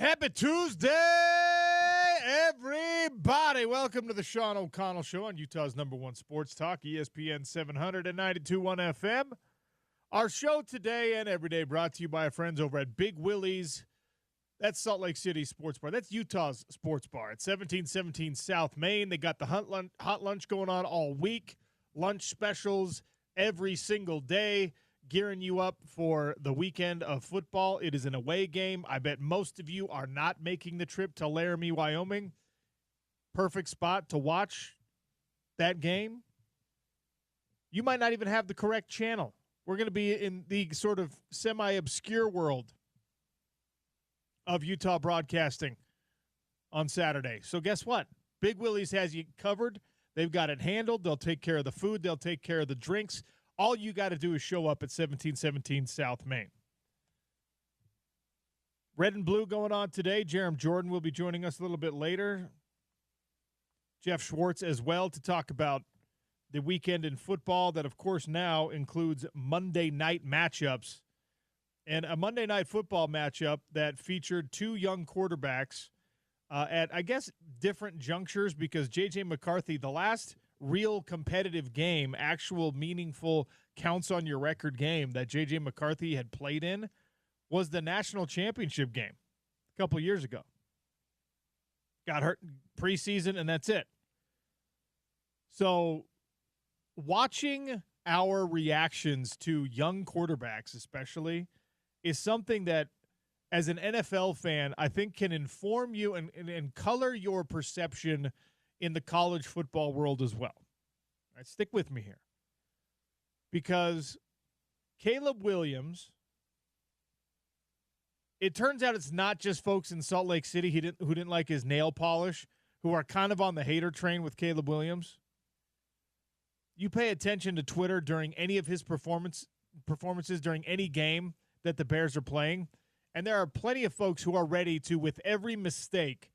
Happy Tuesday, everybody. Welcome to the Sean O'Connell Show on Utah's #1 sports talk, ESPN 792.1 FM. Our show today and every day brought to you by our friends over at Big Willie's. That's Salt Lake City Sports Bar. That's Utah's sports bar at 1717 South Main. They got the hot lunch going on all week, lunch specials every single day, gearing you up for the weekend of football. It is an away game. I bet most of you are not making the trip to Laramie, Wyoming. Perfect spot to watch that game. You might not even have the correct channel. We're going to be in the sort of semi-obscure world of Utah broadcasting on Saturday. So guess what? Big Willie's has you covered. They've got it handled. They'll take care of the food. They'll take care of the drinks. All you got to do is show up at 1717 South Main. Red and blue going on today. Jerem Jordan will be joining us a little bit later. Jeff Schwartz as well to talk about the weekend in football that, of course, now includes Monday night matchups. And a Monday night football matchup that featured two young quarterbacks at, I guess, different junctures because J.J. McCarthy, the last real competitive game, actual meaningful counts on your record game that J.J. McCarthy had played in was the national championship game a couple years ago. Got hurt preseason, and that's it. So watching our reactions to young quarterbacks especially is something that, as an NFL fan, I think can inform you and color your perception in the college football world as well. All right, stick with me here. Because Caleb Williams, it turns out it's not just folks in Salt Lake City who didn't like his nail polish, who are kind of on the hater train with Caleb Williams. You pay attention to Twitter during any of his performances during any game that the Bears are playing, and there are plenty of folks who are ready to, with every mistake,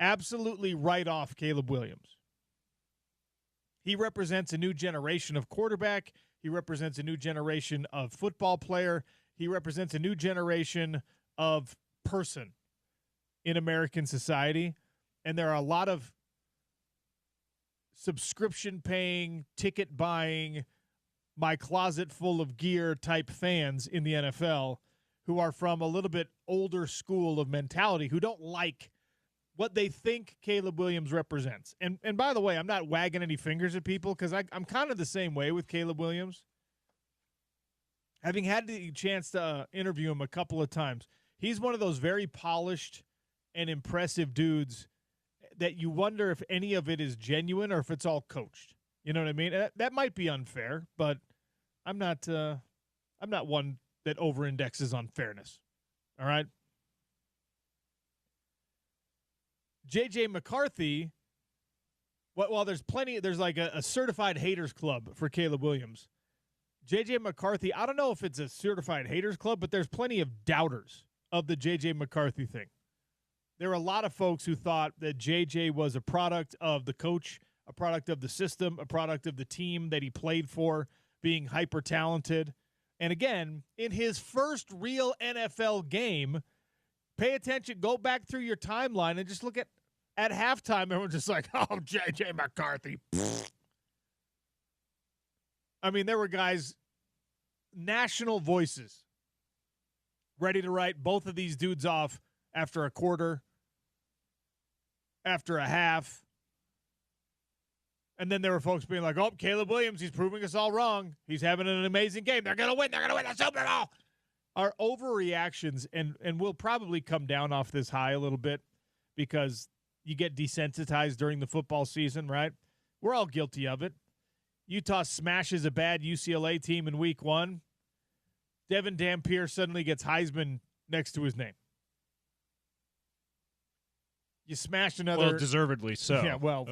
absolutely write off Caleb Williams. He represents a new generation of quarterback. He represents a new generation of football player. He represents a new generation of person in American society. And there are a lot of subscription-paying, ticket-buying, my closet full of gear type fans in the NFL who are from a little bit older school of mentality, who don't like what they think Caleb Williams represents. And by the way, I'm not wagging any fingers at people because I'm kind of the same way with Caleb Williams. Having had the chance to interview him a couple of times, he's one of those very polished and impressive dudes that you wonder if any of it is genuine or if it's all coached. You know what I mean? That might be unfair, but I'm not one that over-indexes on fairness. All right? J.J. McCarthy, well, there's like a certified haters club for Caleb Williams. J.J. McCarthy, I don't know if it's a certified haters club, but there's plenty of doubters of the J.J. McCarthy thing. There are a lot of folks who thought that J.J. was a product of the coach, a product of the system, a product of the team that he played for, being hyper-talented. And again, in his first real NFL game, pay attention, go back through your timeline and just look at halftime, everyone's just like, oh, J.J. McCarthy. I mean, there were guys, national voices, ready to write both of these dudes off after a quarter, after a half. And then there were folks being like, oh, Caleb Williams, he's proving us all wrong. He's having an amazing game. They're going to win. They're going to win the Super Bowl. Our overreactions, and we'll probably come down off this high a little bit because you get desensitized during the football season, right? We're all guilty of it. Utah smashes a bad UCLA team in week 1. Devin Dampier suddenly gets Heisman next to his name. You smashed another. Well, deservedly so. Yeah, well,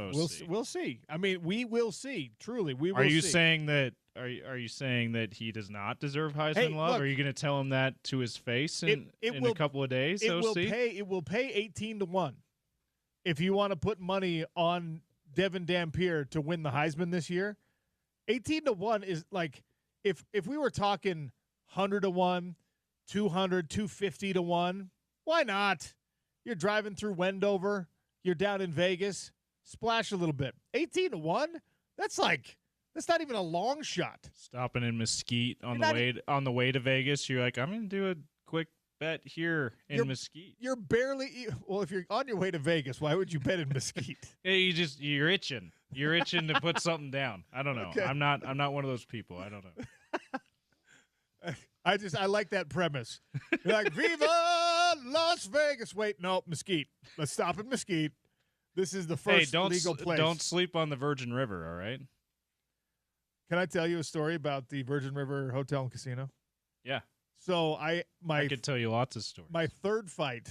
we'll see. I mean, we will see. Truly, we will see. Are you saying that? Are you saying that he does not deserve Heisman love? Look, are you going to tell him that to his face in a couple of days? It will pay 18-1 if you want to put money on Devin Dampier to win the Heisman this year. 18-1 is like if we were talking 100-1, 200, 250-1. Why not? You're driving through Wendover. You're down in Vegas. Splash a little bit. 18-1? That's not even a long shot. Stopping in Mesquite on the way to Vegas, you're like, I'm going to do a quick bet here in Mesquite. You're barely well, if you're on your way to Vegas, why would you bet in Mesquite? You're itching. You're itching to put something down. I don't know. Okay. I'm not one of those people. I don't know. I like that premise. You're like, Viva Las Vegas. Wait, no, Mesquite. Let's stop at Mesquite. This is the first legal place. Don't sleep on the Virgin River, all right? Can I tell you a story about the Virgin River Hotel and Casino? Yeah. So I could tell you lots of stories. My third fight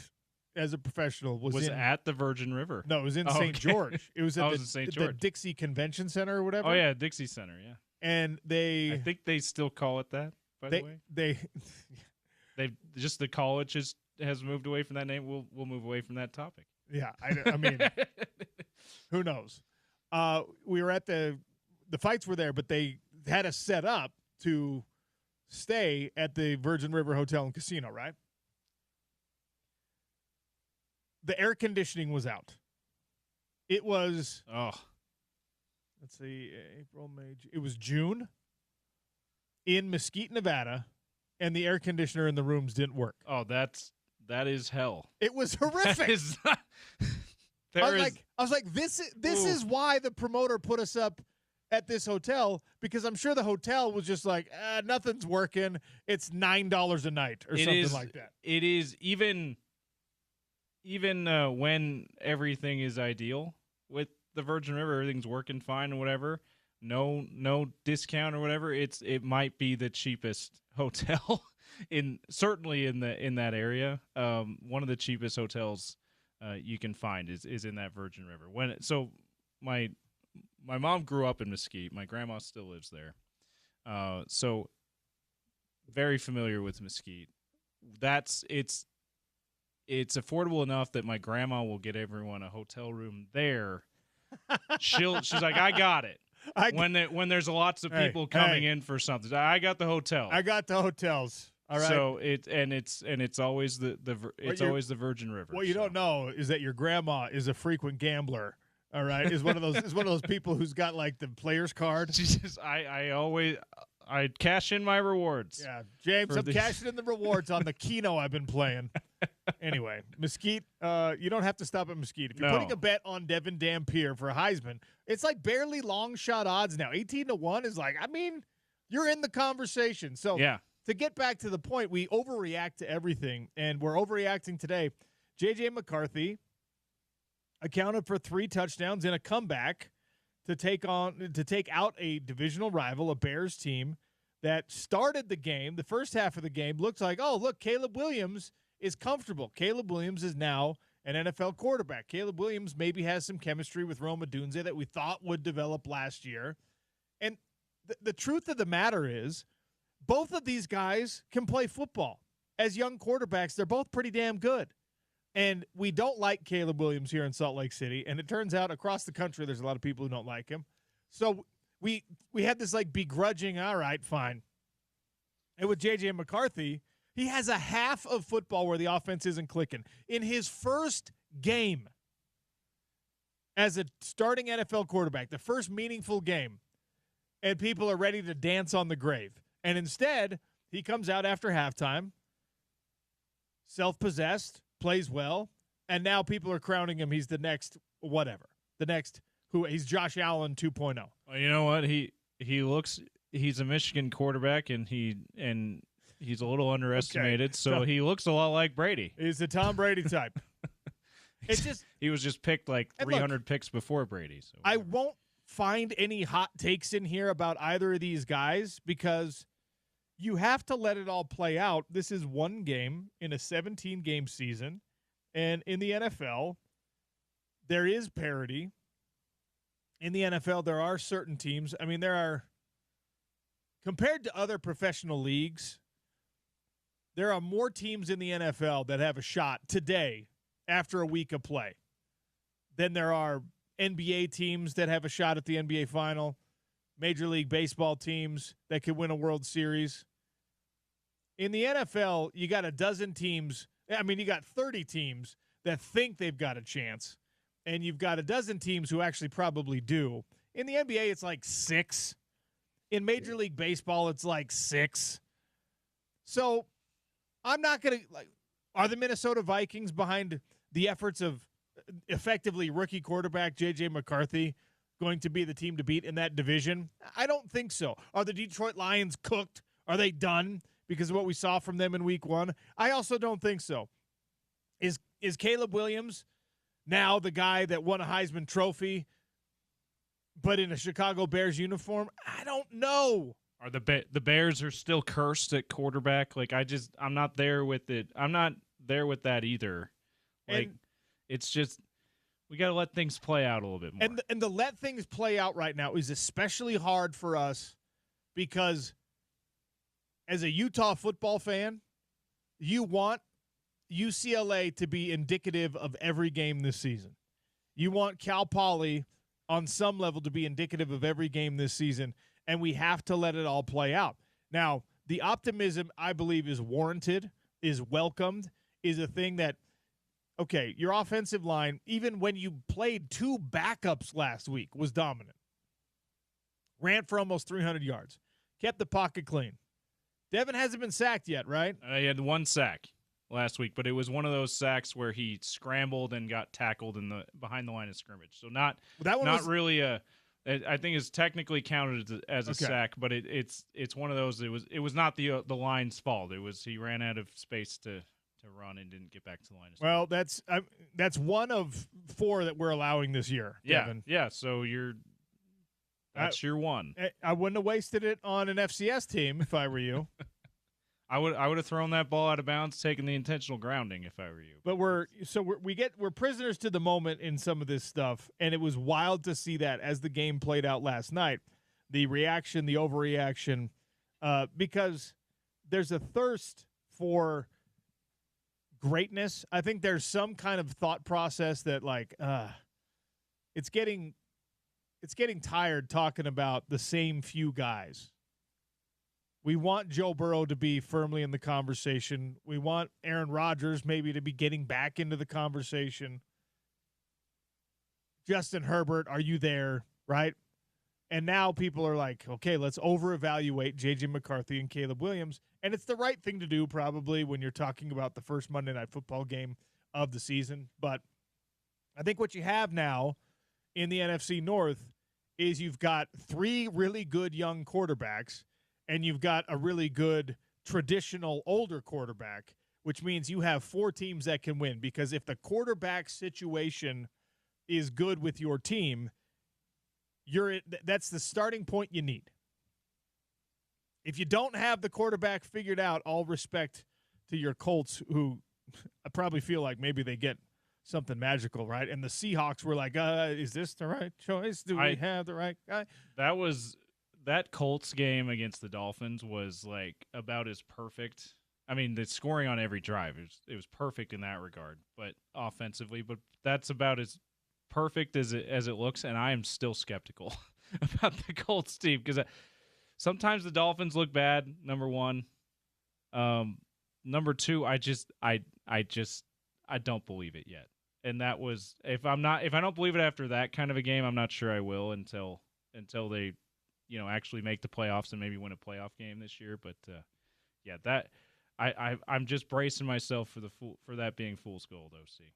as a professional was at the Virgin River. No, it was in St. George. It was at the Dixie Convention Center or whatever. Oh yeah, Dixie Center, yeah. And I think they still call it that, by the way. They just the college has moved away from that name. We'll move away from that topic. Yeah, I mean, who knows? We were at the fights were there, but they had us set up to stay at the Virgin River Hotel and Casino, right? The air conditioning was out. It was, let's see, April, May, it was June in Mesquite, Nevada, and the air conditioner in the rooms didn't work. Oh, that is hell. It was horrific. I was like, this is why the promoter put us up at this hotel, because I'm sure the hotel was just like, nothing's working. It's $9 a night or something like that. It is even when everything is ideal with the Virgin River, everything's working fine or whatever. No discount or whatever. It might be the cheapest hotel certainly in that area. One of the cheapest hotels you can find is in that Virgin River. My mom grew up in Mesquite. My grandma still lives there. So very familiar with Mesquite. It's affordable enough that my grandma will get everyone a hotel room there. She's like, I got it. When there's lots of people coming in for something, I got the hotel. I got the hotels. All right. So it's always always the Virgin River. What you don't know is that your grandma is a frequent gambler. All right, is one of those people who's got like the player's card. Jesus, I cash in my rewards. Yeah, James, I'm cashing in the rewards on the Keno I've been playing. Anyway, Mesquite, you don't have to stop at Mesquite. If you're putting a bet on Devin Dampier for Heisman, it's like barely long shot odds now. 18-1 is like, I mean, you're in the conversation. So yeah. To get back to the point, we overreact to everything, and we're overreacting today. J.J. McCarthy accounted for 3 touchdowns in a comeback to take out a divisional rival, a Bears team that started the game. The first half of the game looked like, oh, look, Caleb Williams is comfortable. Caleb Williams is now an NFL quarterback. Caleb Williams maybe has some chemistry with Rome Odunze that we thought would develop last year. And the truth of the matter is, both of these guys can play football. As young quarterbacks, they're both pretty damn good. And we don't like Caleb Williams here in Salt Lake City. And it turns out across the country, there's a lot of people who don't like him. So we had this like begrudging, all right, fine. And with J.J. McCarthy, he has a half of football where the offense isn't clicking. In his first game as a starting NFL quarterback, the first meaningful game, and people are ready to dance on the grave. And instead, he comes out after halftime, self-possessed, plays well, and now people are crowning him. He's the next whatever. He's Josh Allen 2.0. Well, you know what? He's a Michigan quarterback, and he's a little underestimated, okay. So he looks a lot like Brady. He's the Tom Brady type. He was just picked like 300 picks before Brady. So I won't find any hot takes in here about either of these guys because you have to let it all play out. This is one game in a 17-game season, and in the NFL, there is parity. In the NFL, there are certain teams. I mean, compared to other professional leagues, there are more teams in the NFL that have a shot today after a week of play than there are NBA teams that have a shot at the NBA final, Major League Baseball teams that could win a World Series. In the NFL, you got a dozen teams. I mean, you got 30 teams that think they've got a chance, and you've got a dozen teams who actually probably do. In the NBA, it's like 6. In Major League Baseball, it's like 6. So I'm not going to are the Minnesota Vikings behind the efforts of effectively rookie quarterback J.J. McCarthy going to be the team to beat in that division? I don't think so. Are the Detroit Lions cooked? Are they done because of what we saw from them in week 1? I also don't think so. Is Caleb Williams now the guy that won a Heisman Trophy but in a Chicago Bears uniform? I don't know. Are the Bears are still cursed at quarterback? Like I'm not there with it. I'm not there with that either. Like it's just we got to let things play out a little bit more. And the let things play out right now is especially hard for us because as a Utah football fan, you want UCLA to be indicative of every game this season. You want Cal Poly on some level to be indicative of every game this season, and we have to let it all play out. Now, the optimism, I believe, is warranted, is welcomed, is a thing that, okay, your offensive line, even when you played 2 backups last week, was dominant. Ran for almost 300 yards. Kept the pocket clean. Devin hasn't been sacked yet, right? He had 1 sack last week, but it was one of those sacks where he scrambled and got tackled behind the line of scrimmage. So not really a. I think it's technically counted as a sack, but it's one of those. It was not the line's fault. It was he ran out of space to run and didn't get back to the line of scrimmage. Well, that's one of 4 that we're allowing this year. Devin. Yeah. So that's your one. I wouldn't have wasted it on an FCS team if I were you. I would have thrown that ball out of bounds, taken the intentional grounding if I were you. But we're prisoners to the moment in some of this stuff, and it was wild to see that as the game played out last night, the reaction, the overreaction, because there's a thirst for greatness. I think there's some kind of thought process that it's getting tired talking about the same few guys. We want Joe Burrow to be firmly in the conversation. We want Aaron Rodgers maybe to be getting back into the conversation. Justin Herbert, are you there? Right? And now people are like, okay, let's over-evaluate J.J. McCarthy and Caleb Williams. And it's the right thing to do probably when you're talking about the first Monday Night Football game of the season. But I think what you have now in the NFC North is you've got 3 really good young quarterbacks, and you've got a really good traditional older quarterback, which means you have 4 teams that can win. Because if the quarterback situation is good with your team, that's the starting point you need. If you don't have the quarterback figured out, all respect to your Colts, who I probably feel like maybe they get something magical, right? And the Seahawks were like, is this the right choice? Do we have the right guy? That Colts game against the Dolphins was like about as perfect. I mean, the scoring on every drive, it was perfect in that regard, but offensively, but that's about as perfect as it looks, and I am still skeptical about the Colts team because sometimes the Dolphins look bad, number one. Number two, I don't believe it yet. And that was if I don't believe it after that kind of a game, I'm not sure I will until they actually make the playoffs and maybe win a playoff game this year. But that I'm just bracing myself for that being fool's gold, OC.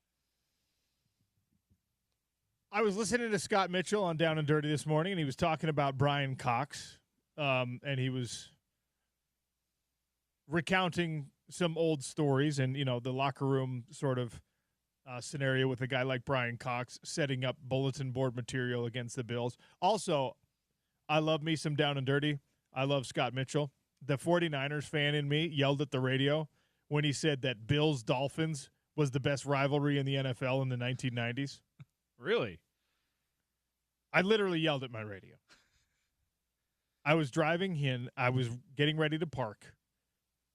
I was listening to Scott Mitchell on Down and Dirty this morning, and he was talking about Brian Cox, and he was recounting some old stories and, the locker room sort of scenario with a guy like Brian Cox setting up bulletin board material against the Bills. Also, I love me some Down and Dirty. I love Scott Mitchell. The 49ers fan in me yelled at the radio when he said that Bills-Dolphins was the best rivalry in the NFL in the 1990s. Really? I literally yelled at my radio. I was driving in. I was getting ready to park,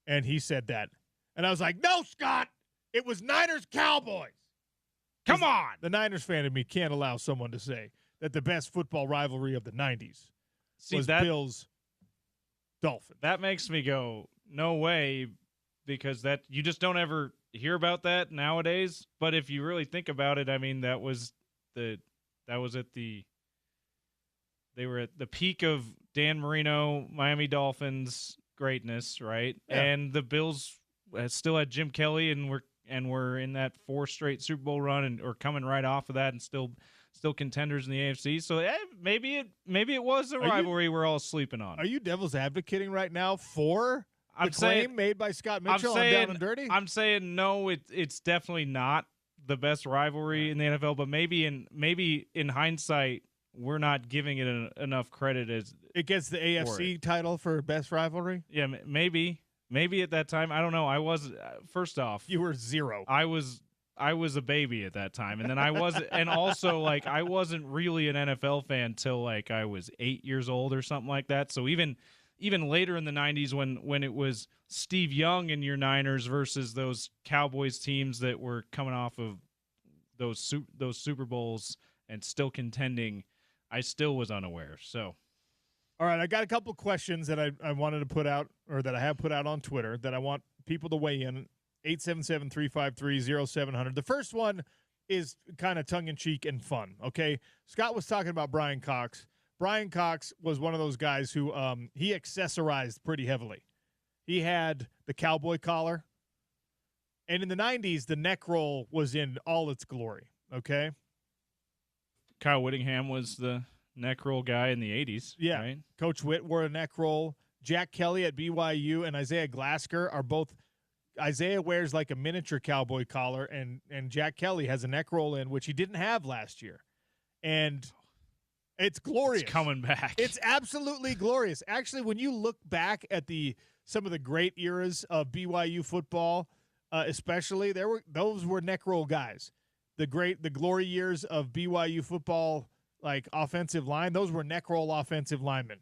and he said that. And I was like, no, Scott, it was Niners-Cowboys. Come on. The Niners fan in me can't allow someone to say that the best football rivalry of the 90s was Bills-Dolphins. That makes me go, no way, because that you just don't ever hear about that nowadays. But if you really think about it, I mean, they were at the peak of Dan Marino, Miami Dolphins greatness, right? Yeah. And the Bills still had Jim Kelly, and we're in that 4 straight Super Bowl run, or coming right off of that, and still contenders in the AFC. So maybe it was a rivalry we're all sleeping on. Are you devil's advocating right now for the claim made by Scott Mitchell on Down and Dirty? I'm saying no. It's definitely not the best rivalry in the NFL, but maybe in hindsight, we're not giving it enough credit as it gets the AFC title for best rivalry. Yeah, maybe at that time. I don't know. I was first off, you were 0. I was a baby at that time, and then I was, and also like I wasn't really an NFL fan till like I was 8 years old or something like that. So even later in the 90s when it was Steve Young and your Niners versus those Cowboys teams that were coming off of those Super Bowls and still contending, I still was unaware. So, all right, I got a couple questions that I wanted to put out, or that I have put out on Twitter, that I want people to weigh in. 877-353-0700. The first one is kind of tongue-in-cheek and fun, okay? Scott was talking about Brian Cox. Brian Cox was one of those guys who he accessorized pretty heavily. He had the cowboy collar, and in the 90s, the neck roll was in all its glory, okay? Kyle Whittingham was the neck roll guy in the 80s. Yeah. Right? Coach Witt wore a neck roll. Jack Kelly at BYU and Isaiah Glasker are both – Isaiah wears like a miniature cowboy collar, and Jack Kelly has a neck roll in, which he didn't have last year. And it's glorious. It's coming back. It's absolutely glorious. Actually, when you look back at some of the great eras of BYU football, especially, those were neck roll guys. The glory years of BYU football, like offensive line, those were neck roll offensive linemen.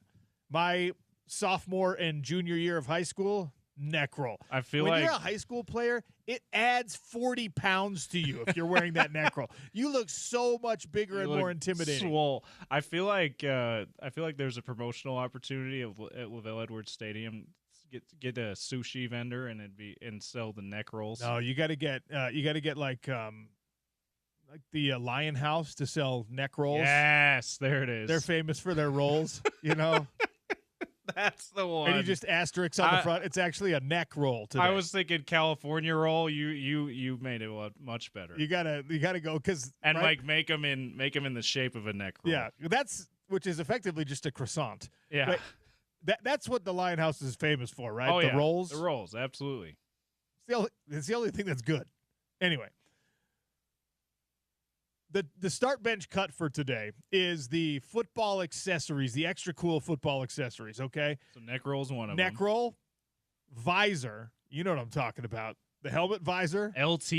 My sophomore and junior year of high school, neck roll. I feel when you're a high school player, it adds 40 pounds to you if you're wearing that neck roll. You look so much bigger and more intimidating. Swole. I feel like there's a promotional opportunity at LaVelle Edwards Stadium. Get a sushi vendor and sell the neck rolls. No, you got to get like the Lion House to sell neck rolls. Yes, there it is. They're famous for their rolls, you know. That's the one. And you just asterisk on the front. It's actually a neck roll today. I was thinking California roll. You made it much better. You gotta go like make them in the shape of a neck roll. Yeah, which is effectively just a croissant. Yeah, but that's what the Lion House is famous for, right? Oh, the rolls. The rolls, absolutely. It's the only thing that's good. Anyway. The start bench cut for today is the football accessories, the extra cool football accessories, okay? So neck roll's one of them. Neck roll, visor, you know what I'm talking about. The helmet visor. LT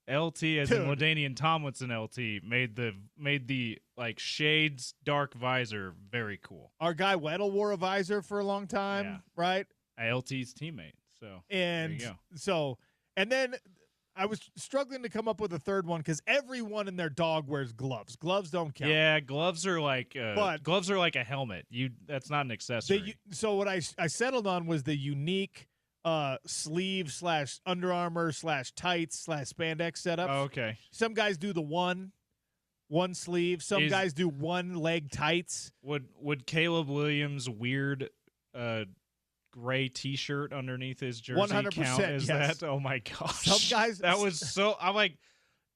as in LaDainian Tomlinson LT made the like shades dark visor very cool. Our guy Weddle wore a visor for a long time, right? LT's teammate. So and there you go. So and then I was struggling to come up with a third one because everyone and their dog wears gloves. Gloves don't count. Yeah, gloves are like a helmet. That's not an accessory. So what I settled on was the unique sleeve / Under Armour / tights / spandex setup. Oh, okay. Some guys do the one sleeve. Some guys do one leg tights. Would Caleb Williams' weird gray T-shirt underneath his jersey 100% count as that? Oh my gosh! Some guys that was so. I'm like,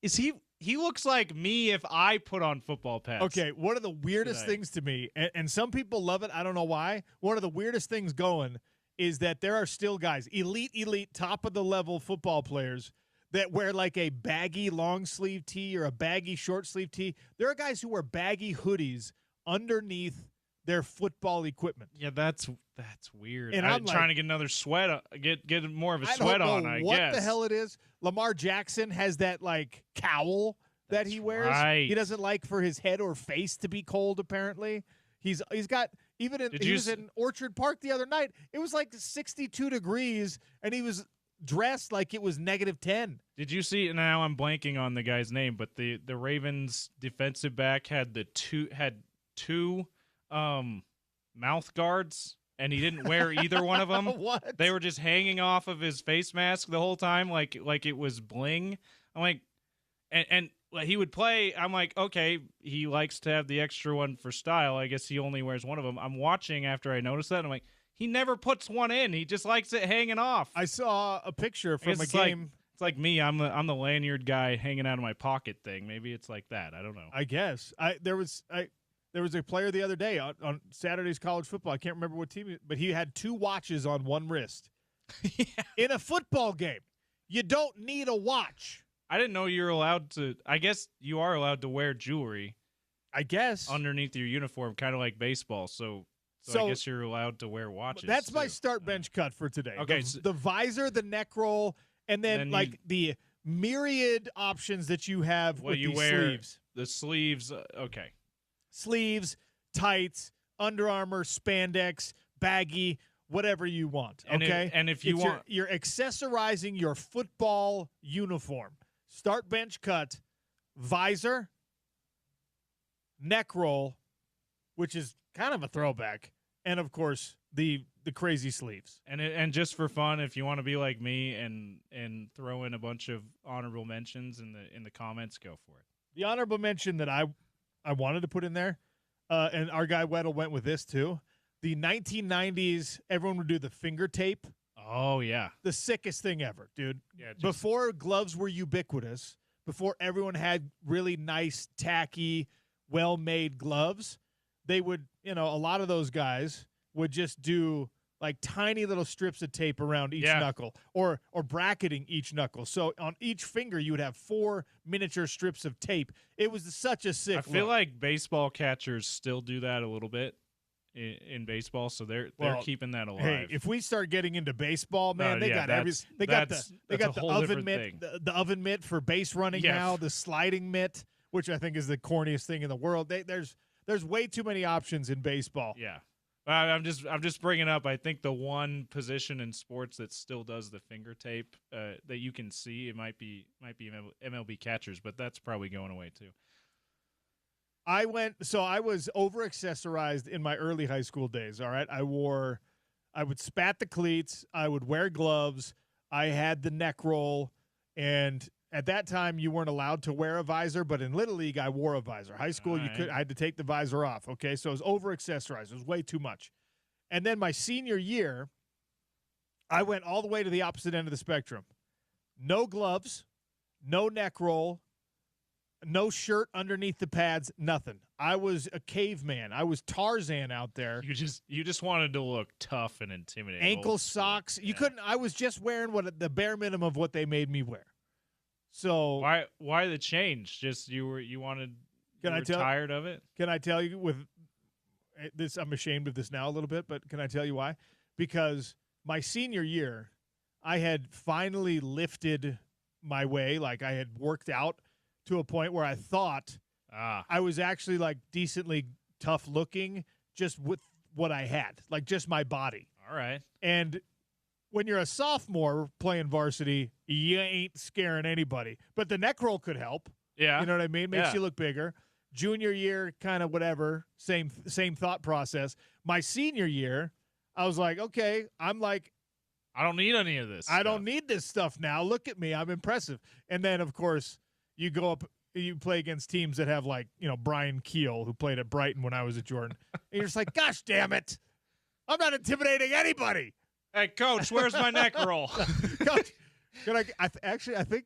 is he? He looks like me if I put on football pads. Okay, one of the weirdest things to me, and some people love it. I don't know why. One of the weirdest things going is that there are still guys, elite, top of the level football players that wear like a baggy long sleeve tee or a baggy short sleeve tee. There are guys who wear baggy hoodies underneath their football equipment. Yeah, that's weird. And I'm trying to get another sweat, get more of a sweat on. I guess what the hell it is. Lamar Jackson has that like cowl that he wears. Right. He doesn't like for his head or face to be cold. Apparently, he's got even in he was in Orchard Park the other night. It was like 62 degrees, and he was dressed like it was -10. Did you see? Now I'm blanking on the guy's name, but the Ravens defensive back had two mouth guards and he didn't wear either one of them. What? They were just hanging off of his face mask the whole time, like it was bling. I'm like, and he would play. I'm like, okay, he likes to have the extra one for style. I guess he only wears one of them. I'm watching after I noticed that. And I'm like, he never puts one in. He just likes it hanging off. I saw a picture from a game. It's like me. I'm the lanyard guy hanging out of my pocket thing. Maybe it's like that. I don't know. I guess there was a player the other day on Saturday's college football. I can't remember what team, but he had 2 watches on one wrist. Yeah. In a football game, you don't need a watch. I didn't know you were allowed to. I guess you are allowed to wear jewelry. I guess underneath your uniform, kind of like baseball. So I guess you're allowed to wear watches. That's my start bench cut for today. Okay, the visor, the neck roll, and then the myriad options that you have with these sleeves. The sleeves, okay. Sleeves, tights, Under Armour, spandex, baggy, whatever you want. Okay, and if you want, you're accessorizing your football uniform. Start bench cut, visor, neck roll, which is kind of a throwback, and of course the crazy sleeves. And just for fun, if you want to be like me and throw in a bunch of honorable mentions in the comments, go for it. The honorable mention that I wanted to put in there, and our guy Weddle went with this too. The 1990s, everyone would do the finger tape. Oh, yeah. The sickest thing ever, dude. Yeah, before gloves were ubiquitous, before everyone had really nice, tacky, well-made gloves, they would, a lot of those guys would just do like tiny little strips of tape around each knuckle or bracketing each knuckle. So on each finger, you would have 4 miniature strips of tape. It was such a sick I feel look. like baseball catchers still do that a little bit. In baseball, so they're keeping that alive. Hey, if we start getting into baseball, man, they got the oven mitt, the oven mitt for base running now, the sliding mitt, which I think is the corniest thing in the world. There's way too many options in baseball. Yeah, I'm just bringing up. I think the one position in sports that still does the finger tape that you can see, it might be MLB catchers, but that's probably going away too. I was over accessorized in my early high school days. All right. I would spat the cleats. I would wear gloves. I had the neck roll. And at that time you weren't allowed to wear a visor, but in Little League I wore a visor. High school, I had to take the visor off. Okay. So it was over accessorized. It was way too much. And then my senior year, I went all the way to the opposite end of the spectrum. No gloves, no neck roll, no shirt underneath the pads, nothing. I was a caveman. I was Tarzan out there. You just wanted to look tough and intimidating. Ankle socks. You couldn't. I was just wearing the bare minimum of what they made me wear. So why the change? Just you were tired of it? Can I tell you with this? I'm ashamed of this now a little bit, but can I tell you why? Because my senior year, I had finally lifted my way. Like I had worked out to a point where I thought I was actually like decently tough looking just with what I had, like just my body. All right. And when you're a sophomore playing varsity, you ain't scaring anybody. But the neck roll could help. Yeah. You know what I mean? Makes you look bigger. Junior year, kind of whatever, same thought process. My senior year, I was like, okay, I don't need any of this. I don't need this stuff now. Look at me. I'm impressive. And then, of course, you go up, you play against teams that have Brian Keel, who played at Brighton when I was at Jordan. And you're just like, gosh, damn it. I'm not intimidating anybody. Hey, Coach, where's my neck roll? Coach, I think.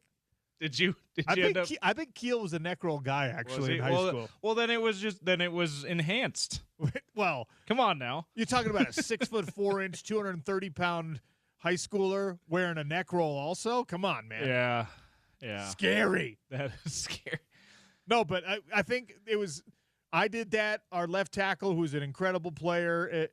I think Keel was a neck roll guy, actually, in high school. Well, then it was enhanced. Well, come on now. You're talking about a 6'4", 230-pound high schooler wearing a neck roll also? Come on, man. Yeah. Yeah. Scary. That is scary. No, but I think it was – I did that. Our left tackle, who's an incredible player,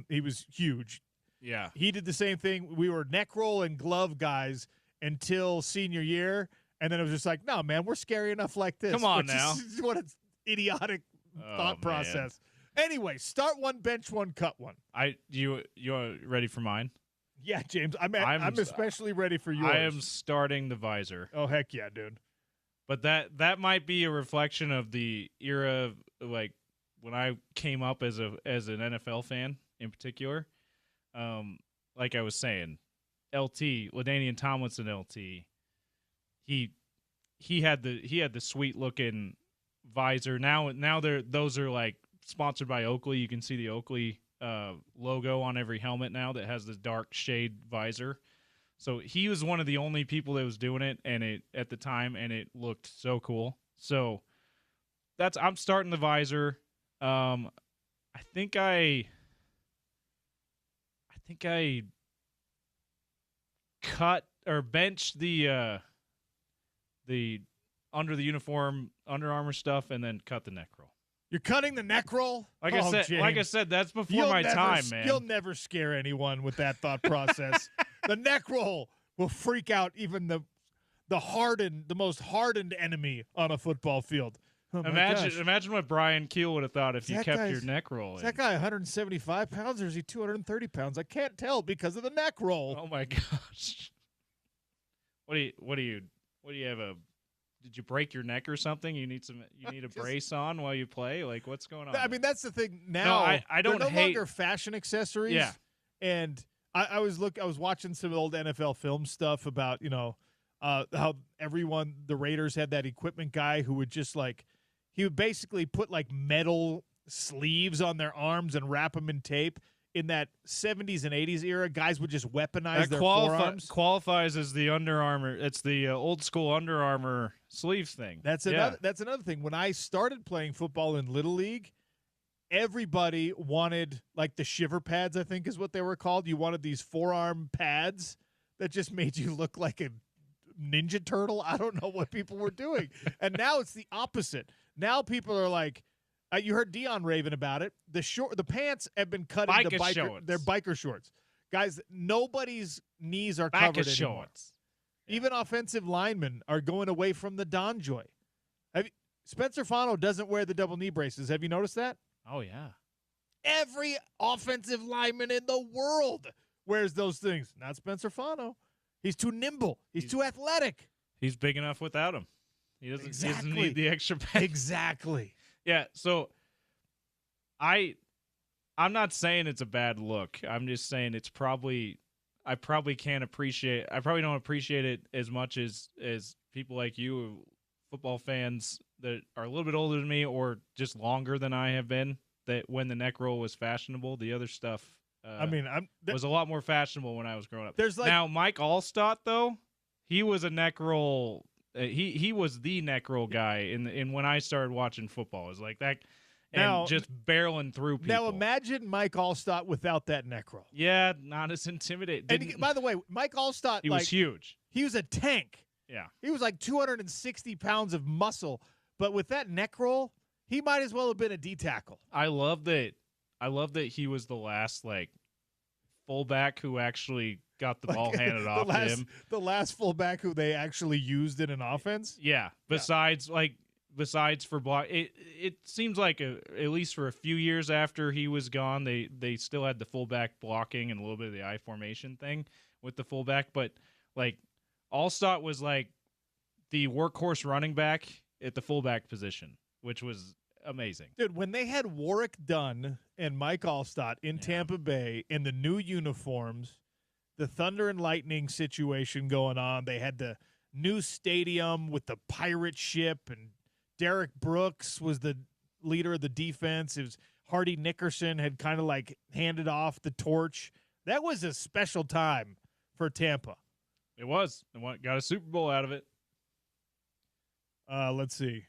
he was huge. Yeah. He did the same thing. We were neck roll and glove guys until senior year, and then it was just like, no, man, we're scary enough like this. Come on now. What an idiotic thought process. Anyway, start one, bench one, cut one. You ready for mine? Yeah, James. I'm especially ready for yours. I am starting the visor. Oh, heck yeah, dude. But that might be a reflection of the era of, like, when I came up as an NFL fan in particular. like I was saying, LT, LaDainian Tomlinson LT, he had the sweet looking visor. Now those are like sponsored by Oakley. You can see the Oakley logo on every helmet now that has the dark shade visor. So he was one of the only people that was doing it, at the time, and it looked so cool. So I'm starting the visor. I think I cut or benched the under the uniform Under Armour stuff and then cut the neck roll. You're cutting the neck roll? Like I said, that's before my time, man. You'll never scare anyone with that thought process. The neck roll will freak out even the most hardened enemy on a football field. Oh imagine what Brian Keel would have thought if you kept your neck roll. Is that guy 175 pounds or is he 230 pounds? I can't tell because of the neck roll. Oh my gosh! What do you have Did you break your neck or something? You need a brace on while you play? Like, what's going on? I mean, that's the thing. Now no, I don't they're no hate longer fashion accessories. Yeah, and I was watching some old NFL film stuff about how the Raiders had that equipment guy who would just he would basically put metal sleeves on their arms and wrap them in tape. In that 70s and 80s era, guys would just weaponize their forearms. Qualifies as the Under Armour. It's the old school Under Armour sleeve thing. That's another thing. When I started playing football in Little League, everybody wanted the shiver pads, I think is what they were called. You wanted these forearm pads that just made you look like a Ninja Turtle. I don't know what people were doing. And now it's the opposite. Now people are like, you heard Dion raving about it. The pants have been cut into they're biker shorts. Guys, nobody's knees are covered anymore. Shorts. Yeah. Even offensive linemen are going away from the Donjoy. Spencer Fano doesn't wear the double knee braces. Have you noticed that? Oh, yeah. Every offensive lineman in the world wears those things. Not Spencer Fano. He's too nimble. He's too athletic. He's big enough without him. He doesn't need the extra pad. Exactly. Yeah, so I'm not saying it's a bad look. I'm just saying I probably don't appreciate it as much as people like you, football fans that are a little bit older than me or just longer than I have been, that when the neck roll was fashionable, the other stuff was a lot more fashionable when I was growing up. Now, Mike Allstott, though, he was a neck roll. He was the neck roll guy in when I started watching football. It was like that, and just barreling through people. Now imagine Mike Allstott without that neck roll. Yeah, not as intimidating. And by the way, Mike Allstott, he was huge. He was a tank. Yeah, he was 260 pounds of muscle, but with that neck roll, he might as well have been a D tackle. I love that he was the last fullback who actually got the ball handed off to him. The last fullback who they actually used in an offense? Yeah. Besides for block, it seems like at least for a few years after he was gone, they still had the fullback blocking and a little bit of the I formation thing with the fullback. But Allstott was the workhorse running back at the fullback position, which was amazing. Dude, when they had Warwick Dunn and Mike Allstott in Tampa Bay in the new uniforms, the Thunder and Lightning situation going on, they had the new stadium with the pirate ship, and Derek Brooks was the leader of the defense. It was Hardy Nickerson had kind of handed off the torch. That was a special time for Tampa. It was. And got a Super Bowl out of it. Let's see.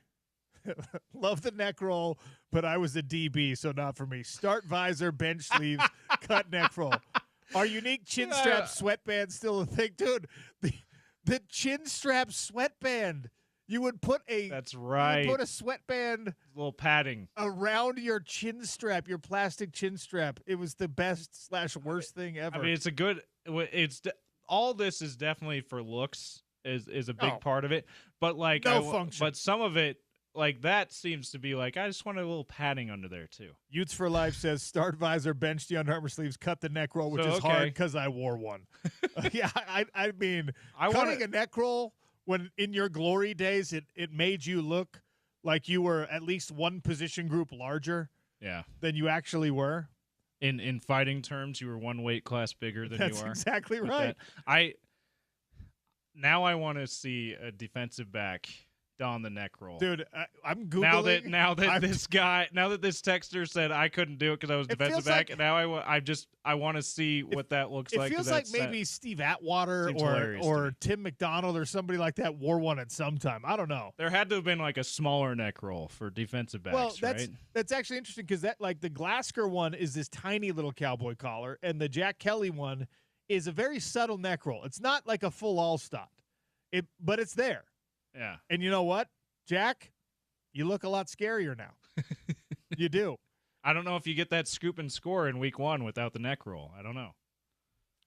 Love the neck roll, but I was a DB, so not for me. Start visor, bench sleeves, cut neck roll. Are unique chin strap sweatbands still a thing? Dude, the chin strap sweatband. You would put That's right. You would put a sweatband, a little padding around your chin strap, your plastic chin strap. It was the best / worst thing ever. I mean, all this is definitely for looks is a big part of it, but function. But some of it, that seems to be I just want a little padding under there too. Youths for Life says start visor, bench the Under Armour sleeves, cut the neck roll, which is hard because I wore one. Yeah, I mean, cutting a neck roll when in your glory days it made you look like you were at least one position group larger. Yeah. Than you actually were. In fighting terms, you were one weight class bigger than That's you are. exactly with right. that. I want to see a defensive back don the neck roll. Dude, I'm Googling. Now that this texter said I couldn't do it because I was defensive back, like, now I want to see what that looks like. It feels like maybe Steve Atwater or Tim McDonald or somebody like that wore one at some time. I don't know. There had to have been like a smaller neck roll for defensive backs, right? That's actually interesting because that, like, the Glasgow one is this tiny little cowboy collar, and the Jack Kelly one is a very subtle neck roll. It's not like a full all stop, but it's there. Yeah. And you know what, Jack? You look a lot scarier now. You do. I don't know if you get that scoop and score in week 1 without the neck roll. I don't know.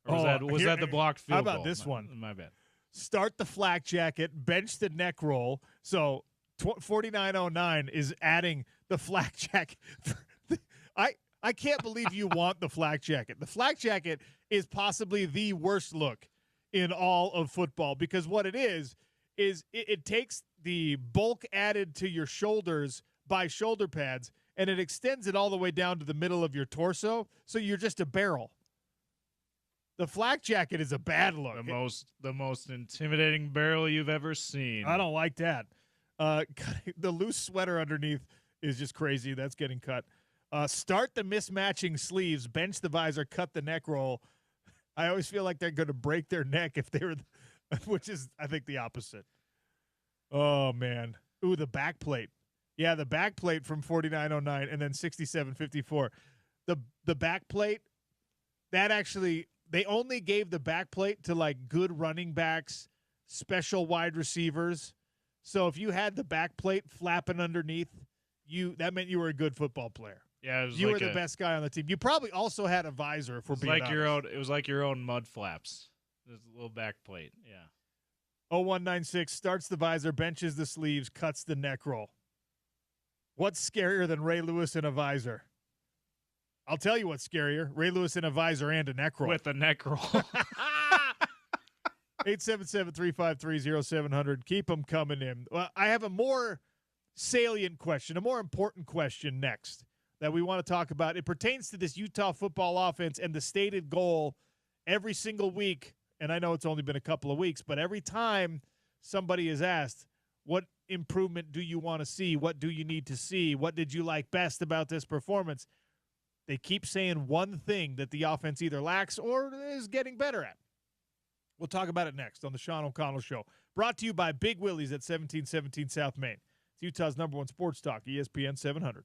Or was that the blocked field goal? How about this one? My bad. Start the flak jacket, bench the neck roll. So 4909 is adding the flak jacket. I can't believe you want the flak jacket. The flak jacket is possibly the worst look in all of football because what it is it takes the bulk added to your shoulders by shoulder pads, and it extends it all the way down to the middle of your torso, so you're just a barrel. The flak jacket is a bad look. The most intimidating barrel you've ever seen. I don't like that. The loose sweater underneath is just crazy. That's getting cut. Start the mismatching sleeves, bench the visor, cut the neck roll. I always feel like they're going to break their neck if they were – which is, I think, the opposite. Oh, man. Ooh, the back plate. Yeah, the back plate from 4909 and then 6754. The back plate, that actually, they only gave the back plate to, like, good running backs, special wide receivers. So if you had the back plate flapping underneath, that meant you were a good football player. Yeah, you were the best guy on the team. You probably also had a visor, if we're being honest. It was like your own mud flaps. There's a little back plate, yeah. 0196 starts the visor, benches the sleeves, cuts the neck roll. What's scarier than Ray Lewis in a visor? I'll tell you what's scarier. Ray Lewis in a visor and a neck roll. With a neck roll. 877-353-0700. Keep them coming in. Well, I have a more salient question, a more important question next that we want to talk about. It pertains to this Utah football offense and the stated goal every single week. And I know it's only been a couple of weeks, but every time somebody is asked, what improvement do you want to see? What do you need to see? What did you like best about this performance? They keep saying one thing that the offense either lacks or is getting better at. We'll talk about it next on the Sean O'Connell Show. Brought to you by Big Willie's at 1717 South Main. It's Utah's #1 sports talk, ESPN 700.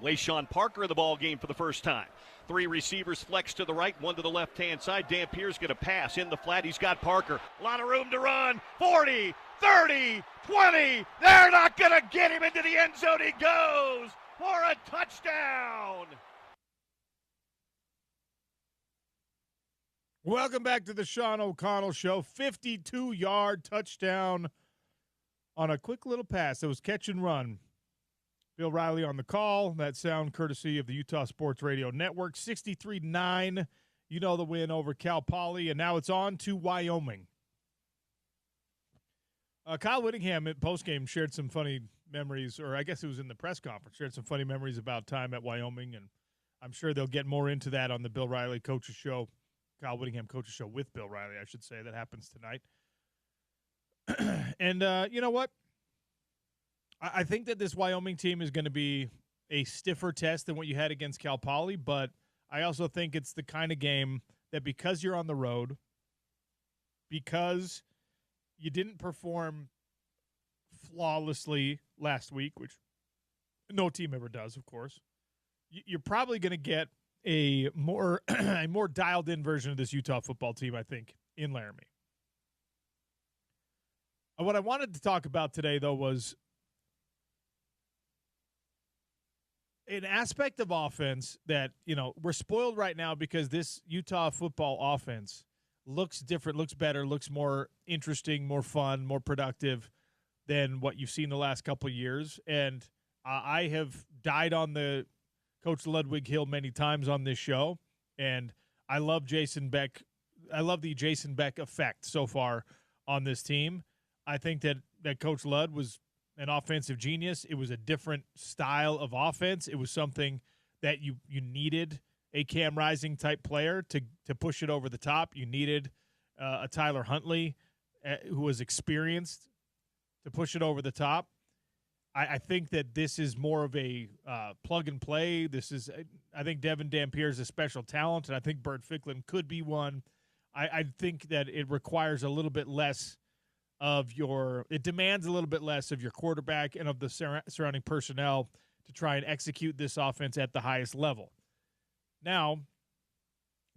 LaShawn Parker in the ball game for the first time. 3 receivers flex to the right, 1 to the left-hand side. Dampier's going to pass in the flat. He's got Parker. A lot of room to run. 40, 30, 20. They're not going to get him into the end zone. He goes for a touchdown. Welcome back to the Sean O'Connell Show. 52-yard touchdown on a quick little pass. It was catch and run. Bill Riley on the call. That sound courtesy of the Utah Sports Radio Network. 63-9. You know the win over Cal Poly, and now it's on to Wyoming. Kyle Whittingham at postgame shared some funny memories, or I guess it was in the press conference, shared some funny memories about time at Wyoming, and I'm sure they'll get more into that on the Bill Riley Coaches Show. Kyle Whittingham Coaches Show with Bill Riley, I should say. That happens tonight. And you know what? I think that this Wyoming team is going to be a stiffer test than what you had against Cal Poly, but I also think it's the kind of game that because you're on the road, because you didn't perform flawlessly last week, which no team ever does, of course, you're probably going to get a more a more dialed-in version of this Utah football team, I think, in Laramie. What I wanted to talk about today, though, was an aspect of offense that, you know, we're spoiled right now because this Utah football offense looks different, looks better, looks more interesting, more fun, more productive than what you've seen the last couple of years. And I have died on the Coach Ludwig Hill many times on this show, and I love Jason Beck. I love the Jason Beck effect so far on this team. I think that Coach Lud was an offensive genius. It was a different style of offense. It was something that you needed a Cam Rising type player to push it over the top. You needed a Tyler Huntley who was experienced to push it over the top. I think that this is more of a plug and play. I think Devin Dampier is a special talent, and I think Bert Ficklin could be one. I think that it requires a little bit less it demands a little bit less of your quarterback and of the surrounding personnel to try and execute this offense at the highest level. Now,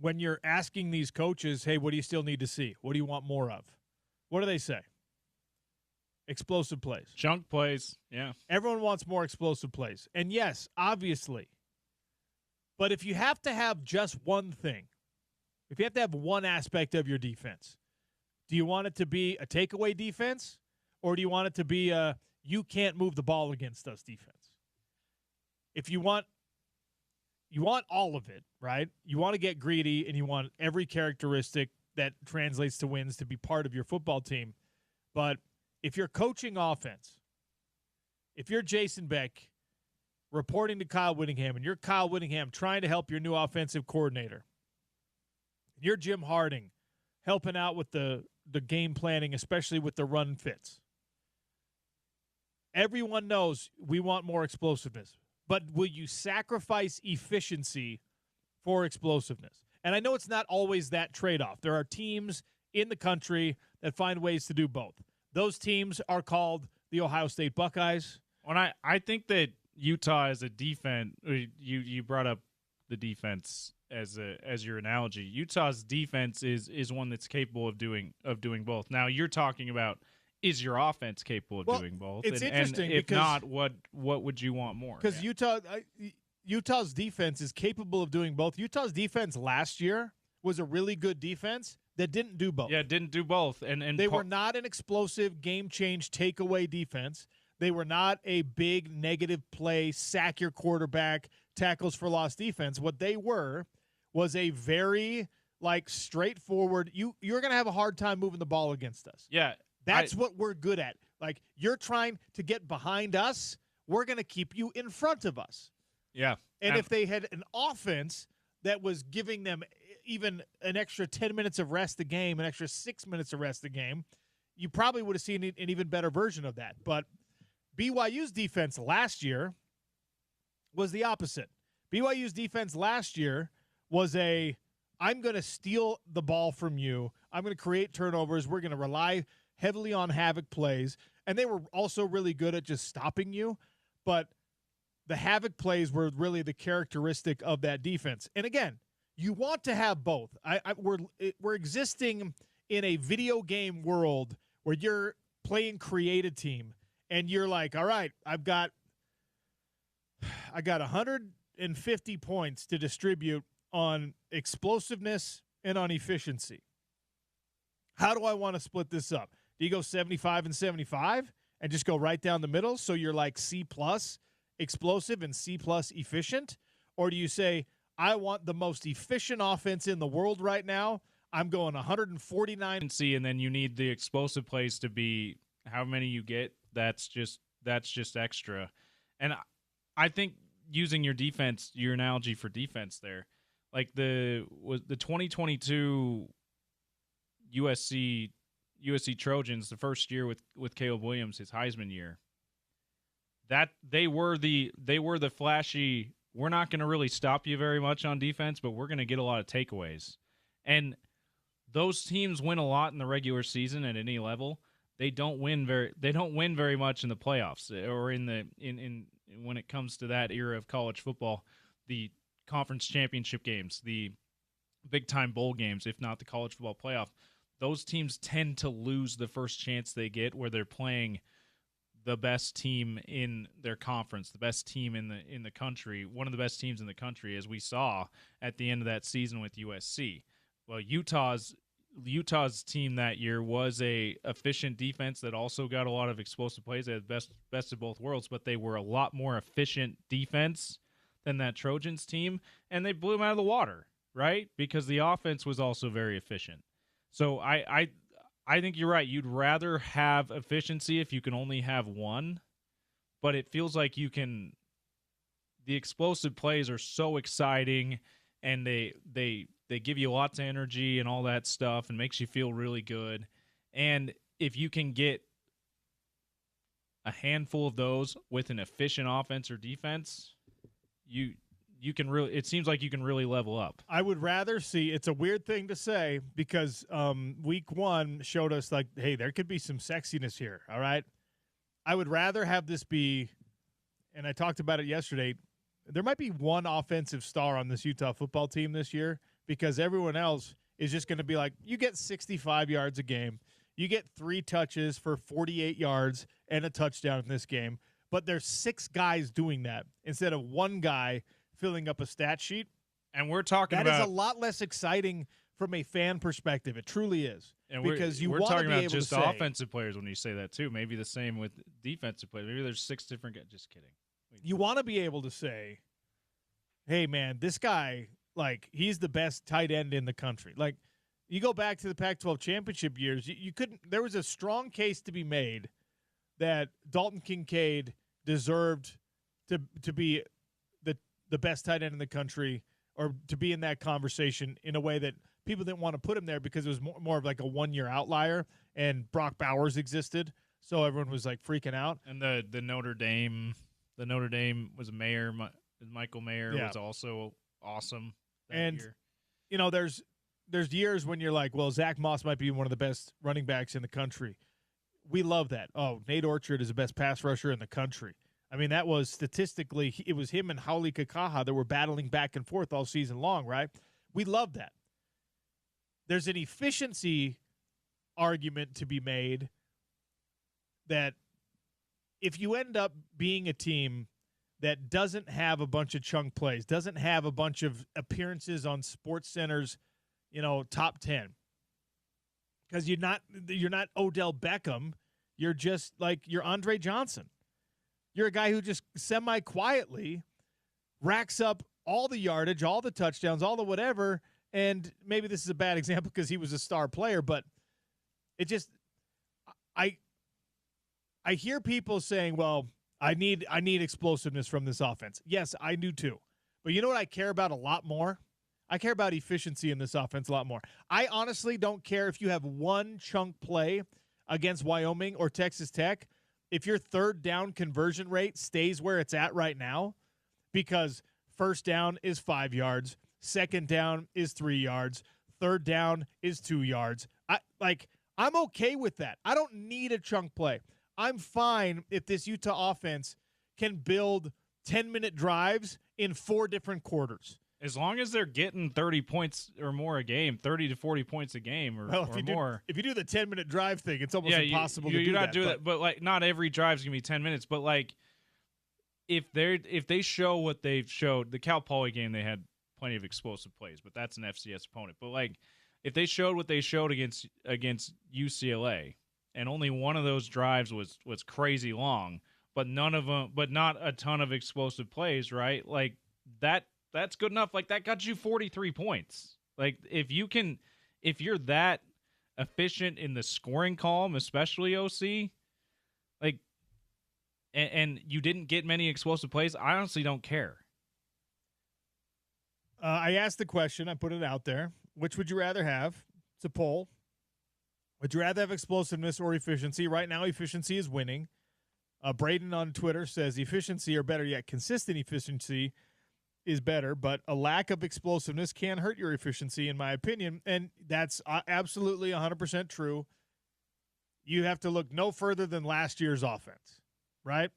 when you're asking these coaches, hey, what do you still need to see? What do you want more of? What do they say? Explosive plays. Chunk plays, yeah. Everyone wants more explosive plays. And yes, obviously. But if you have to have just one thing, if you have to have one aspect of your defense, do you want it to be a takeaway defense, or do you want it to be a you can't move the ball against us defense? If you want all of it, right? You want to get greedy, and you want every characteristic that translates to wins to be part of your football team. But if you're coaching offense, if you're Jason Beck reporting to Kyle Whittingham, and you're Kyle Whittingham trying to help your new offensive coordinator, and you're Jim Harding helping out with the game planning, especially with the run fits. Everyone knows we want more explosiveness, but will you sacrifice efficiency for explosiveness? And I know it's not always that trade-off. There are teams in the country that find ways to do both. Those teams are called the Ohio State Buckeyes. When I think that Utah as a defense, you brought up the defense as your analogy. Utah's defense is one that's capable of doing both. Now you're talking about, is your offense capable of doing both? It's interesting. And if not, what would you want more? Because Utah's defense is capable of doing both. Utah's defense last year was a really good defense that didn't do both. Yeah, didn't do both. And they were not an explosive game-change takeaway defense. They were not a big negative play, sack your quarterback, tackles for loss defense. What they were was a very, straightforward, you're going to have a hard time moving the ball against us. Yeah. That's what we're good at. You're trying to get behind us, we're going to keep you in front of us. Yeah. And if they had an offense that was giving them even an extra 10 minutes of rest a game, an extra 6 minutes of rest a game, you probably would have seen an even better version of that. But BYU's defense last year was the opposite. BYU's defense last year was I'm going to steal the ball from you. I'm going to create turnovers. We're going to rely heavily on havoc plays. And they were also really good at just stopping you. But the havoc plays were really the characteristic of that defense. And again, you want to have both. We're existing in a video game world where you're playing create a team and you're like, all right, I got 150 points to distribute on explosiveness and on efficiency. How do I want to split this up? Do you go 75 and 75 and just go right down the middle so you're like C+ explosive and C+ efficient? Or do you say, I want the most efficient offense in the world right now. I'm going 149. And then you need the explosive plays to be how many you get. That's just extra. And I think using your defense, your analogy for defense there, like the 2022 USC Trojans, the first year with Caleb Williams, his Heisman year, that they were the flashy, we're not going to really stop you very much on defense, but we're going to get a lot of takeaways. And those teams win a lot in the regular season at any level. They don't win very much in the playoffs or in when it comes to that era of college football, the conference championship games, the big time bowl games, if not the college football playoff. Those teams tend to lose the first chance they get where they're playing the best team in their conference, the best team in the country, one of the best teams in the country, as we saw at the end of that season with USC. Well, Utah's team that year was a efficient defense that also got a lot of explosive plays. They had best of both worlds, but they were a lot more efficient defense than that Trojans team, and they blew them out of the water, right? Because the offense was also very efficient. So I think you're right. You'd rather have efficiency if you can only have one, but it feels like you can. The explosive plays are so exciting, and they give you lots of energy and all that stuff, and makes you feel really good. And if you can get a handful of those with an efficient offense or defense, you can really. It seems like you can really level up. I would rather see. It's a weird thing to say because week one showed us like, hey, there could be some sexiness here. All right, I would rather have this be, and I talked about it yesterday. There might be one offensive star on this Utah football team this year because everyone else is just going to be like, you get 65 yards a game, you get 3 touches for 48 yards and a touchdown in this game. But there's 6 guys doing that instead of one guy filling up a stat sheet. And we're talking that about is a lot less exciting from a fan perspective. It truly is. And because we're want talking to be about able just to say, offensive players when you say that too. Maybe the same with defensive players. Maybe there's 6 different guys. Just kidding. You want to be able to say, hey, man, this guy, like, he's the best tight end in the country. Like, you go back to the Pac-12 championship years, you couldn't – there was a strong case to be made that Dalton Kincaid deserved to be the best tight end in the country or to be in that conversation in a way that people didn't want to put him there because it was more of like a one-year outlier and Brock Bowers existed. So everyone was like freaking out. And the Notre Dame was Mayer. Michael Mayer was also awesome that year. You know, there's years when you're like, well, Zach Moss might be one of the best running backs in the country. We love that. Oh, Nate Orchard is the best pass rusher in the country. I mean, that was statistically, it was him and Hauli Kakaha that were battling back and forth all season long, right? We love that. There's an efficiency argument to be made that if you end up being a team that doesn't have a bunch of chunk plays, doesn't have a bunch of appearances on SportsCenter's, top 10, because you're not Odell Beckham, you're just like you're Andre Johnson. You're a guy who just semi-quietly racks up all the yardage, all the touchdowns, all the whatever, and maybe this is a bad example because he was a star player, but it just I hear people saying, well, I need explosiveness from this offense. Yes, I do too. But you know what I care about a lot more? I care about efficiency in this offense a lot more. I honestly don't care if you have one chunk play against Wyoming or Texas Tech if your third down conversion rate stays where it's at right now, because first down is 5 yards, second down is 3 yards, third down is 2 yards. I'm okay with that. I don't need a chunk play. I'm fine if this Utah offense can build 10-minute drives in 4 different quarters. As long as they're getting 30 points or more a game, 30 to 40 points a game or more. If you do the 10-minute drive thing, it's almost impossible to do that. You're not doing that, but like not every drive's going to be 10 minutes, but like if they show what they've showed, the Cal Poly game they had plenty of explosive plays, but that's an FCS opponent. But like if they showed what they showed against UCLA and only one of those drives was crazy long, but not a ton of explosive plays, right? Like that's good enough. Like that got you 43 points. Like if you're that efficient in the scoring column, especially OC, like, and you didn't get many explosive plays, I honestly don't care. I asked the question. I put it out there. Which would you rather have? It's a poll. Would you rather have explosiveness or efficiency? Right now, efficiency is winning. Braden on Twitter says efficiency, or better yet, consistent efficiency is better, but a lack of explosiveness can hurt your efficiency, in my opinion, and that's absolutely 100% true. You have to look no further than last year's offense, right?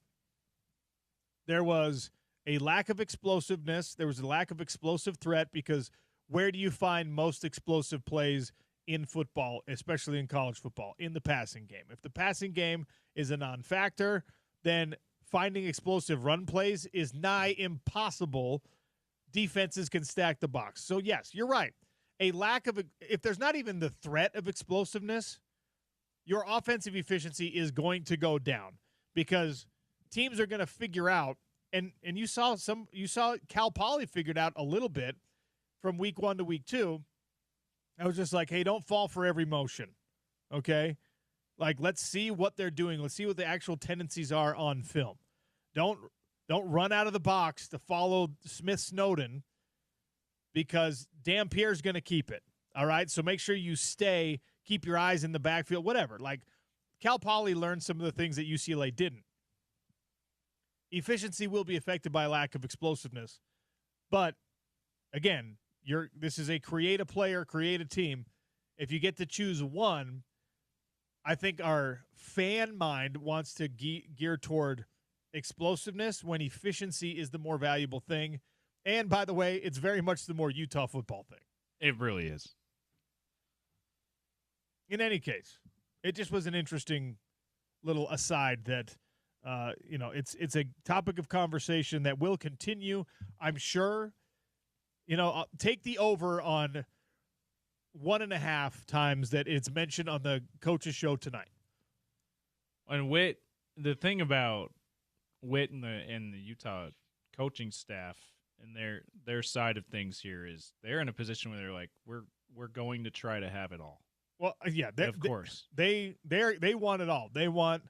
There was a lack of explosiveness. There was a lack of explosive threat because where do you find most explosive plays in football, especially in college football? In the passing game. If the passing game is a non-factor, then finding explosive run plays is nigh impossible. Defenses can stack the box. So, yes, you're right. If there's not even the threat of explosiveness, your offensive efficiency is going to go down because teams are going to figure out, and you saw Cal Poly figured out a little bit from week 1 to week 2. I was just like, hey, don't fall for every motion, okay? Like, let's see what they're doing. Let's see what the actual tendencies are on film. Don't run out of the box to follow Smith Snowden because Dampierre's going to keep it, all right? So make sure you keep your eyes in the backfield, whatever. Like, Cal Poly learned some of the things that UCLA didn't. Efficiency will be affected by lack of explosiveness. But, again, this is a create a player, create a team. If you get to choose one, I think our fan mind wants to gear toward explosiveness when efficiency is the more valuable thing. And, by the way, it's very much the more Utah football thing. It really is. In any case, it just was an interesting little aside that, it's a topic of conversation that will continue, I'm sure. Take the over on 1.5 times that it's mentioned on the coach's show tonight. And Witt, the thing about Witt and the Utah coaching staff and their side of things here is they're in a position where they're like, we're going to try to have it all. Well, yeah, of course. They want it all. They want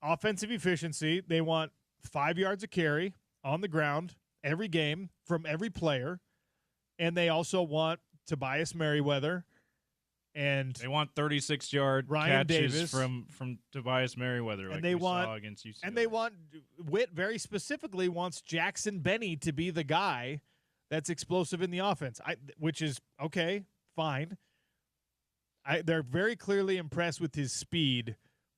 offensive efficiency. They want 5 yards of carry on the ground every game from every player, and they also want Tobias Merriweather, and they want 36-yard catches Davis from Tobias Merriweather, like we saw against UCLA. And they want Witt very specifically wants Jackson Benny to be the guy that's explosive in the offense, which is okay, fine. They're very clearly impressed with his speed.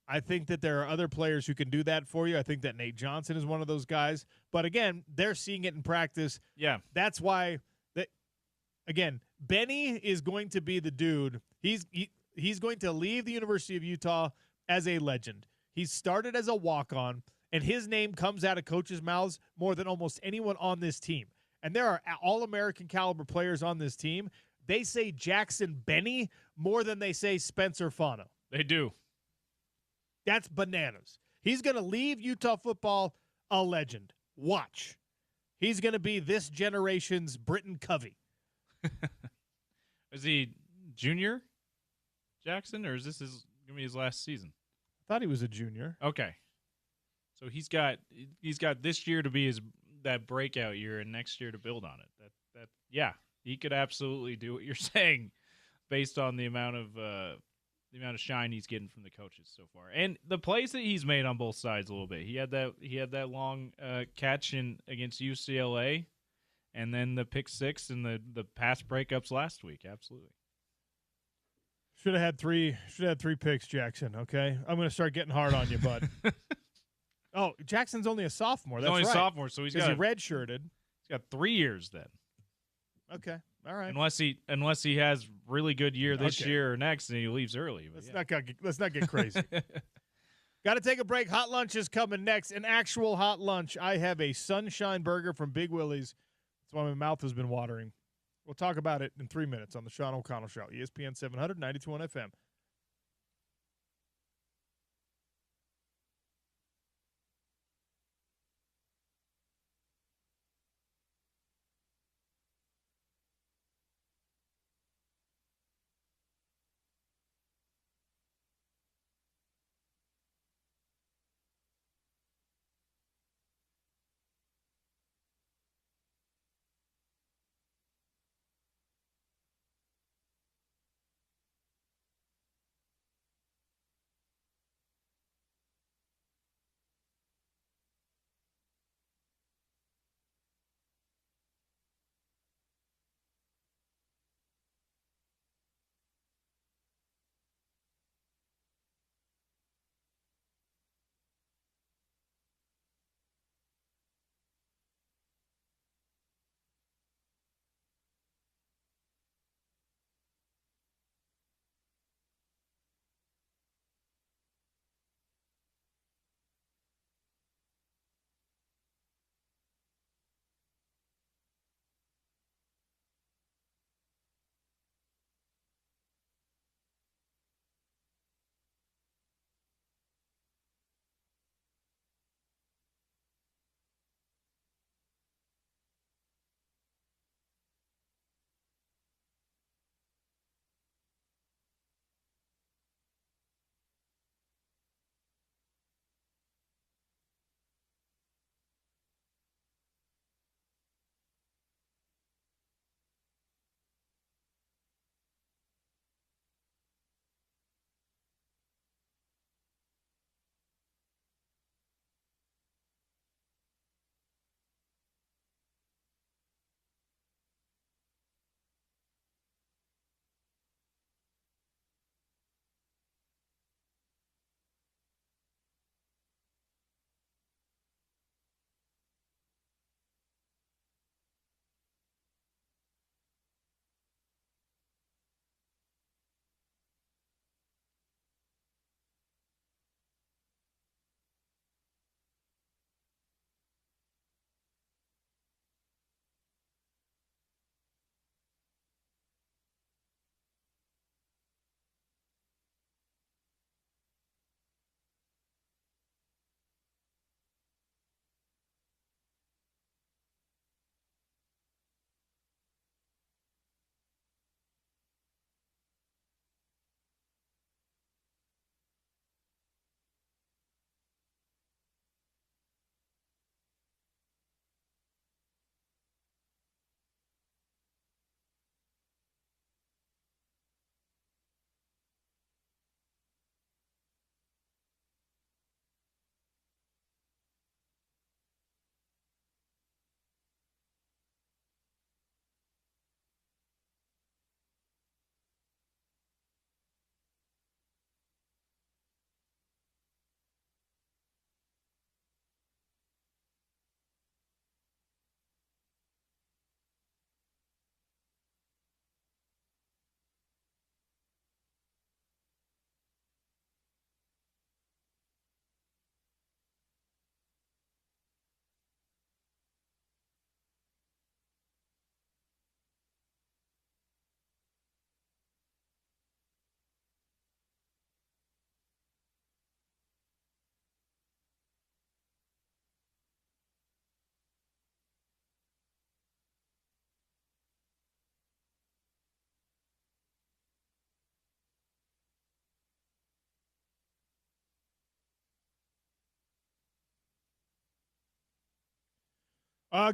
I think that there are other players who can do that for you. I think that Nate Johnson is one of those guys. But, again, they're seeing it in practice. Yeah. That's why, again, Benny is going to be the dude. He's going to leave the University of Utah as a legend. He started as a walk-on, and his name comes out of coaches' mouths more than almost anyone on this team. And there are All-American caliber players on this team. They say Jackson Benny more than they say Spencer Fano. They do. That's bananas. He's going to leave Utah football a legend. Watch. He's going to be this generation's Britton Covey. Is he junior, Jackson, or is this going to be his last season? I thought he was a junior. Okay. So he's got this year to be that breakout year and next year to build on it. Yeah, he could absolutely do what you're saying based on the amount of shine he's getting from the coaches so far, and the plays that he's made on both sides a little bit. He had that long catch against UCLA, and then the pick six and the pass breakups last week. Absolutely, should have had three picks, Jackson. Okay, I'm going to start getting hard on you, bud. Oh, Jackson's only a sophomore. He's That's only right. a sophomore, so he's got redshirted. He's got 3 years then. Okay, all right. Unless he has really good year this year or next, and he leaves early. Let's not get crazy. Got to take a break. Hot lunch is coming next. An actual hot lunch. I have a sunshine burger from Big Willie's. That's why my mouth has been watering. We'll talk about it in 3 minutes on the Sean O'Connell Show. ESPN 700, 92.1 FM.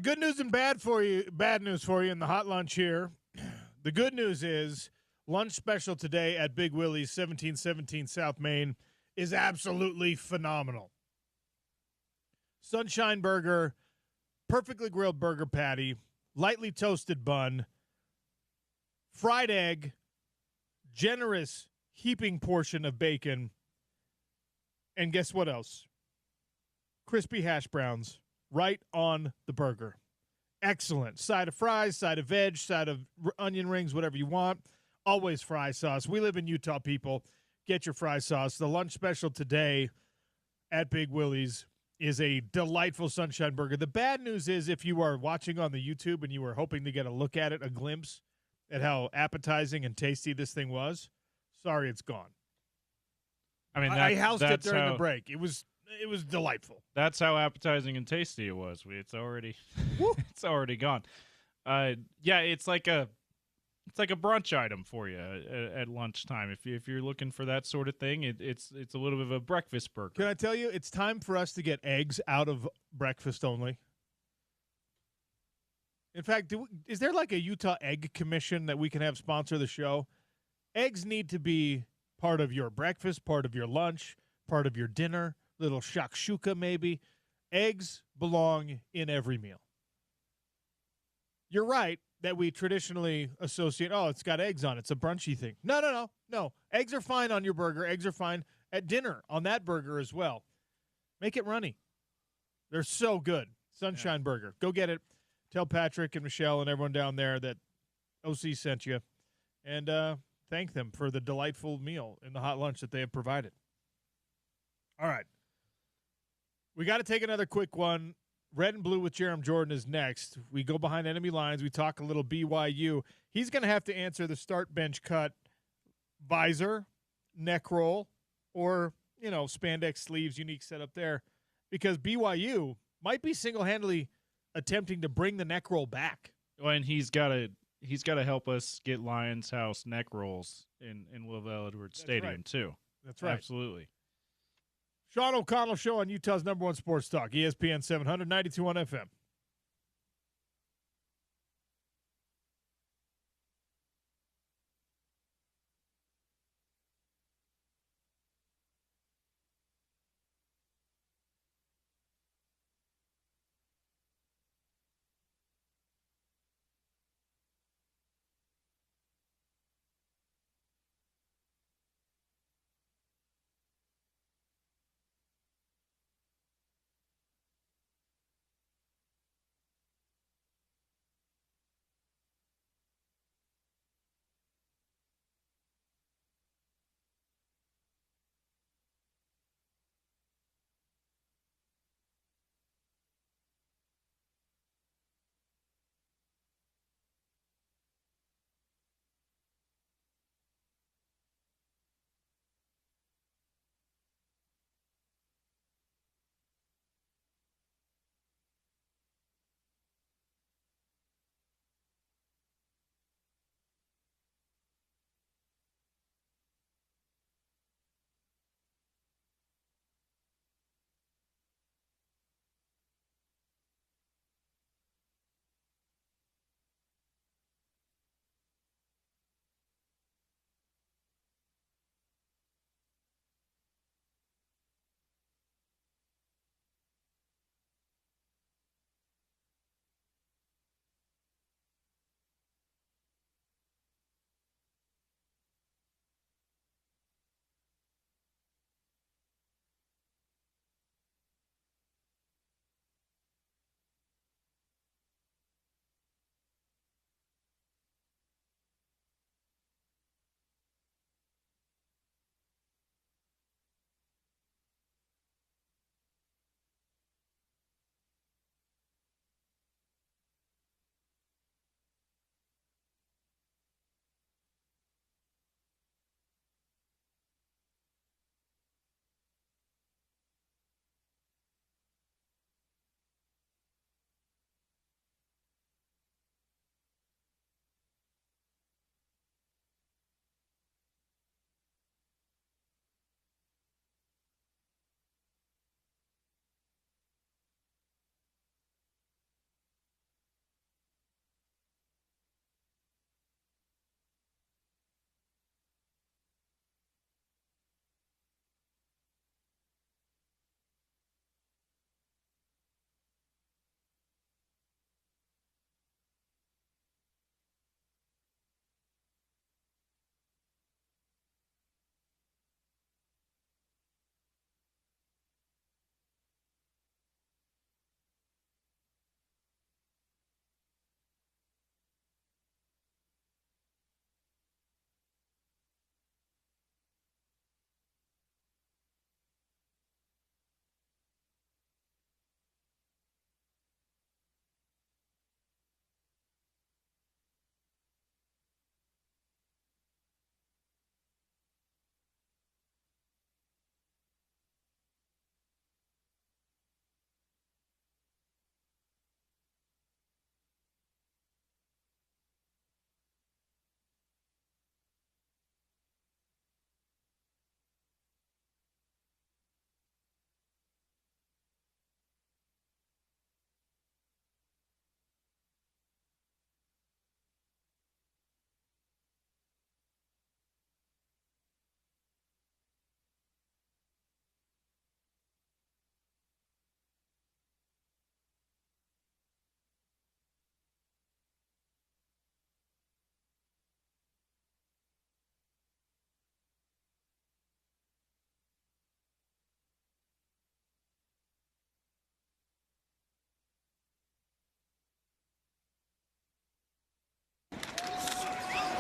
Good news and bad news for you in the hot lunch here. The good news is lunch special today at Big Willie's, 1717 South Main, is absolutely phenomenal. Sunshine burger, perfectly grilled burger patty, lightly toasted bun, fried egg, generous heaping portion of bacon, and guess what else? crispy hash browns right on the burger. Excellent. Side of fries, side of veg, side of onion rings, whatever you want. Always fry sauce. We live in Utah, people. Get your fry sauce. The lunch special today at Big Willie's is a delightful sunshine burger. The bad news is if you are watching on the YouTube and you were hoping to get a look at it, a glimpse at how appetizing and tasty this thing was, sorry, it's gone. I mean, I housed it during the break. It was delightful. That's how appetizing and tasty it was. It's already it's already gone. Yeah, it's like a brunch item for you at lunchtime. If you're looking for that sort of thing, it's a little bit of a breakfast burger. Can I tell you, it's time for us to get eggs out of breakfast only. In fact, is there like a Utah Egg Commission that we can have sponsor the show? Eggs need to be part of your breakfast, part of your lunch, part of your dinner, little shakshuka maybe. Eggs belong in every meal. You're right that we traditionally associate, it's got eggs on it. It's a brunchy thing. No. Eggs are fine on your burger. Eggs are fine at dinner on that burger as well. Make it runny. They're so good. Sunshine Burger. Go get it. Tell Patrick and Michelle and everyone down there that OC sent you. And thank them for the delightful meal and the hot lunch that they have provided. All right. We got to take another quick one. Red and Blue with Jerem Jordan is next. We go behind enemy lines. We talk a little BYU. He's going to have to answer the start bench cut visor, neck roll, or, spandex sleeves, unique setup there, because BYU might be single-handedly attempting to bring the neck roll back. Well, and he's got to help us get Lions House neck rolls in Lavelle Edwards Stadium too. That's right. Absolutely. Sean O'Connell Show on Utah's #1 sports talk, ESPN 700, 92.1 FM.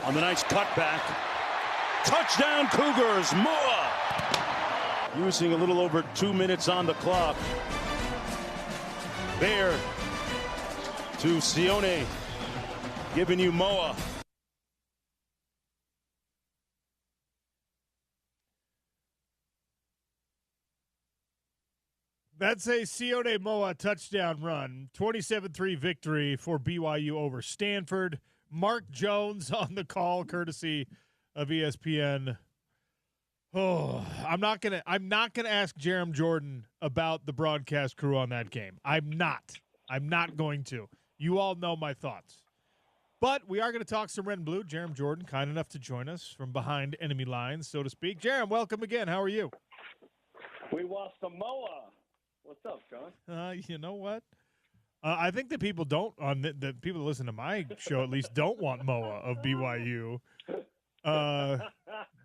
on the nice cutback. Touchdown Cougars, Moa. Using a little over 2 minutes on the clock. Bear to Sione, giving you Moa. That's a Sione Moa touchdown run. 27-3 victory for BYU over Stanford. Mark Jones on the call, courtesy of ESPN. Oh, I'm not gonna ask Jerem Jordan about the broadcast crew on that game. I'm not going to. You all know my thoughts. But we are going to talk some red and blue. Jerem Jordan, kind enough to join us from behind enemy lines, so to speak. Jerem, welcome again. How are you? We lost to Moa. What's up, Sean? You know what? I think that people don't the people that listen to my show at least don't want Moa of BYU.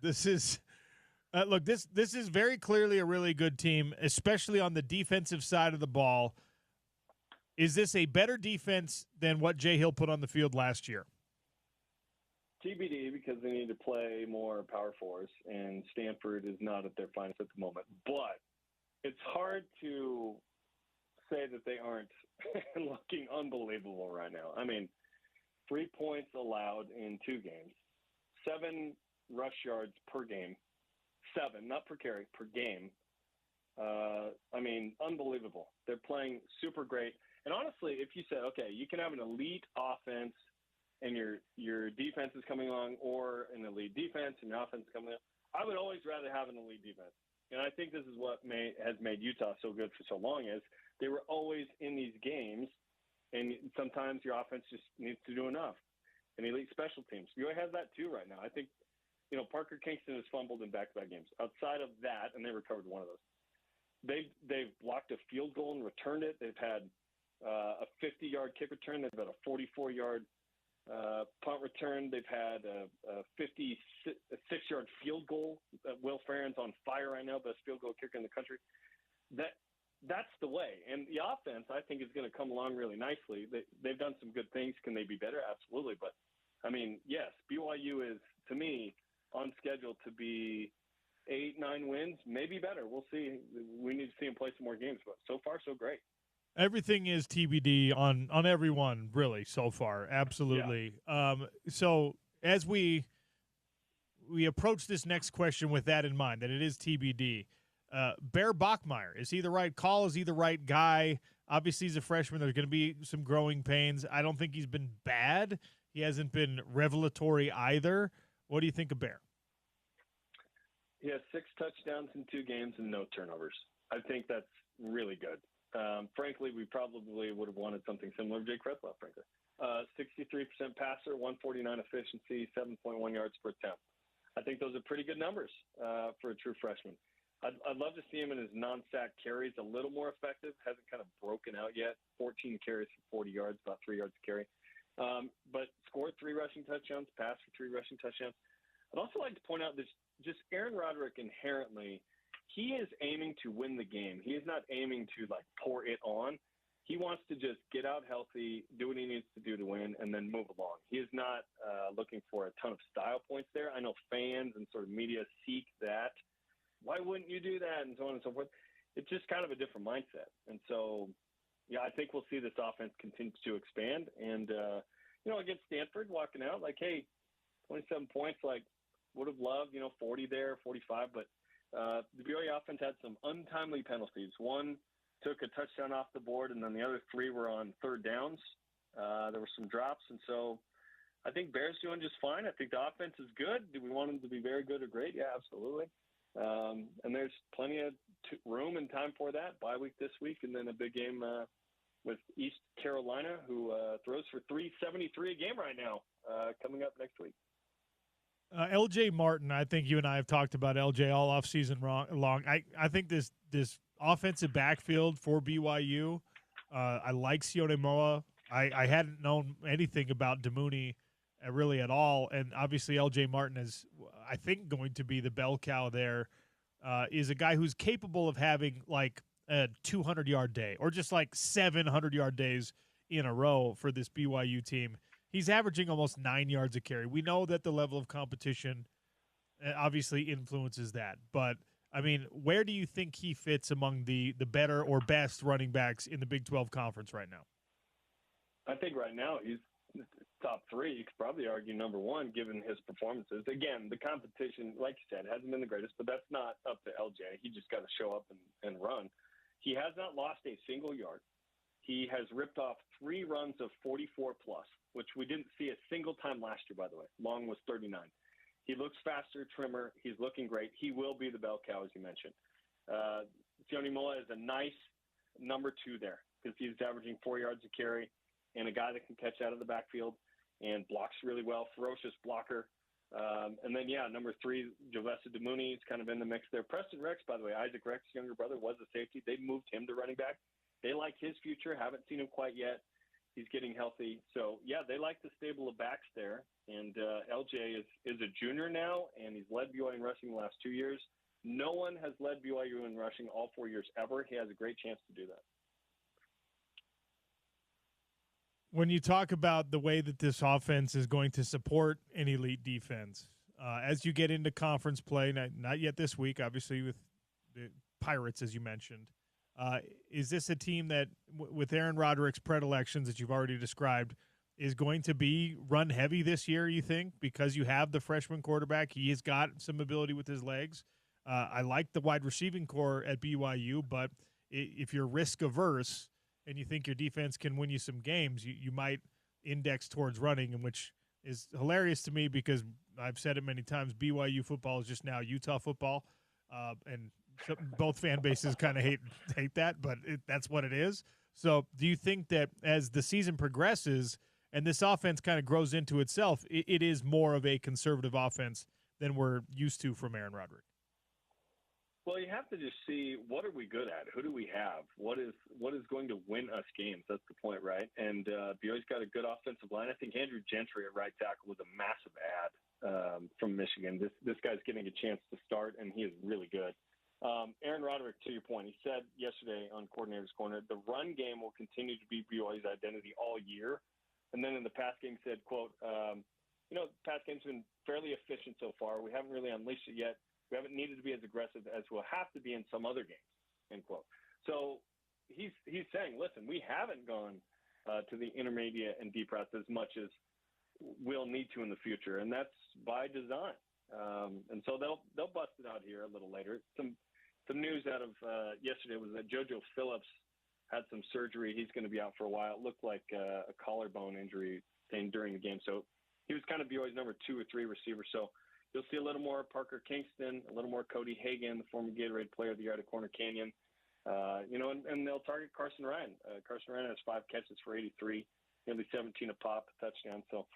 This is look. This is very clearly a really good team, especially on the defensive side of the ball. Is this a better defense than what Jay Hill put on the field last year? TBD, because they need to play more power fours, and Stanford is not at their finest at the moment. But it's hard to say that they aren't looking unbelievable right now. I mean, 3 points allowed in 2 games, 7 rush yards per game, 7, not per carry, per game. I mean, unbelievable. They're playing super great. And honestly, if you said, okay, you can have an elite offense and your defense is coming along, or an elite defense and your offense is coming along, I would always rather have an elite defense. And I think this is what has made Utah so good for so long, is they were always in these games, and sometimes your offense just needs to do enough. And elite special teams. BYU has that too right now. I think, Parker Kingston has fumbled in back-to-back games. Outside of that, and they recovered one of those, they've blocked a field goal and returned it. They've had a 50-yard kick return. They've had a 44-yard punt return. They've had a 56-yard field goal. Will Farron's on fire right now, best field goal kicker in the country. That's the way. And the offense, I think, is going to come along really nicely. They've done some good things. Can they be better? Absolutely. But, I mean, yes, BYU is, to me, on schedule to be 8-9 wins, maybe better. We'll see. We need to see them play some more games. But so far, so great. Everything is TBD on everyone, really, so far. Absolutely. Yeah. So as we approach this next question with that in mind, that it is TBD, Bear Bachmeier, is he the right call? Is he the right guy? Obviously, he's a freshman. There's going to be some growing pains. I don't think he's been bad. He hasn't been revelatory either. What do you think of Bear? He has 6 touchdowns in 2 games and no turnovers. I think that's really good. Frankly, we probably would have wanted something similar to Jake Retzlaff, frankly. 63% passer, 149 efficiency, 7.1 yards per attempt. I think those are pretty good numbers for a true freshman. I'd love to see him in his non-sack carries a little more effective. Hasn't kind of broken out yet. 14 carries for 40 yards, about 3 yards a carry. But scored 3 rushing touchdowns, passed for 3 rushing touchdowns. I'd also like to point out that just Aaron Roderick inherently, he is aiming to win the game. He is not aiming to, pour it on. He wants to just get out healthy, do what he needs to do to win, and then move along. He is not looking for a ton of style points there. I know fans and sort of media seek that. Why wouldn't you do that? And so on and so forth. It's just kind of a different mindset. And so, yeah, I think we'll see this offense continue to expand. And, against Stanford, walking out, hey, 27 points, would have loved, 40 there, 45. But the BYU offense had some untimely penalties. One took a touchdown off the board, and then the other 3 were on third downs. There were some drops. And so I think Bear's doing just fine. I think the offense is good. Do we want them to be very good or great? Yeah, absolutely. And there's plenty of room and time for that. Bye week this week, and then a big game with East Carolina, who throws for 373 a game right now, coming up next week. LJ Martin, I think you and I have talked about LJ all offseason long. I think this offensive backfield for BYU, I like Sione Moa. I hadn't known anything about Damuni really at all, and obviously LJ Martin is, I think, going to be the bell cow there, is a guy who's capable of having a 200-yard day or just 700-yard days in a row for this BYU team. he's averaging almost 9 yards a carry. We know that the level of competition obviously influences that. But, I mean, where do you think he fits among the better or best running backs in the Big 12 Conference right now? I think right now he's top three. You could probably argue number one, given his performances. Again, the competition, like you said, hasn't been the greatest, but that's not up to LJ. He just got to show up and run. He has not lost a single yard. He has ripped off 3 runs of 44-plus, which we didn't see a single time last year, by the way. Long was 39. He looks faster, trimmer. He's looking great. He will be the bell cow, as you mentioned. Sione Moa is a nice number 2 there because he's averaging 4 yards a carry and a guy that can catch out of the backfield and blocks really well, ferocious blocker. And then, number 3, Jovessa DeMooney is kind of in the mix there. Preston Rex, by the way, Isaac Rex's younger brother, was a safety. They moved him to running back. They like his future. Haven't seen him quite yet. He's getting healthy. So, they like the stable of backs there. And LJ is a junior now, and he's led BYU in rushing the last 2 years. No one has led BYU in rushing all 4 years ever. He has a great chance to do that. When you talk about the way that this offense is going to support an elite defense, as you get into conference play, not yet this week, obviously with the Pirates, as you mentioned, is this a team that, with Aaron Roderick's predilections that you've already described, is going to be run heavy this year, you think, because you have the freshman quarterback? He has got some ability with his legs. I like the wide receiving core at BYU, but if you're risk averse and you think your defense can win you some games, you might index towards running, and which is hilarious to me because I've said it many times, BYU football is just now Utah football, and both fan bases kind of hate that, but that's what it is. So do you think that as the season progresses and this offense kind of grows into itself, it is more of a conservative offense than we're used to from Aaron Roderick? Well, you have to just see, what are we good at? Who do we have? What is going to win us games? That's the point, right? And BYU's got a good offensive line. I think Andrew Gentry at right tackle was a massive add from Michigan. This guy's getting a chance to start, and he is really good. Aaron Roderick, to your point, he said yesterday on Coordinator's Corner, the run game will continue to be BYU's identity all year. And then in the pass game said, quote, the pass game's been fairly efficient so far. We haven't really unleashed it yet. We haven't needed to be as aggressive as we'll have to be in some other games, end quote. So he's saying, listen, we haven't gone to the intermediate and deep routes as much as we'll need to in the future, and that's by design. And so they'll bust it out here a little later. Some news out of yesterday was that JoJo Phillips had some surgery. He's going to be out for a while. It looked like a collarbone injury thing during the game. So he was kind of BYU's number 2 or 3 receiver. So you'll see a little more Parker Kingston, a little more Cody Hagan, the former Gatorade Player of the Year out of Corner Canyon. And they'll target Carson Ryan. Carson Ryan has 5 catches for 83, nearly 17 a pop, a touchdown. So,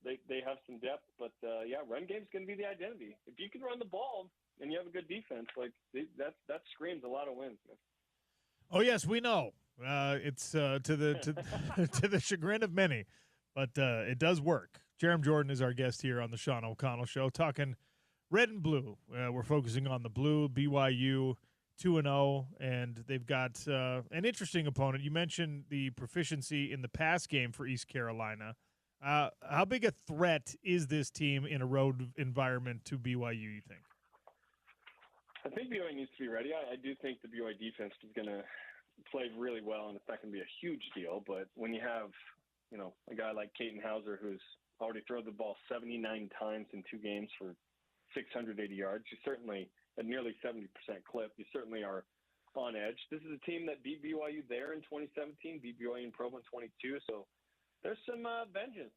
they have some depth. But, run game's going to be the identity. If you can run the ball and you have a good defense, that screams a lot of wins. Oh, yes, we know. It's to the chagrin of many, but it does work. Jerem Jordan is our guest here on the Sean O'Connell Show, talking red and blue. We're focusing on the blue, BYU 2-0, and they've got an interesting opponent. You mentioned the proficiency in the pass game for East Carolina. How big a threat is this team in a road environment to BYU, you think? I think BYU needs to be ready. I do think the BYU defense is going to play really well, and it's not going to be a huge deal. But when you have, a guy like Caden Hauser who's already thrown the ball 79 times in 2 games for 680 yards, you certainly, at nearly 70% clip, you certainly are on edge. This is a team that beat BYU there in 2017, beat BYU in Provo in 22. So there's some vengeance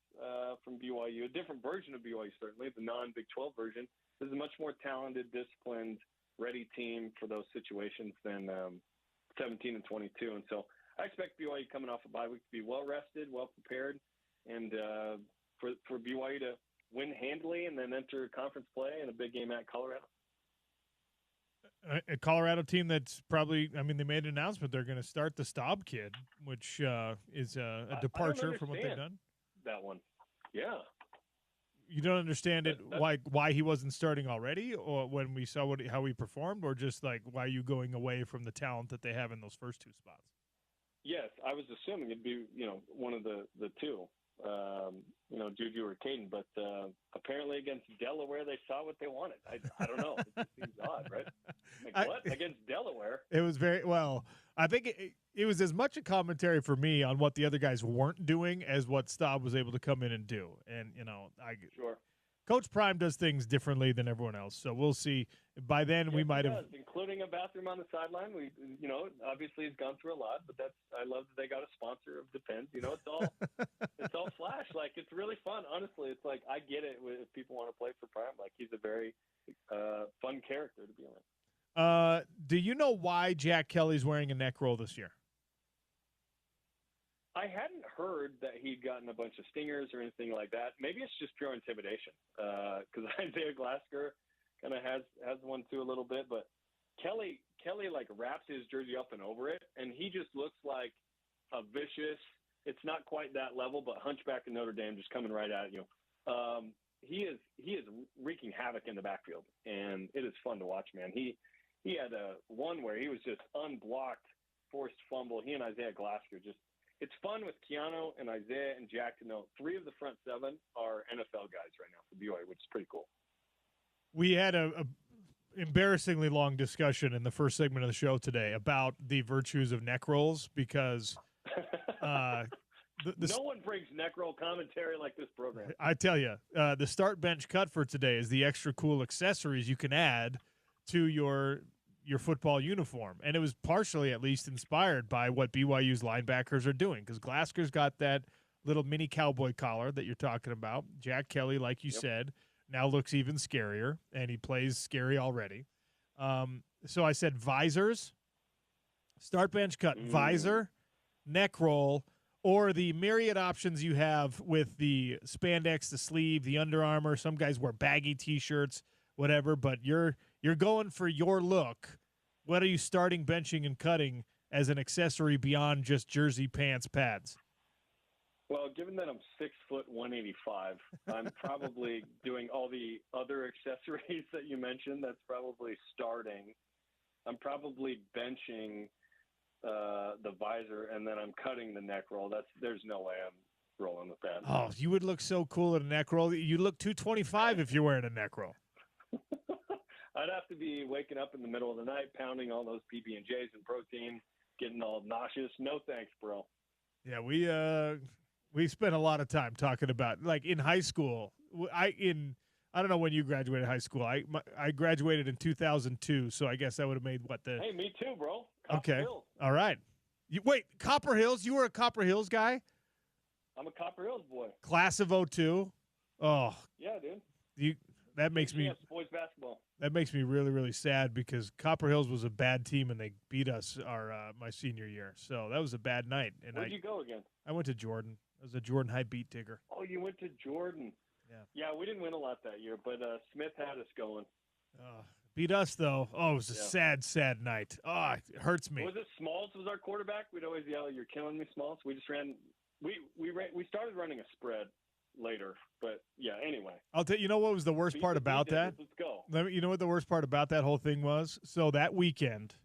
from BYU, a different version of BYU, certainly, the non-Big 12 version. This is a much more talented, disciplined, ready team for those situations than 17 and 22. And so I expect BYU coming off a bye week to be well-rested, well-prepared, and for BYU to win handily and then enter conference play in a big game at Colorado. A Colorado team that's probably, they made an announcement they're going to start the Staub kid, which is a departure from what they've done. That one. Yeah. You don't understand why he wasn't starting already, or when we saw how he performed, or just why are you going away from the talent that they have in those first 2 spots? Yes, I was assuming it'd be one of the 2. Juju or Caden, but apparently against Delaware, they saw what they wanted. I don't know. It just seems odd, right? Like, what? Against Delaware? It was very well. I think it was as much a commentary for me on what the other guys weren't doing as what Staub was able to come in and do. And Sure. Coach Prime does things differently than everyone else, so we'll see. By then, we might have, including a bathroom on the sideline. We, obviously he's gone through a lot, but I love that they got a sponsor of Depends. It's all flash. Like, it's really fun. Honestly, it's like I get it if people want to play for Prime. Like, he's a very fun character to be on. Do you know why Jack Kelly's wearing a neck roll this year? I hadn't heard that he'd gotten a bunch of stingers or anything like that. Maybe it's just pure intimidation because Isaiah Glasker kind of has one too a little bit. But Kelly like wraps his jersey up and over it, and he just looks like a vicious. It's not quite that level, but Hunchback of Notre Dame just coming right at you. He is wreaking havoc in the backfield, and it is fun to watch, man. He had one where he was just unblocked, forced fumble. He and Isaiah Glasker just. It's fun with Keanu and Isaiah and Jack to know 3 of the front 7 are NFL guys right now for BYU, which is pretty cool. We had a embarrassingly long discussion in the first segment of the show today about the virtues of neck rolls because no one brings neck roll commentary like this program. I tell you, the start bench cut for today is the extra cool accessories you can add to your football uniform. And it was partially at least inspired by what BYU's linebackers are doing because Glasker's got that little mini cowboy collar that you're talking about. Jack Kelly, like you said, now looks even scarier, and he plays scary already. So I said visors, start bench cut, visor, neck roll, or the myriad options you have with the spandex, the sleeve, the Under Armour. Some guys wear baggy T-shirts, whatever, but you're going for your look. What are you starting, benching, and cutting as an accessory beyond just jersey, pants, pads? Well, given that I'm 6 foot 185, I'm probably doing all the other accessories that you mentioned. That's probably starting. I'm probably benching the visor, and then I'm cutting the neck roll. There's no way I'm rolling with that. Oh, you would look so cool in a neck roll. You look 225 if you're wearing a neck roll. I'd have to be waking up in the middle of the night, pounding all those PB&Js and protein, getting all nauseous. No thanks, bro. Yeah, we spent a lot of time talking about, like, in high school. I don't know when you graduated high school. I graduated in 2002, so I guess that would have made Hey, me too, bro. Copper Hills. All right. Wait, Copper Hills? You were a Copper Hills guy? I'm a Copper Hills boy. Class of 02? Oh. Yeah, dude. That makes me boys basketball. That makes me really, really sad because Copper Hills was a bad team and they beat us my senior year. So that was a bad night. And where'd you go again? I went to Jordan. I was a Jordan High beat digger. Oh, you went to Jordan. Yeah, we didn't win a lot that year, but Smith had us going. Beat us, though. Oh, it was a sad, sad night. Oh, it hurts me. Was it Smalls was our quarterback? We'd always yell, "You're killing me, Smalls." We just ran. We started running a spread later, but yeah. Anyway, I'll tell you. You know what was the worst part about that? Let's go. You know what the worst part about that whole thing was? So that weekend,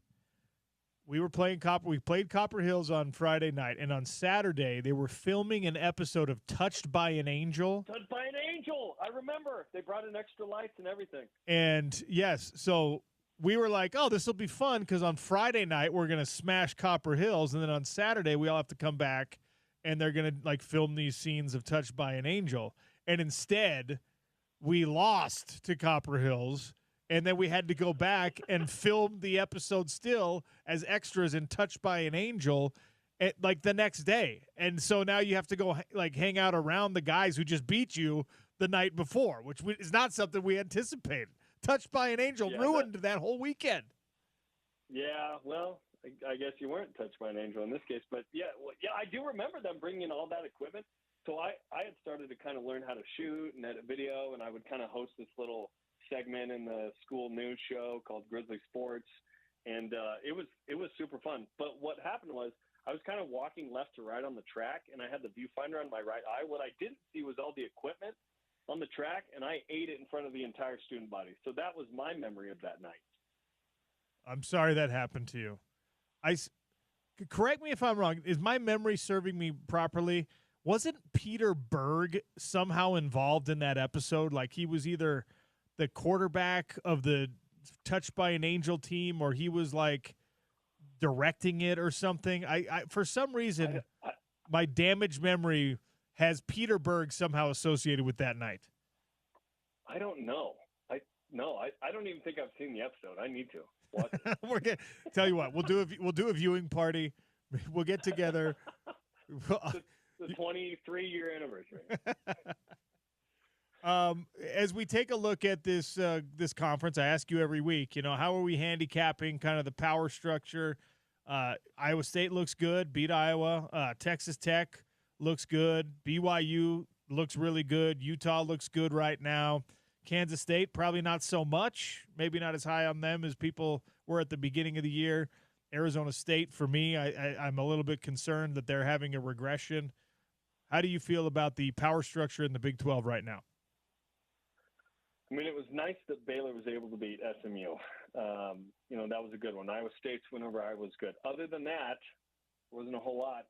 we played Copper Hills on Friday night, and on Saturday they were filming an episode of Touched by an Angel. Touched by an Angel. I remember. They brought in extra lights and everything. And yes, so we were like, "Oh, this will be fun," because on Friday night we're gonna smash Copper Hills, and then on Saturday we all have to come back, and they're gonna like film these scenes of Touched by an Angel. And instead, we lost to Copper Hills. And then we had to go back and film the episode still as extras in Touched by an Angel like the next day. And so now you have to go like hang out around the guys who just beat you the night before, which is not something we anticipated. Touched by an Angel ruined that whole weekend. Yeah, well, I guess you weren't touched by an angel in this case. But, I do remember them bringing in all that equipment. So I had started to kind of learn how to shoot and edit video, and I would kind of host this little segment in the school news show called Grizzly Sports, and it was super fun. But what happened was I was kind of walking left to right on the track, and I had the viewfinder on my right eye. What I didn't see was all the equipment on the track, and I ate it in front of the entire student body. So that was my memory of that night. I'm sorry that happened to you. Correct me if I'm wrong. Is my memory serving me properly? wasn't Peter Berg somehow involved in that episode? Like he was either the quarterback of the Touched by an Angel team, or he was like directing it or something. I for some reason, my damaged memory has Peter Berg somehow associated with that night. I don't know. I don't even think I've seen the episode. I need to watch it. We're gonna tell you what, we'll do a viewing party. We'll get together. the 23-year anniversary. As we take a look at this conference, I ask you every week, how are we handicapping kind of the power structure? Iowa State looks good, beat Iowa. Texas Tech looks good. BYU looks really good. Utah looks good right now. Kansas State, probably not so much. Maybe not as high on them as people were at the beginning of the year. Arizona State, for me, I'm a little bit concerned that they're having a regression. How do you feel about the power structure in the Big 12 right now? I mean, it was nice that Baylor was able to beat SMU. That was a good one. Iowa State's win over Iowa was good. Other than that, wasn't a whole lot,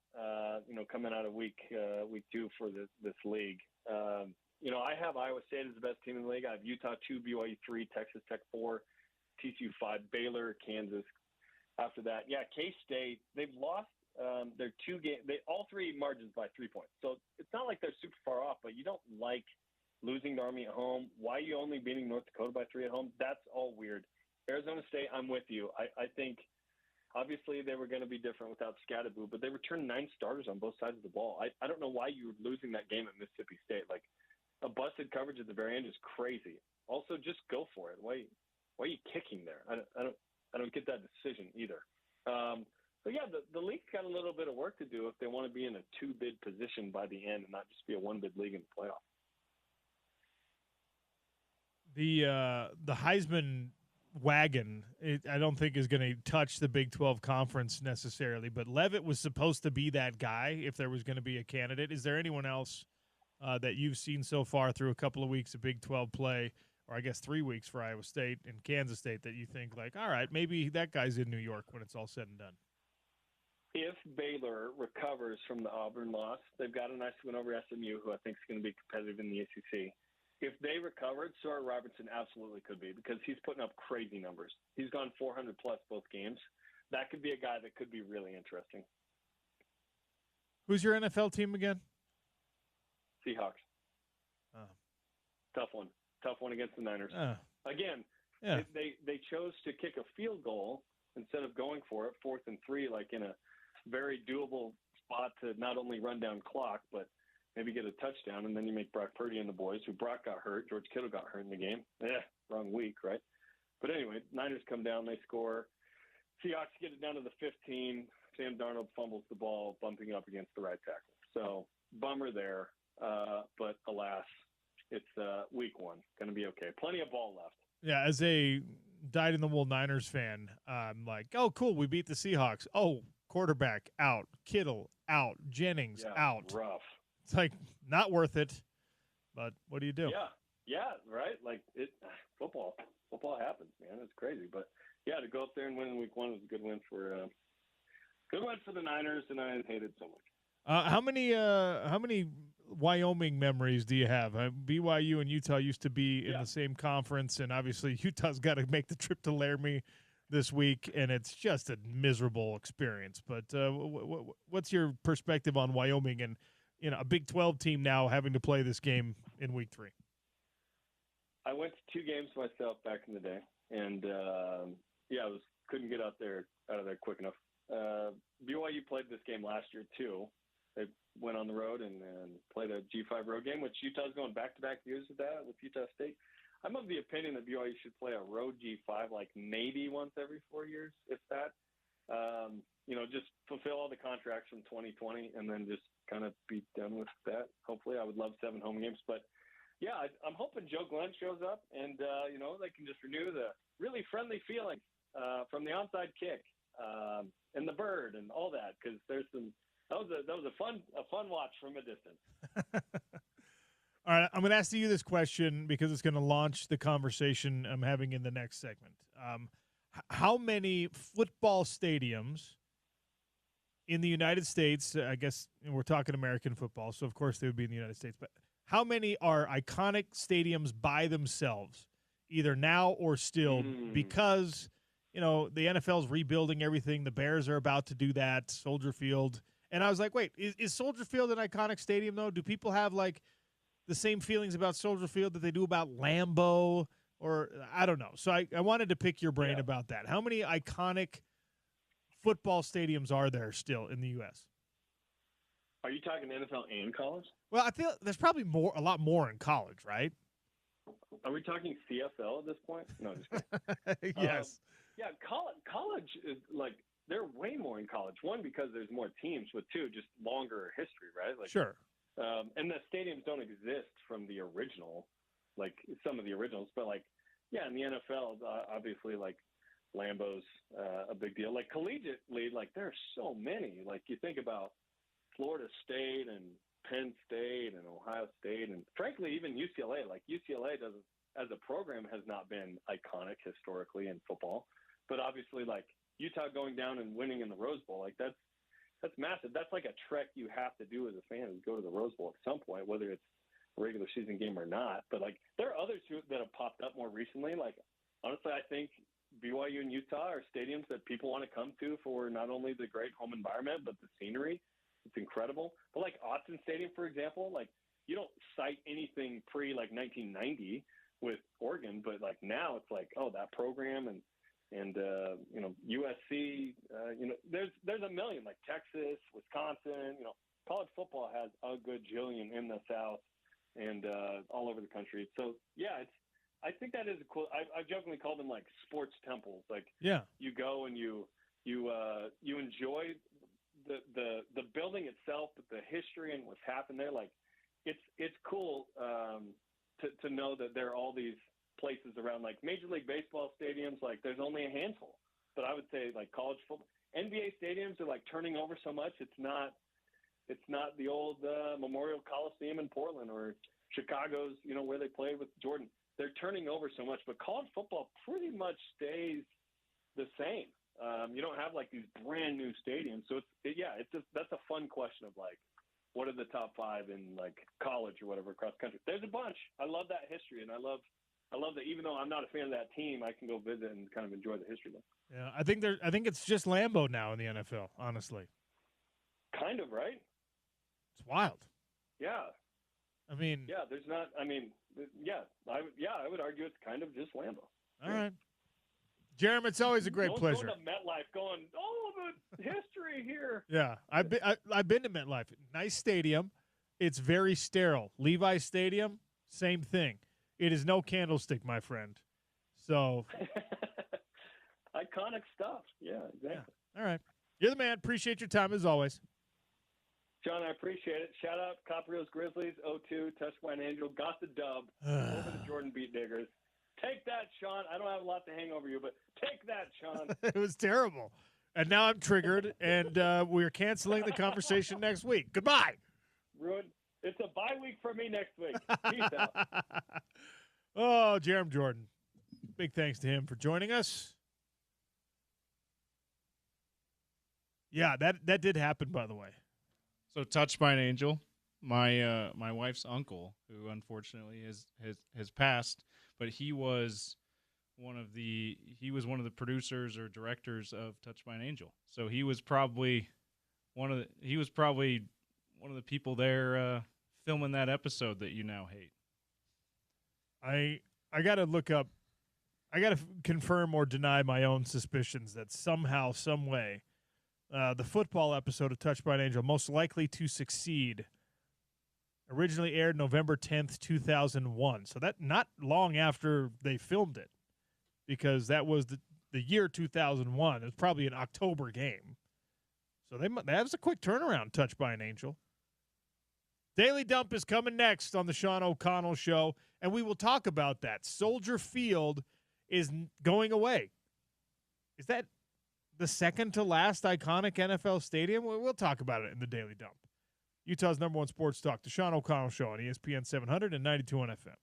coming out of week 2 for this league. I have Iowa State as the best team in the league. I have Utah 2, BYU 3, Texas Tech 4, TCU 5, Baylor, Kansas. After that, K-State, they've lost their 2 games. All 3 margins by 3 points. So it's not like they're super far off, but you don't like losing to Army at home. Why are you only beating North Dakota by 3 at home? That's all weird. Arizona State, I'm with you. I think obviously they were going to be different without Scatterboo, but they returned 9 starters on both sides of the ball. I don't know why you were losing that game at Mississippi State. Like, a busted coverage at the very end is crazy. Also, just go for it. Why are you kicking there? I don't get that decision either. The league's got a little bit of work to do if they want to be in a 2-bid position by the end and not just be a 1-bid league in the playoff. The Heisman wagon, I don't think is going to touch the Big 12 conference necessarily, but Leavitt was supposed to be that guy if there was going to be a candidate. Is there anyone else that you've seen so far through a couple of weeks of Big 12 play, or I guess 3 weeks for Iowa State and Kansas State, that you think like, all right, maybe that guy's in New York when it's all said and done? If Baylor recovers from the Auburn loss, they've got a nice win over SMU, who I think is going to be competitive in the ACC. If they recovered, Sawyer Robertson absolutely could be, because he's putting up crazy numbers. He's gone 400-plus both games. That could be a guy that could be really interesting. Who's your NFL team again? Seahawks. Tough one against the Niners. Again, yeah. They chose to kick a field goal instead of going for it, 4th and 3, like in a very doable spot to not only run down clock, but maybe get a touchdown, and then you make Brock Purdy and the boys, who Brock got hurt, George Kittle got hurt in the game. Wrong week, right? But anyway, Niners come down, they score. Seahawks get it down to the 15. Sam Darnold fumbles the ball, bumping up against the right tackle. So, bummer there. But alas, it's week 1. Going to be okay. Plenty of ball left. Yeah, as a dyed-in-the-wool Niners fan, I'm like, oh, cool, we beat the Seahawks. Oh, quarterback out, Kittle out, Jennings out. Rough. It's like not worth it, but what do you do? Yeah, right. Like football happens, man. It's crazy, but to go up there and win in week 1 was a good win for the Niners, and I hate it so much. How many Wyoming memories do you have? BYU and Utah used to be in the same conference, and obviously Utah's got to make the trip to Laramie this week, and it's just a miserable experience. But what's your perspective on Wyoming and a Big 12 team now having to play this game in week 3? I went to 2 games myself back in the day, and I couldn't get out of there quick enough. BYU played this game last year too. They went on the road and played a G5 road game, which Utah's going back-to-back years with that with Utah State. I'm of the opinion that BYU should play a road G5 like maybe once every 4 years, if that. Just fulfill all the contracts from 2020 and then just kind of be done with that. Hopefully, I would love 7 home games. But, I'm hoping Joe Glenn shows up and, they can just renew the really friendly feeling from the onside kick and the bird and all that, because there's some – that was a fun watch from a distance. All right, I'm going to ask you this question because it's going to launch the conversation I'm having in the next segment. How many football stadiums in the United States, I guess we're talking American football, so of course they would be in the United States, but how many are iconic stadiums by themselves, either now or still, because, the NFL's rebuilding everything. The Bears are about to do that, Soldier Field. And I was like, wait, is Soldier Field an iconic stadium, though? Do people have, like, the same feelings about Soldier Field that they do about Lambeau? Or I don't know. So I wanted to pick your brain about that. How many iconic football stadiums are there still in the U.S.? Are you talking NFL and college? Well, I feel there's probably a lot more in college, right? Are we talking CFL at this point? No, just kidding. Yes. Yeah, college is like they're way more in college. One, because there's more teams, but two, just longer history, right? Like, sure. And the stadiums don't exist from the original, like some of the originals, but like, yeah, in the NFL, obviously, like Lambeau's a big deal. Like collegiately, like there are so many. Like you think about Florida State and Penn State and Ohio State, and frankly, even UCLA. Like UCLA doesn't, as a program, has not been iconic historically in football, but obviously, like Utah going down and winning in the Rose Bowl, like that's massive. That's like a trek you have to do as a fan, is go to the Rose Bowl at some point, whether it's a regular season game or not. But like there are others that have popped up more recently. Like honestly, I think BYU and Utah are stadiums that people want to come to for not only the great home environment, but the scenery. It's incredible. But like Austin Stadium, for example, like you don't cite anything pre like 1990 with Oregon, but like now it's like, oh, that program and USC, there's a million, like Texas, Wisconsin, college football has a good jillion in the South and all over the country. So yeah, I think that is a cool. I've jokingly called them like sports temples. Like you go and you enjoy the building itself, but the history and what's happened there, like it's cool to know that there are all these places around, like Major League Baseball stadiums. Like there's only a handful, but I would say like college football, NBA stadiums are like turning over so much. It's not the old Memorial Coliseum in Portland or Chicago's, where they played with Jordan. They're turning over so much, but college football pretty much stays the same. You don't have like these brand new stadiums. So that's a fun question of like, what are the top five in like college or whatever across the country? There's a bunch. I love that history, and I love that even though I'm not a fan of that team, I can go visit and kind of enjoy the history there. Yeah, I think it's just Lambeau now in the NFL, honestly. Kind of, right? It's wild. Yeah. I mean, yeah, there's not. I mean, I would argue it's kind of just Lambeau. All right. Jeremy, it's always a great pleasure. Going to MetLife, going, the history here. Yeah, I've been to MetLife. Nice stadium. It's very sterile. Levi Stadium, same thing. It is no candlestick, my friend. So iconic stuff. Yeah, exactly. Yeah. All right. You're the man. Appreciate your time as always. John, I appreciate it. Shout out Copperheels Grizzlies, 0-2, Touchdown Angel, got the dub over the Jordan Beat Diggers. Take that, Sean. I don't have a lot to hang over you, but take that, Sean. It was terrible. And now I'm triggered, and we're canceling the conversation next week. Goodbye. Ruined. It's a bye week for me next week. Peace out. Oh, Jeremy Jordan. Big thanks to him for joining us. Yeah, that did happen, by the way. So, touched by an angel, my wife's uncle, who unfortunately has passed, but he was one of the producers or directors of Touched by an Angel. So he was probably one of the people there filming that episode that you now hate. I got to look up. I got to confirm or deny my own suspicions that somehow, some way, the football episode of Touched by an Angel, most likely to succeed, originally aired November 10th, 2001. So that not long after they filmed it, because that was the year 2001. It was probably an October game. So that was a quick turnaround, Touched by an Angel. Daily Dump is coming next on the Sean O'Connell Show, and we will talk about that. Soldier Field is going away. Is that the second to last iconic NFL stadium? We'll talk about it in the Daily Dump. Utah's number one sports talk, the Sean O'Connell Show on ESPN 700 and 92 on FM.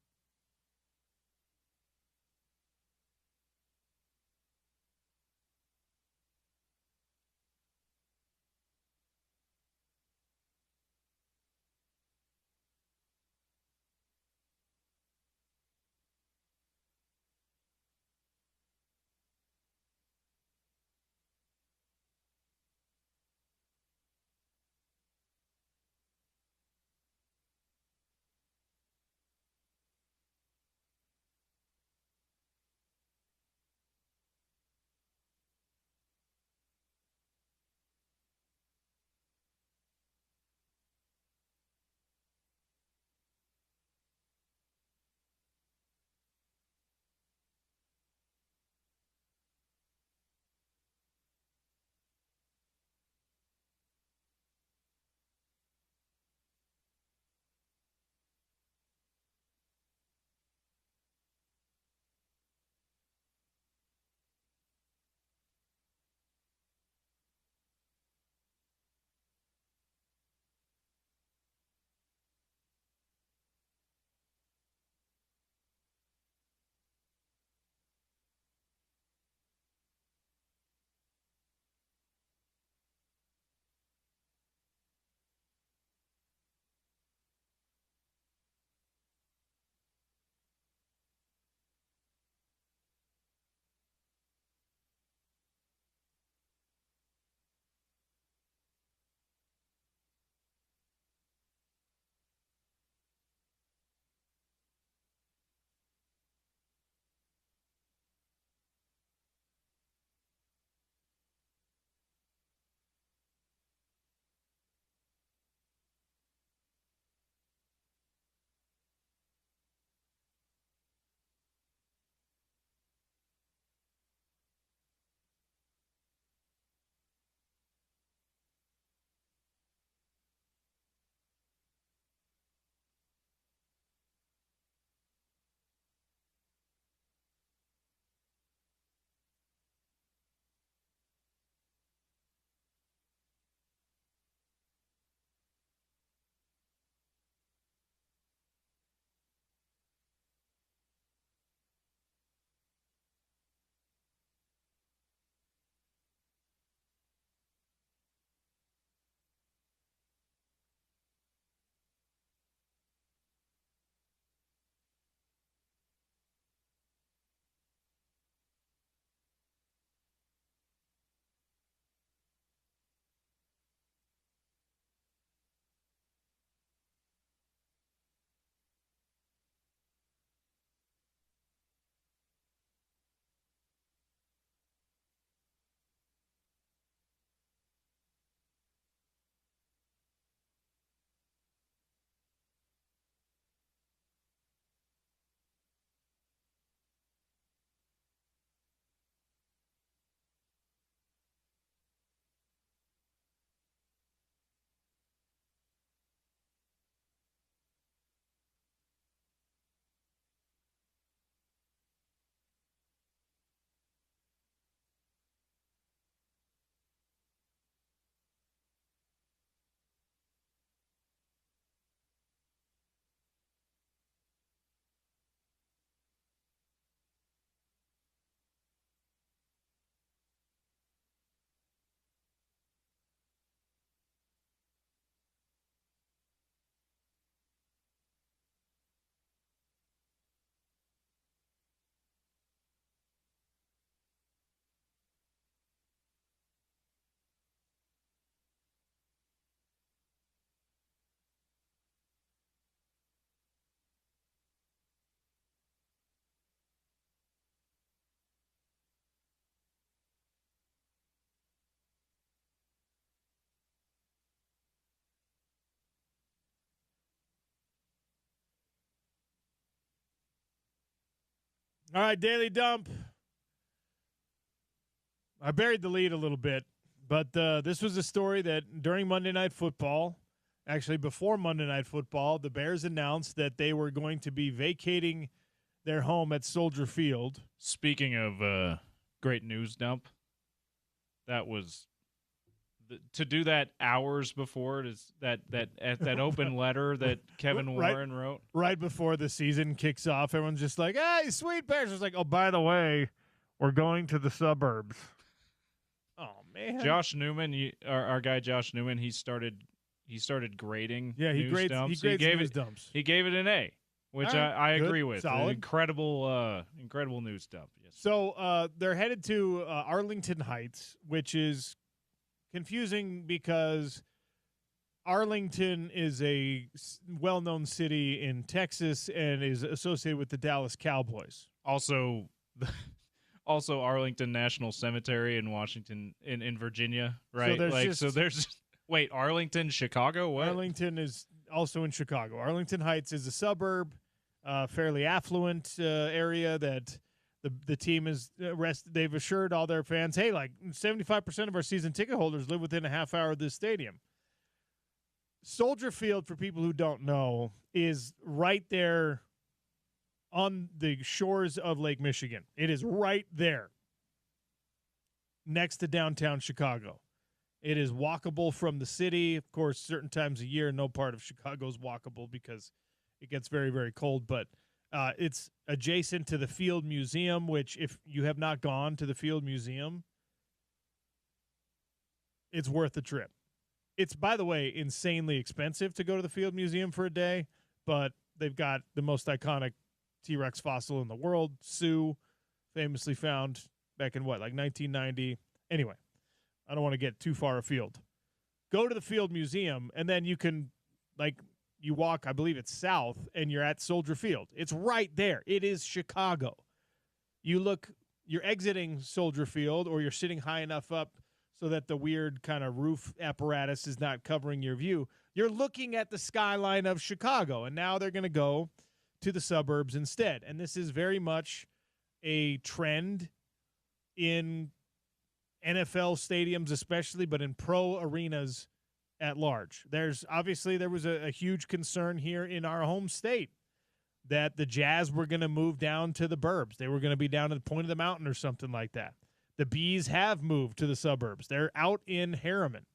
All right, Daily Dump. I buried the lead a little bit, but this was a story that during Monday Night Football, actually before Monday Night Football, the Bears announced that they were going to be vacating their home at Soldier Field. Speaking of great news dump, that was to do that hours before that open letter that Kevin Warren wrote. Right before the season kicks off, everyone's just like, hey, sweet Bears. It's like, oh, by the way, we're going to the suburbs. Oh, man. Josh Newman, our guy Josh Newman, he started grading news dumps. He grades news dumps. He gave it an A, which I agree with. Solid. An incredible news dump. Yes. So they're headed to Arlington Heights, which is confusing because Arlington is a well-known city in Texas and is associated with the Dallas Cowboys. Also Arlington National Cemetery in Washington, in Virginia, right? Wait, Arlington, Chicago? What? Arlington is also in Chicago. Arlington Heights is a suburb, fairly affluent area that the team is they've assured all their fans, hey, like 75% of our season ticket holders live within a half hour of this stadium. Soldier Field, for people who don't know, is right there on the shores of Lake Michigan. It is right there next to downtown Chicago. It is walkable from the city. Of course, certain times a year, no part of Chicago is walkable because it gets very, very cold. But it's adjacent to the Field Museum, which if you have not gone to the Field Museum, it's worth the trip. It's, by the way, insanely expensive to go to the Field Museum for a day, but they've got the most iconic T-Rex fossil in the world, Sue, famously found back in, 1990? Anyway, I don't want to get too far afield. Go to the Field Museum, and then you can, you walk, I believe it's south, and you're at Soldier Field. It's right there. It is Chicago. You're exiting Soldier Field, or you're sitting high enough up so that the weird kind of roof apparatus is not covering your view. You're looking at the skyline of Chicago, and now they're going to go to the suburbs instead. And this is very much a trend in NFL stadiums especially, but in pro arenas at large. There was a huge concern here in our home state that the Jazz were going to move down to the burbs. They were going to be down at the point of the mountain or something like that. The Bees have moved to the suburbs. They're out in Harriman.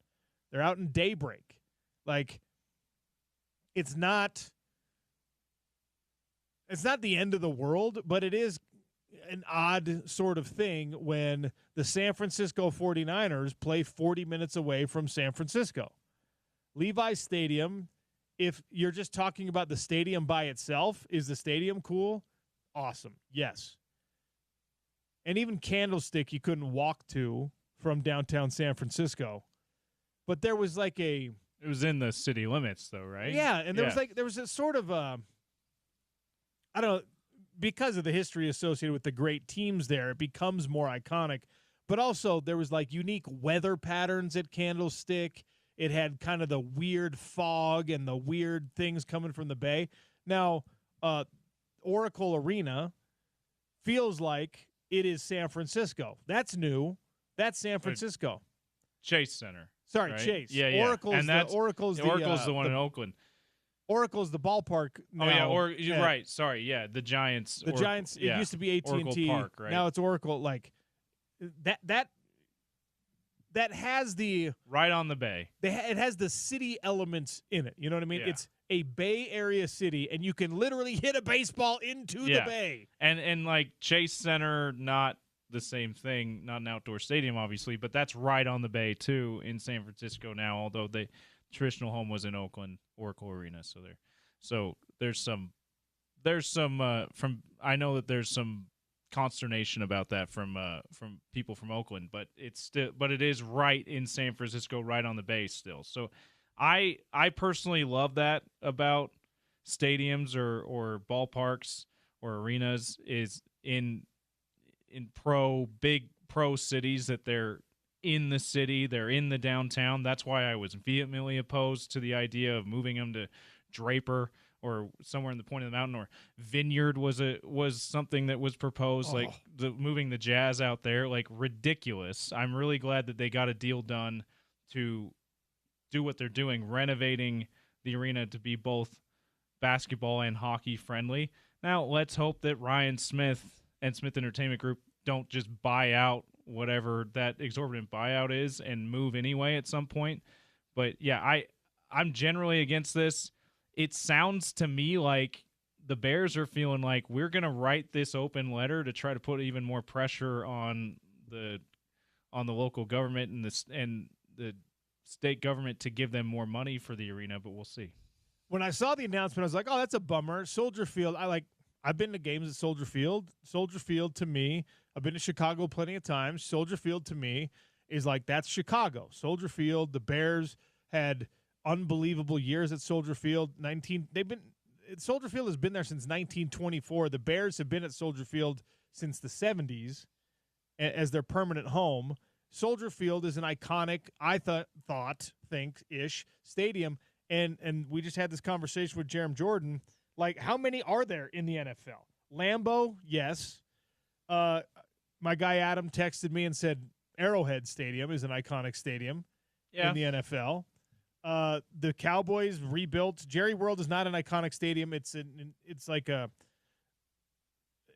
They're out in Daybreak. It's not the end of the world, but it is an odd sort of thing when the San Francisco 49ers play 40 minutes away from San Francisco. Levi's Stadium, if you're just talking about the stadium by itself, is the stadium cool? Awesome. Yes. And even Candlestick you couldn't walk to from downtown San Francisco. But there was it was in the city limits though, right? Yeah, and there was a sort of I don't know, because of the history associated with the great teams there, it becomes more iconic. But also there was unique weather patterns at Candlestick. It had kind of the weird fog and the weird things coming from the bay. Now, Oracle Arena feels like it is San Francisco. That's new. That's San Francisco. Chase Center. Sorry, right? Chase. Yeah. Oracle's the one in Oakland. Oracle's the ballpark now. Oh, yeah, you're right. Sorry, yeah, the Giants. The Giants, it used to be AT&T. Oracle Park, right? Now it's Oracle. That has the right on the bay. It has the city elements in it. You know what I mean? Yeah. It's a Bay Area city, and you can literally hit a baseball into the bay. And Chase Center, not the same thing, not an outdoor stadium, obviously, but that's right on the bay too in San Francisco now. Although the traditional home was in Oakland, Oracle Arena. So there's some I know that there's some consternation about that from people from Oakland, but it is right in San Francisco, right on the bay still. So I personally love that about stadiums or ballparks or arenas is in big pro cities that they're in the city, they're in the downtown. That's why I was vehemently opposed to the idea of moving them to Draper or somewhere in the point of the mountain, or Vineyard was something that was proposed, like moving the Jazz out there, like ridiculous. I'm really glad that they got a deal done to do what they're doing, renovating the arena to be both basketball and hockey friendly. Now, let's hope that Ryan Smith and Smith Entertainment Group don't just buy out whatever that exorbitant buyout is and move anyway at some point. But yeah, I'm generally against this. It sounds to me like the Bears are feeling like we're going to write this open letter to try to put even more pressure on the local government and the state government to give them more money for the arena, but we'll see. When I saw the announcement, I was like, oh, that's a bummer. Soldier Field, I've been to games at Soldier Field. Soldier Field, to me, I've been to Chicago plenty of times. Soldier Field, to me, is like, that's Chicago. Soldier Field, the Bears had unbelievable years at Soldier Field. Soldier Field has been there since 1924. The Bears have been at Soldier Field since the 70s as their permanent home. Soldier Field is an iconic, think-ish stadium. And we just had this conversation with Jerem Jordan. Like, how many are there in the NFL? Lambeau, yes. My guy Adam texted me and said Arrowhead Stadium is an iconic stadium in the NFL. The Cowboys rebuilt. Jerry World is not an iconic stadium. It's like an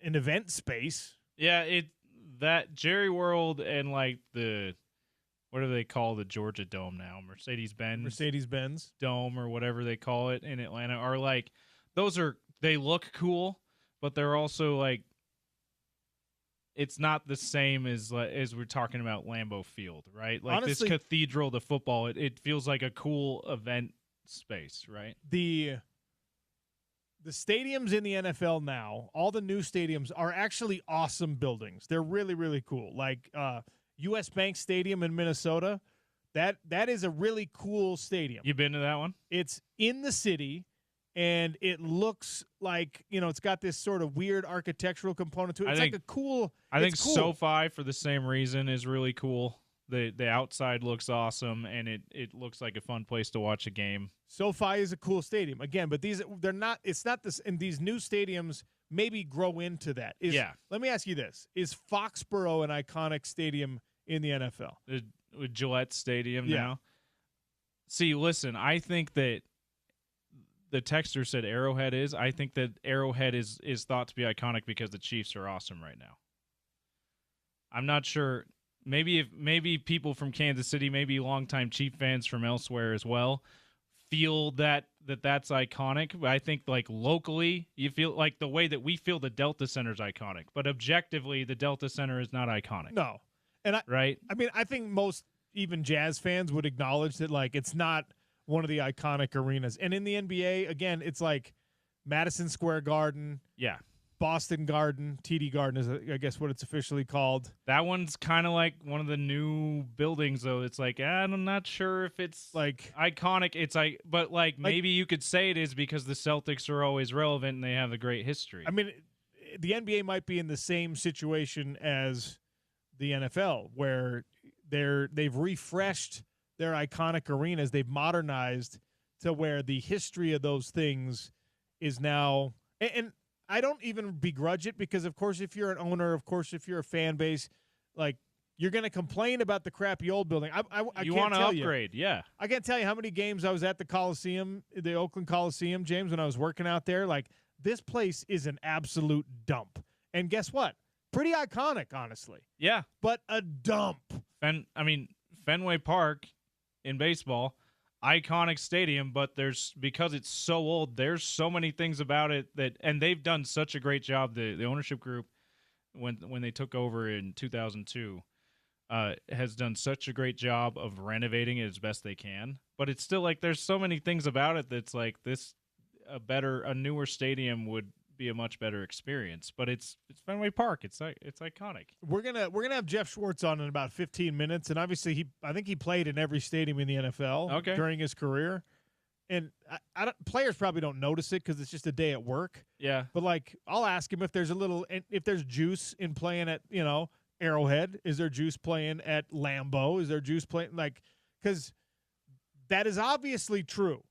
event space. Yeah, that Jerry World and like what do they call the Georgia Dome now? Mercedes-Benz Dome or whatever they call it in Atlanta are like, they look cool, but they're also like, it's not the same as we're talking about Lambeau Field, right? Like, honestly, this cathedral to football, it feels like a cool event space, right? The stadiums in the NFL now, all the new stadiums are actually awesome buildings. They're really, really cool. Like U.S. Bank Stadium in Minnesota, that is a really cool stadium. You been to that one? It's in the city, and it looks like, it's got this sort of weird architectural component to it. I think cool. SoFi, for the same reason, is really cool. The outside looks awesome, and it looks like a fun place to watch a game. SoFi is a cool stadium again, but they're not. It's not this. And these new stadiums maybe grow into that. Let me ask you this: is Foxborough an iconic stadium in the NFL? With Gillette Stadium now. See, listen, I think that the texter said Arrowhead is. I think that Arrowhead is thought to be iconic because the Chiefs are awesome right now. I'm not sure. Maybe people from Kansas City, maybe longtime Chief fans from elsewhere as well, feel that's iconic. But I think like locally, you feel like the way that we feel the Delta Center is iconic. But objectively, the Delta Center is not iconic. No, right. I mean, I think most even Jazz fans would acknowledge that like it's not one of the iconic arenas. And in the NBA, again, it's like Madison Square Garden. Yeah. Boston Garden, TD Garden is, I guess, what it's officially called. That one's kind of like one of the new buildings, though. It's like, I'm not sure if it's like iconic. It's like, but like maybe you could say it is because the Celtics are always relevant and they have a great history. I mean, the NBA might be in the same situation as the NFL, where they've refreshed their iconic arenas. They've modernized to where the history of those things is now and I don't even begrudge it because, of course, if you're an owner, of course, if you're a fan base, like you're going to complain about the crappy old building. You want to upgrade, yeah. I can't tell you how many games I was at the Coliseum, the Oakland Coliseum, James, when I was working out there. Like, this place is an absolute dump. And guess what? Pretty iconic, honestly. Yeah. But a dump. Fenway Park in baseball, iconic stadium, but because it's so old, there's so many things about it and they've done such a great job. The ownership group, when they took over in 2002, has done such a great job of renovating it as best they can. But it's still like there's so many things about it that's like a newer stadium would be a much better experience. But it's Fenway Park. It's iconic. We're gonna have Jeff Schwartz on in about 15 minutes, and obviously I think he played in every stadium in the NFL during his career. And players probably don't notice it because it's just a day at work. Yeah. But like, I'll ask him if there's juice in playing at Arrowhead. Is there juice playing at Lambeau? Is there juice playing because that is obviously true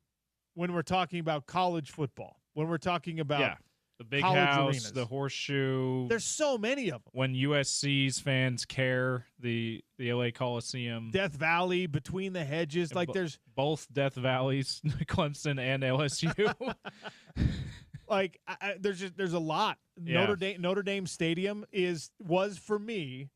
when we're talking about college football. when we're talking about Yeah. The Big college House, arenas. the Horseshoe. There's so many of them. When USC's fans care, the LA Coliseum. Death Valley, Between the Hedges, like there's both Death Valleys, Clemson and LSU. like there's a lot. Yeah. Notre Dame Stadium was for me.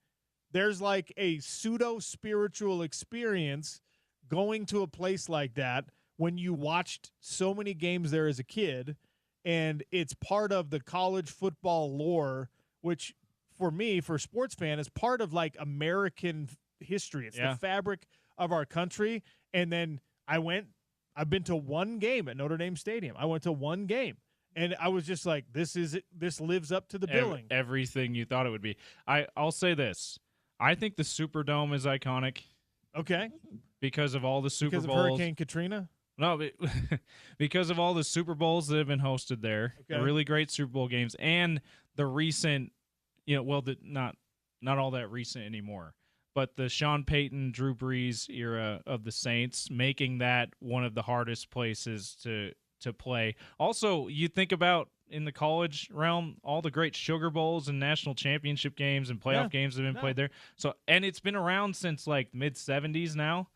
There's like a pseudo spiritual experience going to a place like that when you watched so many games there as a kid, and it's part of the college football lore, which for me, for a sports fan, is part of like American history. It's the fabric of our country. And then I've been to one game at Notre Dame Stadium. I went to one game. And I was just like, this lives up to the billing. Everything you thought it would be. I'll say this. I think the Superdome is iconic. Okay. Because of all the Super Bowls. Because of Hurricane Katrina? No, because of all the Super Bowls that have been hosted there. Okay. The really great Super Bowl games. And the recent, not all that recent anymore, but the Sean Payton, Drew Brees era of the Saints, making that one of the hardest places to play. Also, you think about in the college realm, all the great Sugar Bowls and national championship games and playoff games have been played there. So, and it's been around since like mid-70s now.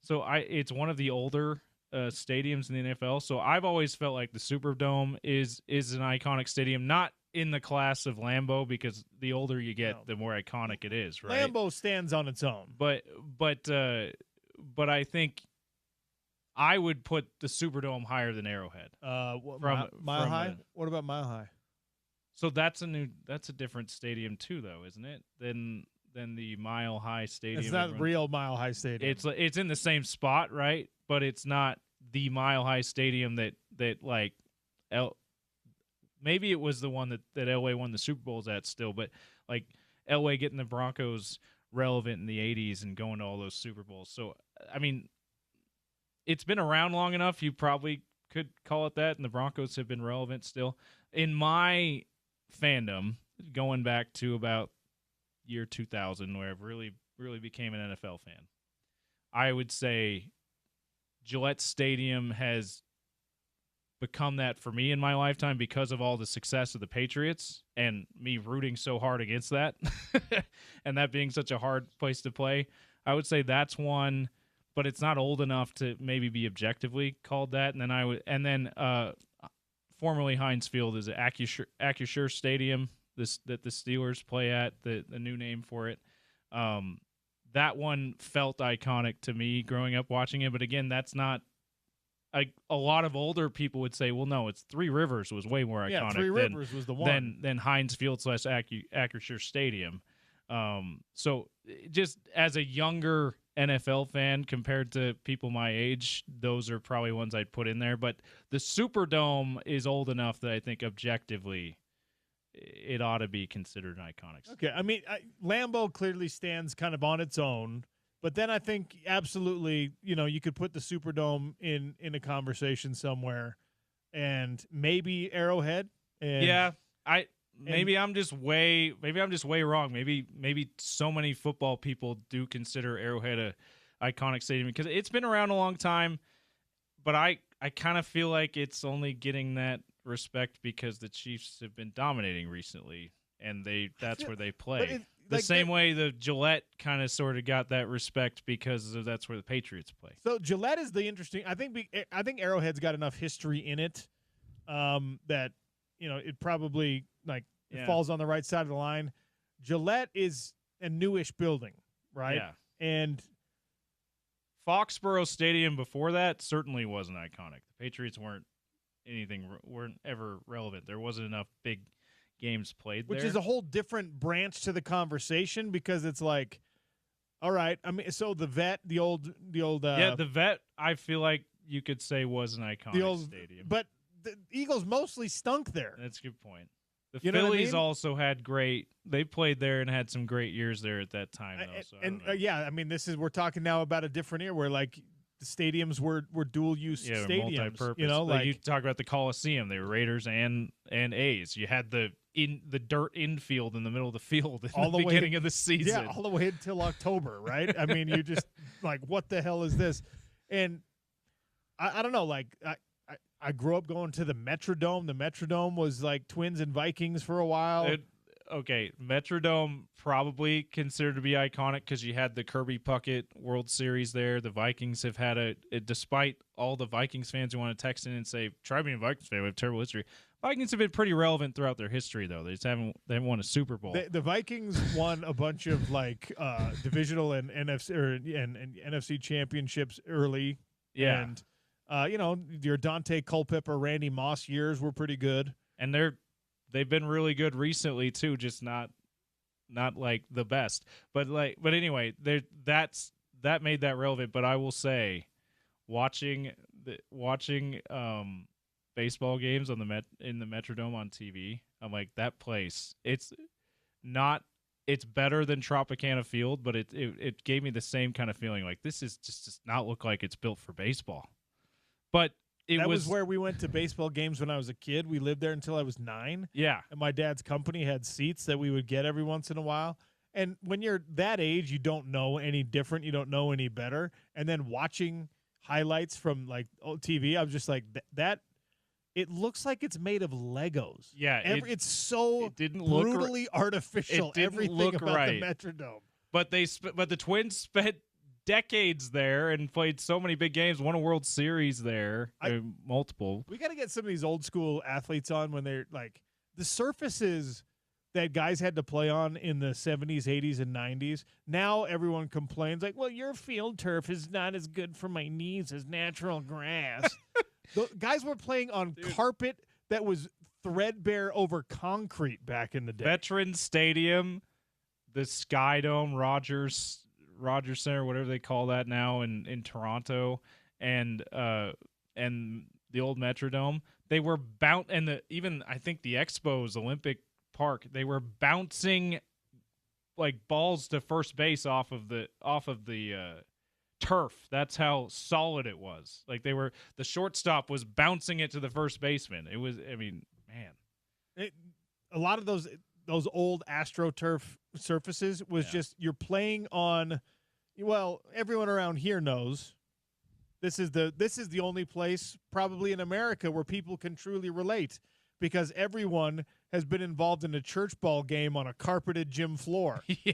So it's one of the older stadiums in the NFL. So I've always felt like the Superdome is an iconic stadium, not in the class of Lambeau, because the older you get, the more iconic it is, right? Lambeau stands on its own. But I think I would put the Superdome higher than Arrowhead. Mile High? What about Mile High? So that's a different stadium too, though, isn't it? Than the Mile High Stadium. It's not real Mile High Stadium. It's in the same spot, right? But it's not the Mile High Stadium that like maybe it was the one that LA won the Super Bowls at still, but like LA getting the Broncos relevant in the 80s and going to all those Super Bowls. So I mean, it's been around long enough, you probably could call it that, and the Broncos have been relevant still. In my fandom, going back to about year 2000, where I've really, really became an NFL fan, I would say Gillette Stadium has become that for me in my lifetime because of all the success of the Patriots and me rooting so hard against that and that being such a hard place to play. I would say that's one, but it's not old enough to maybe be objectively called that. And then formerly Heinz Field is Acrisure Stadium, that the Steelers play at, the new name for it. That one felt iconic to me growing up watching it, but again, that's not a lot of older people would say, well, no, it's Three Rivers was way more iconic. Yeah, Three Rivers was the one. Than Heinz Field / Acrisure Stadium. So just as a younger NFL fan compared to people my age, those are probably ones I'd put in there. But the Superdome is old enough that I think objectively it ought to be considered an iconic. Okay, I mean, Lambeau clearly stands kind of on its own, but then I think absolutely, you could put the Superdome in a conversation somewhere, and maybe Arrowhead. And, Maybe I'm just way wrong. Maybe so many football people do consider Arrowhead a iconic stadium because it's been around a long time, but I kind of feel like it's only getting that respect because the Chiefs have been dominating recently, and that's where they play. The same way the Gillette kind of sort of got that respect because that's where the Patriots play. So Gillette is the interesting. I think Arrowhead's got enough history in it that it probably it falls on the right side of the line. Gillette is a newish building, right? Yeah. And Foxborough Stadium before that certainly wasn't iconic. The Patriots weren't ever relevant. There wasn't enough big games played there. Which is a whole different branch to the conversation because it's like, all right, I mean, so the Vet, the old the Vet, I feel like you could say was an iconic stadium. But the Eagles mostly stunk there. That's a good point. The You know what I Phillies mean? also had they played there and had some great years there at that time, though. So I don't know. I mean, we're talking now about a different era where like the stadiums were dual use stadiums. Multi-purpose. You talk about the Coliseum, they were Raiders and A's. You had the dirt infield in the middle of the field in the beginning of the season. Yeah, all the way until October, right? I mean, you just like, what the hell is this? And I don't know, like I grew up going to the Metrodome. The Metrodome was like Twins and Vikings for a while. Okay, Metrodome probably considered to be iconic because you had the Kirby Puckett World Series there. The Vikings have had despite all the Vikings fans who want to text in and say, try being a Vikings fan, we have terrible history. Vikings have been pretty relevant throughout their history, though. They haven't won a Super Bowl. The Vikings won a bunch of like divisional and NFC championships early. Yeah. And your Dante Culpepper, Randy Moss years were pretty good. And they've been really good recently too, just not like the best. But anyway, that made that relevant. But I will say, watching baseball games in the Metrodome on TV, I'm like, that place, it's better than Tropicana Field, but it gave me the same kind of feeling. Like, this is just does not look like it's built for baseball. But that was where we went to baseball games when I was a kid. We lived there until I was 9. Yeah. And my dad's company had seats that we would get every once in a while. And when you're that age, you don't know any different. You don't know any better. And then watching highlights from like TV, I was just like, that it looks like it's made of Legos. Yeah. It's so didn't brutally artificial. It didn't everything look about right. the Metrodome. But the Twins spent decades there and played so many big games, won a World Series there, multiple. We got to get some of these old school athletes on when they're like the surfaces that guys had to play on in the 70s, 80s, and 90s. Now everyone complains like, well, your field turf is not as good for my knees as natural grass. The guys were playing on carpet that was threadbare over concrete back in the day. Veterans Stadium, the Sky Dome, Rogers Center, whatever they call that now in Toronto, and the old Metrodome. They were even I think the Expos Olympic Park, they were bouncing like balls to first base off of the turf. That's how solid it was. Like the shortstop was bouncing it to the first baseman. It was, I mean, man. A lot of those old AstroTurf surfaces was just you're playing on. Well, everyone around here knows this is the only place probably in America where people can truly relate, because everyone has been involved in a church ball game on a carpeted gym floor. Yeah,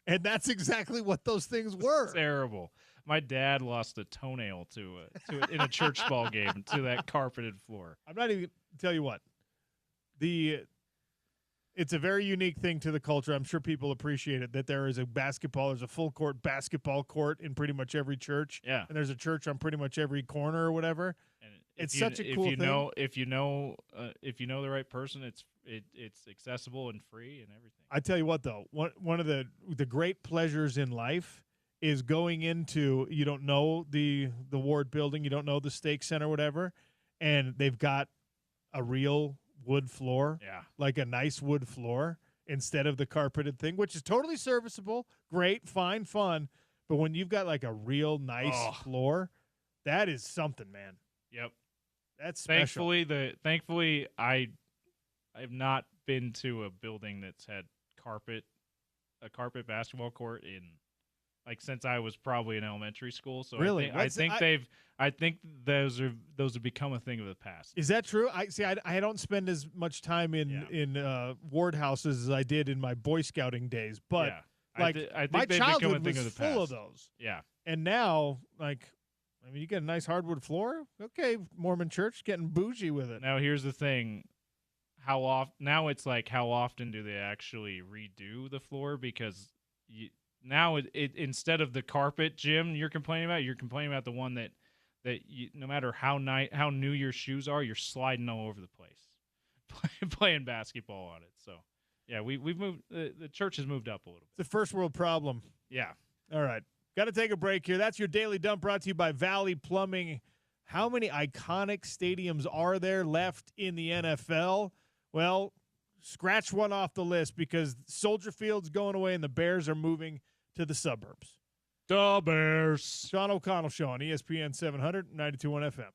and that's exactly what those things were. It's terrible. My dad lost a toenail to it in a church ball game to that carpeted floor. I'm not even tell you what. It's a very unique thing to the culture. I'm sure people appreciate it that there's a full court basketball court in pretty much every church. Yeah. And there's a church on pretty much every corner or whatever. And it's such a cool thing. If you know the right person, it's accessible and free and everything. I tell you what though, one of the great pleasures in life is going into, you don't know the Ward building, you don't know the Stake Center, whatever, and they've got a real wood floor, like a nice wood floor instead of the carpeted thing, which is totally serviceable, great, fine, fun. But when you've got like a real nice floor, that is something, man. Yep, that's special. Thankfully, I have not been to a building that's had a carpet basketball court since I was probably in elementary school. So really, I think those have become a thing of the past. Is that true? I don't spend as much time in ward houses as I did in my Boy Scouting days, but I think my they've childhood become a thing was of the full past. of those. Yeah, and now you get a nice hardwood floor. Okay, Mormon church getting bougie with it. Now here's the thing. How often do they actually redo the floor? Because now it instead of the carpet gym you're complaining about the one that you, no matter how new your shoes are, you're sliding all over the place playing basketball on it. So yeah, we've moved. The church has moved up a little bit. It's a first world problem. Yeah. All right, got to take a break here. That's your Daily Dump brought to you by Valley Plumbing. How many iconic stadiums are there left in the NFL? Well, scratch one off the list, because Soldier Field's going away and the Bears are moving to the suburbs. The Bears. Sean O'Connell Show on ESPN 700, 92.1 FM.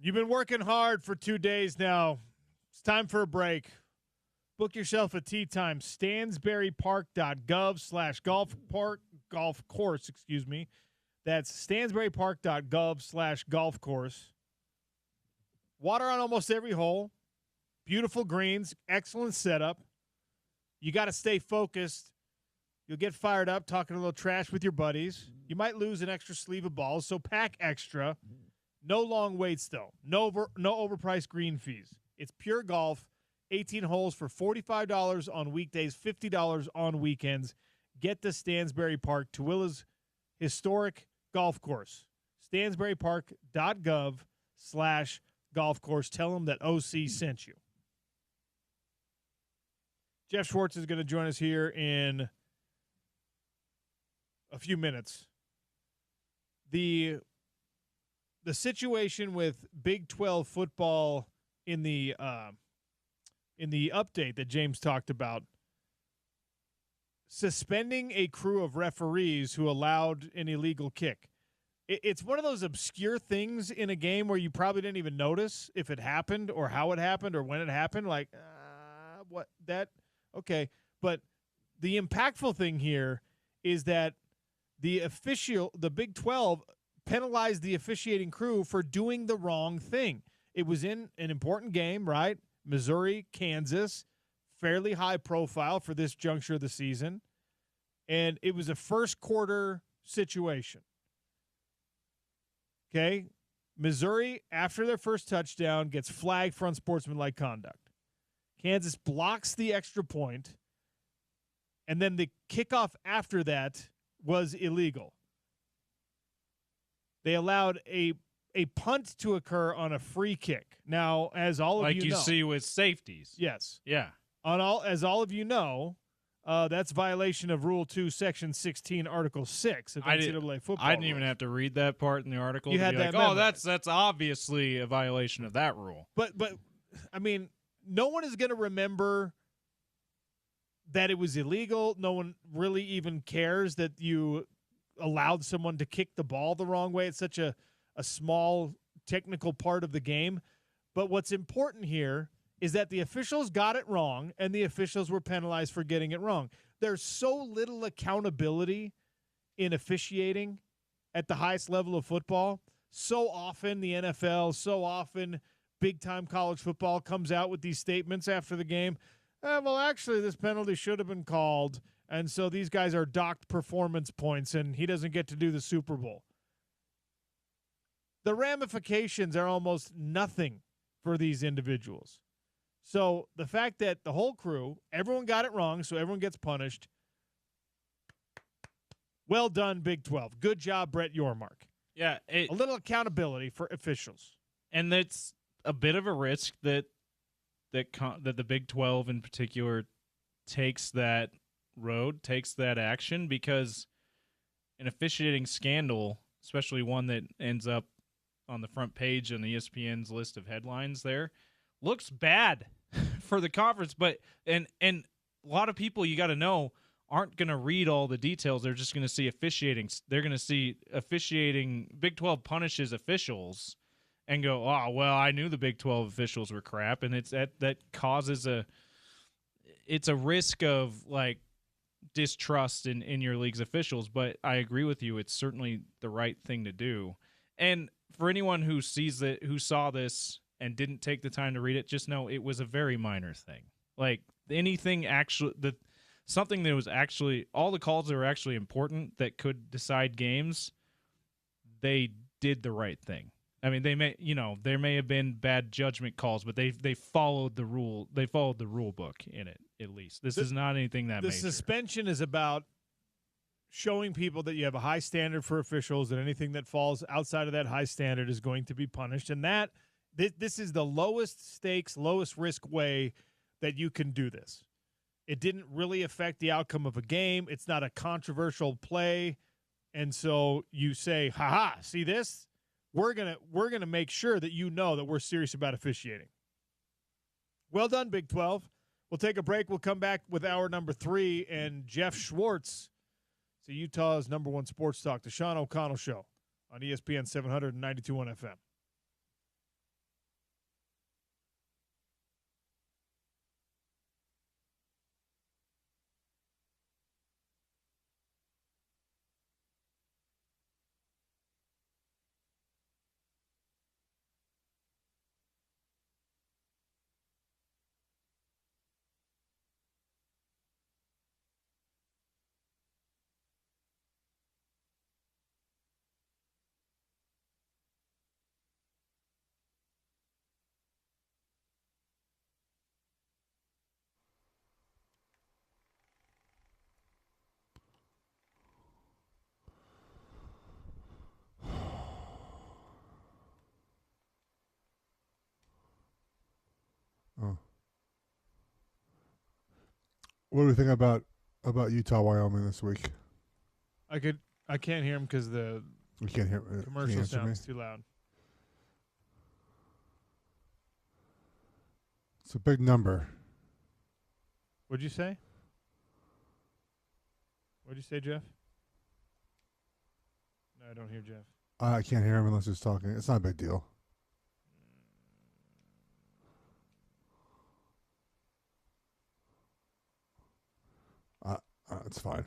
You've been working hard for 2 days now. It's time for a break. Book yourself a tee time. Stansburypark.gov/golf course. That's stansburypark.gov/golf course. Water on almost every hole. Beautiful greens. Excellent setup. You got to stay focused. You'll get fired up talking a little trash with your buddies. You might lose an extra sleeve of balls, so pack extra. No long waits, though. No overpriced green fees. It's pure golf. 18 holes for $45 on weekdays, $50 on weekends. Get to Stansbury Park, Tooele's historic golf course. stansburypark.gov/golf course. Tell them that OC sent you. Jeff Schwartz is going to join us here in a few minutes. The situation with Big 12 football in the update that James talked about, suspending a crew of referees who allowed an illegal kick. It's one of those obscure things in a game where you probably didn't even notice if it happened or how it happened or when it happened. Like, what that? Okay. But the impactful thing here is that the Big 12 penalized the officiating crew for doing the wrong thing. It was in an important game, right? Missouri, Kansas, fairly high profile for this juncture of the season. And it was a first quarter situation. Okay? Missouri, after their first touchdown, gets flagged for unsportsmanlike conduct. Kansas blocks the extra point, and then the kickoff after that was illegal. They allowed a punt to occur on a free kick. Now, as all of you know, like you see with safeties. Yes. Yeah. As all of you know, that's violation of Rule 2, Section 16, Article 6 of NCAA football. I didn't even have to read that part in the article. You had that like, memorized. that's obviously a violation of that rule. But I mean, no one is going to remember that it was illegal. No one really even cares that you allowed someone to kick the ball the wrong way. It's such a small technical part of the game. But what's important here is that the officials got it wrong, and the officials were penalized for getting it wrong. There's so little accountability in officiating at the highest level of football. So often the NFL, so often big-time college football comes out with these statements after the game. Well, actually, this penalty should have been called, and so these guys are docked performance points, and he doesn't get to do the Super Bowl. The ramifications are almost nothing for these individuals. So the fact that the whole crew, everyone got it wrong, so everyone gets punished. Well done, Big 12. Good job, Brett Yormark. Yeah. A little accountability for officials. And that's a bit of a risk that the Big 12 in particular takes that action, because an officiating scandal, especially one that ends up on the front page on ESPN's list of headlines there, looks bad for the conference. But and a lot of people, you got to know, aren't going to read all the details. They're just going to see officiating. They're going to see officiating. Big 12 punishes officials and go, oh, well, I knew the Big 12 officials were crap, and it's that causes a risk of like distrust in your league's officials. But I agree with you; it's certainly the right thing to do. And for anyone who saw this and didn't take the time to read it, just know it was a very minor thing. Like something that was actually, all the calls that were actually important that could decide games, they did the right thing. I mean, there may have been bad judgment calls, but they followed the rule. They followed the rule book in it, at least. This is not anything that major. The suspension is about showing people that you have a high standard for officials, that anything that falls outside of that high standard is going to be punished. And that this is the lowest stakes, lowest risk way that you can do this. It didn't really affect the outcome of a game. It's not a controversial play. And so you say, ha-ha, see this? We're gonna make sure that you know that we're serious about officiating. Well done, Big 12. We'll take a break. We'll come back with hour number 3, and Jeff Schwartz, so Utah's number one sports talk, the Sean O'Connell Show on ESPN 792.1 FM. What do we think about Utah, Wyoming this week? I can't hear him because the We can't hear. commercial sounds too loud. It's a big number. What'd you say? What'd you say, Jeff? No, I don't hear Jeff. I can't hear him unless he's talking. It's not a big deal. It's fine.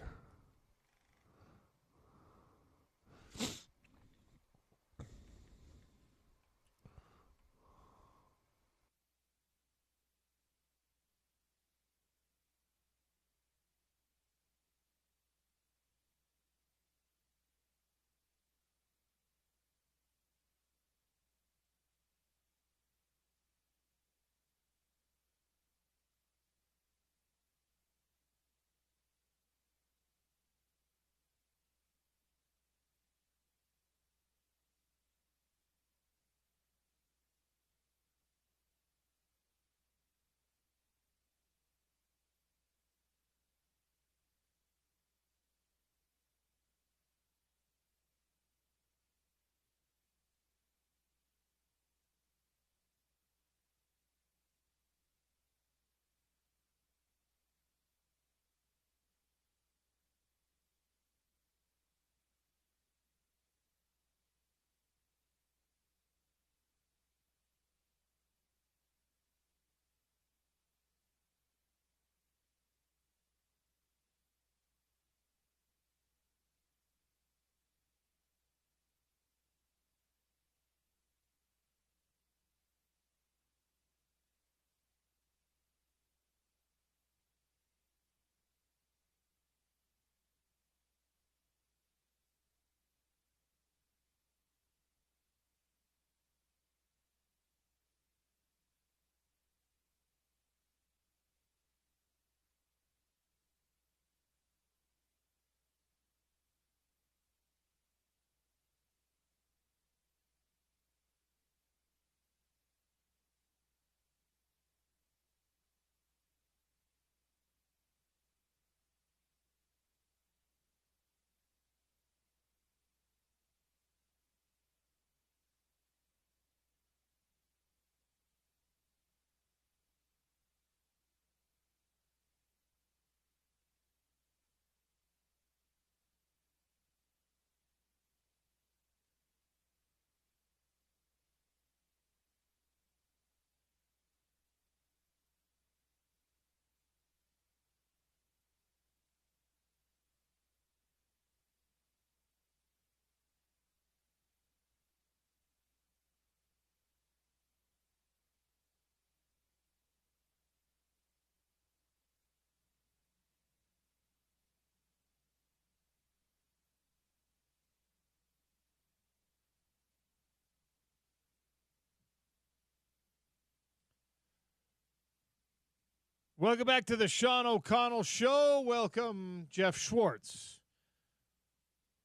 Welcome back to the Sean O'Connell Show. Welcome, Jeff Schwartz.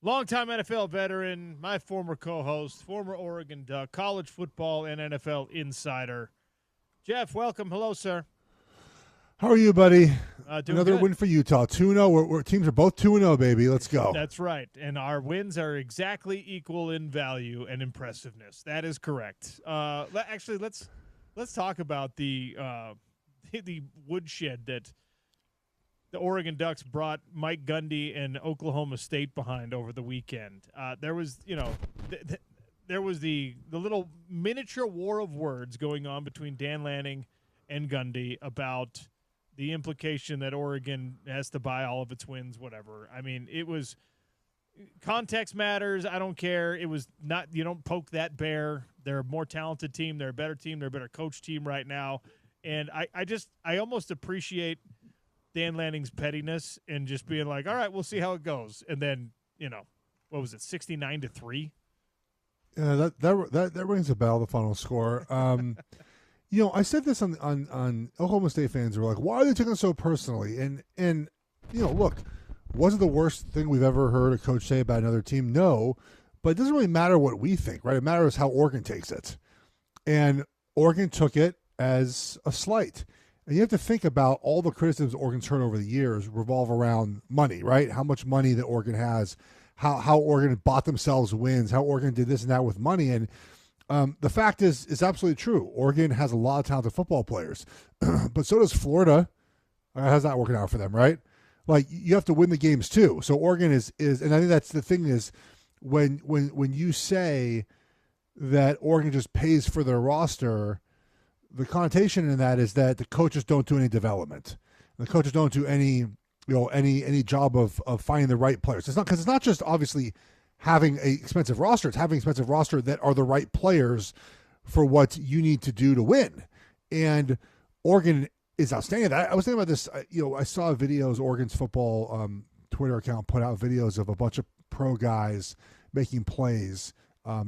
Longtime NFL veteran, my former co-host, former Oregon Duck, college football and NFL insider. Jeff, welcome. Hello, sir. How are you, buddy? Another win for Utah. 2-0. We're teams are both 2-0, baby. Let's go. That's right. And our wins are exactly equal in value and impressiveness. That is correct. Actually, let's talk about the woodshed that the Oregon Ducks brought Mike Gundy and Oklahoma State behind over the weekend. There was, there was the little miniature war of words going on between Dan Lanning and Gundy about the implication that Oregon has to buy all of its wins, whatever. I mean, it was context matters. I don't care. It was not, you don't poke that bear. They're a more talented team. They're a better team. They're a better coach team right now. And I almost appreciate Dan Lanning's pettiness and just being like, all right, we'll see how it goes. And then, what was it, 69-3? Yeah, that rings a bell, the final score. I said this on Oklahoma State fans were like, why are they taking it so personally? And look, was it the worst thing we've ever heard a coach say about another team? No, but it doesn't really matter what we think, right? It matters how Oregon takes it. And Oregon took it as a slight. And you have to think about all the criticisms Oregon's heard over the years revolve around money, right? How much money that Oregon has, how Oregon bought themselves wins, how Oregon did this and that with money. And the fact is absolutely true. Oregon has a lot of talented football players, but so does Florida. How's that working out for them, right? Like, you have to win the games too. So Oregon is, and I think that's the thing is when you say that Oregon just pays for their roster, the connotation in that is that the coaches don't do any development. The coaches don't do any job of finding the right players. It's not, because it's not just obviously having an expensive roster. It's having an expensive roster that are the right players for what you need to do to win. And Oregon is outstanding. I was thinking about this. I saw videos. Oregon's football Twitter account put out videos of a bunch of pro guys making plays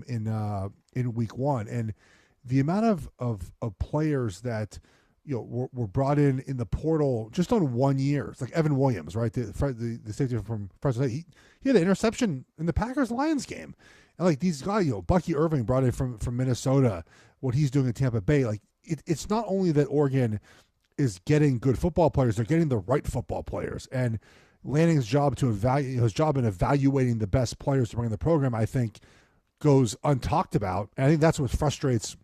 in week one, and the amount of players that were brought in the portal just on 1 year. It's like Evan Williams, right? The safety from Fresno State. He had an interception in the Packers-Lions game. And like these guys, Bucky Irving brought in from Minnesota, what he's doing in Tampa Bay. Like it's not only that Oregon is getting good football players, they're getting the right football players. And Lanning's job his job in evaluating the best players to bring in the program, I think, goes untalked about. And I think that's what frustrates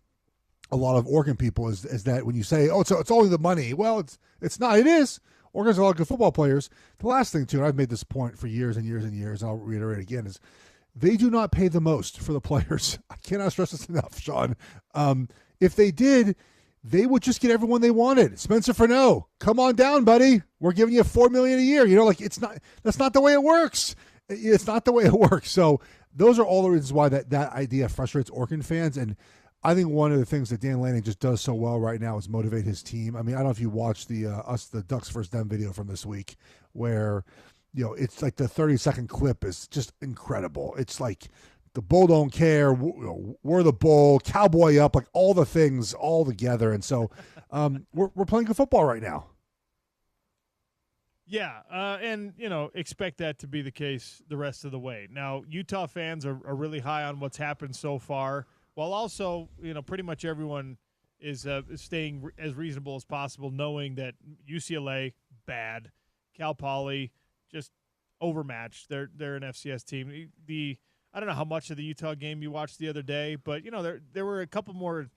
a lot of Oregon people is that when you say, oh, it's only the money. Well, it's not. It is. Oregon's a lot of good football players. The last thing, too, and I've made this point for years and years and years, and I'll reiterate again, is they do not pay the most for the players. I cannot stress this enough, Sean. If they did, they would just get everyone they wanted. Spencer Furneaux, come on down, buddy. We're giving you $4 million a year. That's not the way it works. It's not the way it works. So those are all the reasons why that idea frustrates Oregon fans. And I think one of the things that Dan Lanning just does so well right now is motivate his team. I mean, I don't know if you watched the Ducks versus them video from this week, where it's like the 30-second clip is just incredible. It's like the bull don't care, we're the bull, cowboy up, like all the things all together. And so we're playing good football right now. Yeah, and expect that to be the case the rest of the way. Now, Utah fans are really high on what's happened so far, while also pretty much everyone is staying as reasonable as possible, knowing that UCLA bad, Cal Poly just overmatched. They're an FCS team. I don't know how much of the Utah game you watched the other day, but there were a couple more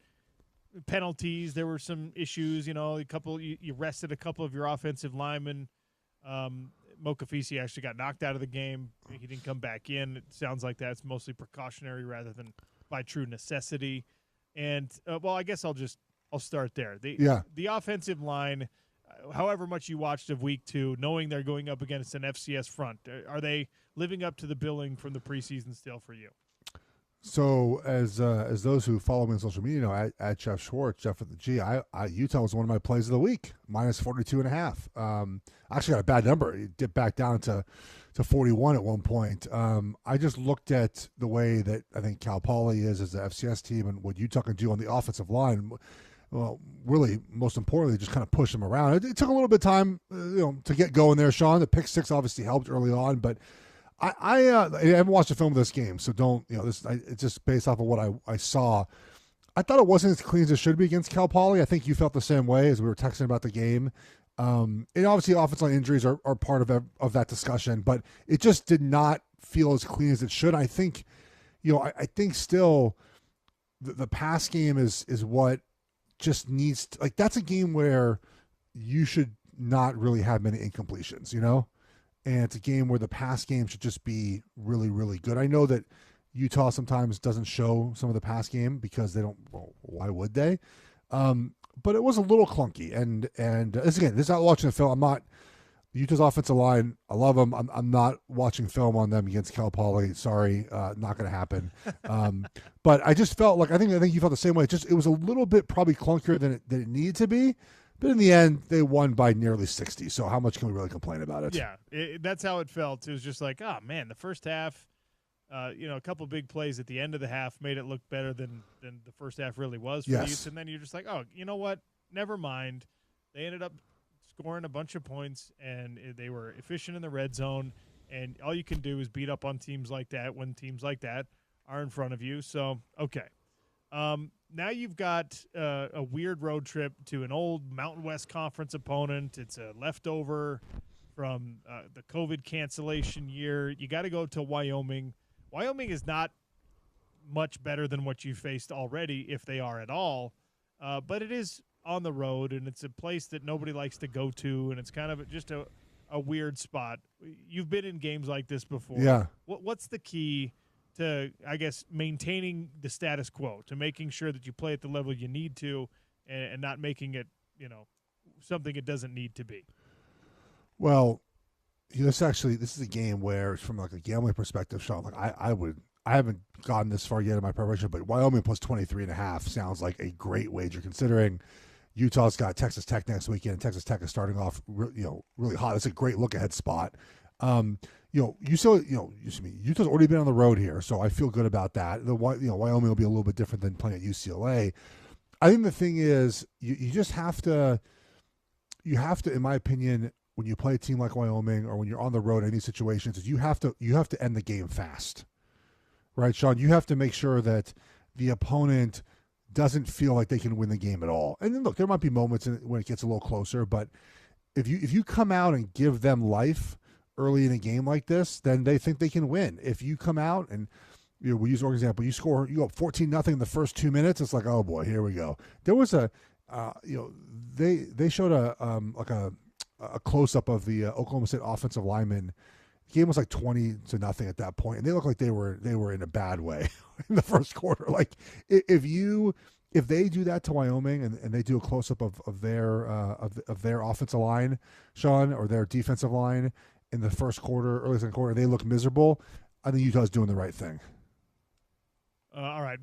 penalties. There were some issues. You rested a couple of your offensive linemen. Mokafisi actually got knocked out of the game. He didn't come back in. It sounds like that's mostly precautionary rather than by true necessity. And I guess I'll start there. The offensive line, however much you watched of week 2, knowing they're going up against an FCS front, are they living up to the billing from the preseason still for you? So as those who follow me on social media know, at Jeff Schwartz, Jeff with the G, Utah was one of my plays of the week, minus 42.5. I actually got a bad number. It dipped back down to 41 at one point. I just looked at the way that I think Cal Poly is as the FCS team and what Utah can do on the offensive line. Well, really, most importantly, just kind of push them around. It took a little bit of time, to get going there, Sean. The pick six obviously helped early on, but I haven't watched the film of this game, so don't, it's just based off of what I saw. I thought it wasn't as clean as it should be against Cal Poly. I think you felt the same way as we were texting about the game. And obviously offensive line injuries are part of that discussion, but it just did not feel as clean as it should. I think, I think still the pass game is what just needs to, like, that's a game where you should not really have many incompletions, and it's a game where the pass game should just be really, really good. I know that Utah sometimes doesn't show some of the pass game because they don't, well, why would they? But it was a little clunky. And this is not watching the film. I'm not, Utah's offensive line, I love them. I'm not watching film on them against Cal Poly. Sorry, not going to happen. But I just felt like, I think you felt the same way. It was a little bit probably clunkier than it needed to be. But in the end, they won by nearly 60. So how much can we really complain about it? Yeah, that's how it felt. It was just like, oh, man, the first half, a couple big plays at the end of the half made it look better than the first half really was for the Utes. And then you're just like, oh, you know what? Never mind. They ended up scoring a bunch of points, and they were efficient in the red zone. And all you can do is beat up on teams like that when teams like that are in front of you. So, okay. now you've got a weird road trip to an old Mountain West Conference opponent. It's a leftover from the COVID cancellation year. You got to go to Wyoming. Wyoming is not much better than what you faced already, if they are at all. But it is on the road, and it's a place that nobody likes to go to, and it's kind of just a weird spot. You've been in games like this before. Yeah. What's the key to, I guess, maintaining the status quo, to making sure that you play at the level you need to and not making it, something it doesn't need to be? Well, this is a game where, from like a gambling perspective, Sean, like I haven't gotten this far yet in my preparation, but Wyoming plus 23.5 sounds like a great wager, considering Utah's got Texas Tech next weekend, and Texas Tech is starting off really hot. It's a great look ahead spot. Utah's already been on the road here, so I feel good about that. Wyoming will be a little bit different than playing at UCLA. I think the thing is, you just have to, in my opinion, when you play a team like Wyoming or when you're on the road in these situations, is you have to end the game fast, right, Sean? You have to make sure that the opponent doesn't feel like they can win the game at all. And then look, there might be moments when it gets a little closer, but if you come out and give them life early in a game like this, then they think they can win. If you come out and we use our example, you go up 14-0 in the first 2 minutes, it's like, oh boy, here we go. There was they showed a close up of the Oklahoma State offensive lineman. The game was like 20-0 at that point, and they looked like they were in a bad way in the first quarter. Like if they do that to Wyoming and they do a close up of their offensive line, Sean, or their defensive line in the first quarter, early second quarter, they look miserable, I think Utah's doing the right thing. All right,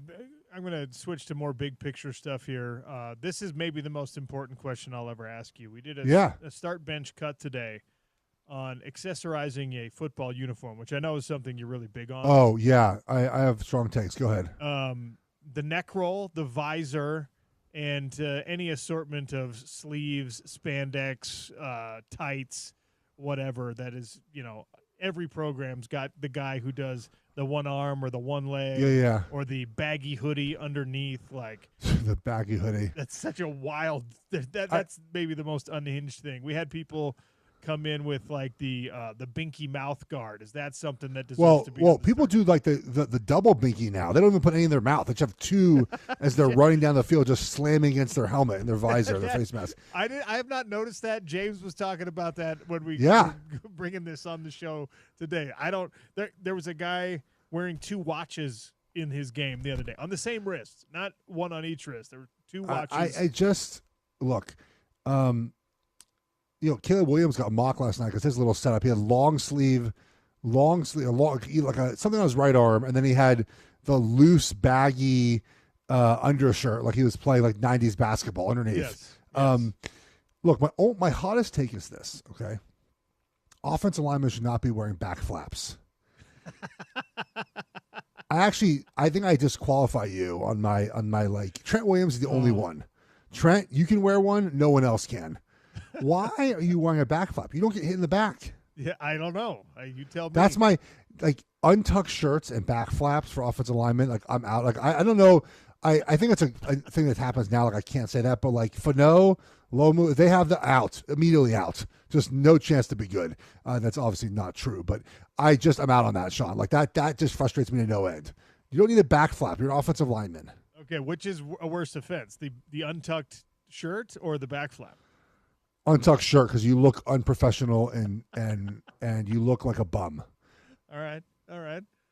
I'm going to switch to more big picture stuff here. This is maybe the most important question I'll ever ask you. We did a start bench cut today on accessorizing a football uniform, which I know is something you're really big on. Oh, yeah. I have strong takes. Go ahead. The neck roll, the visor, and any assortment of sleeves, spandex, tights, whatever that is, every program's got the guy who does the one arm or the one leg or the baggy hoodie underneath. Like the baggy hoodie. That's such a wild – that's maybe the most unhinged thing. We had people – come in with like the binky mouth guard. Is that something that deserves to be? Well, people do like the double binky now. They don't even put any in their mouth. They just have two as they're running down the field, just slamming against their helmet and their visor, their face mask. I have not noticed that. James was talking about that when we were bringing this on the show today. There was a guy wearing two watches in his game the other day on the same wrist, not one on each wrist. There were two watches. I just look. Caleb Williams got mocked last night because his little setup. He had long sleeve, something on his right arm, and then he had the loose, baggy undershirt, like he was playing like 90s basketball underneath. Yes. Look, my hottest take is this. Okay, offensive linemen should not be wearing back flaps. I think I disqualify you on my like Trent Williams is the only one. Trent, you can wear one. No one else can. Why are you wearing a back flap? You don't get hit in the back. Yeah, I don't know. You tell me. That's my untucked shirts and back flaps for offensive linemen. Like I'm out. Like I don't know. I think it's a thing that happens now. Like I can't say that, but like Fano, Lomu, they have the immediately out. Just no chance to be good. That's obviously not true, but I'm out on that, Sean. Like that just frustrates me to no end. You don't need a back flap. You're an offensive lineman. Okay, which is a worse offense, the untucked shirt or the back flap? Untucked shirt, because you look unprofessional and you look like a bum. All right.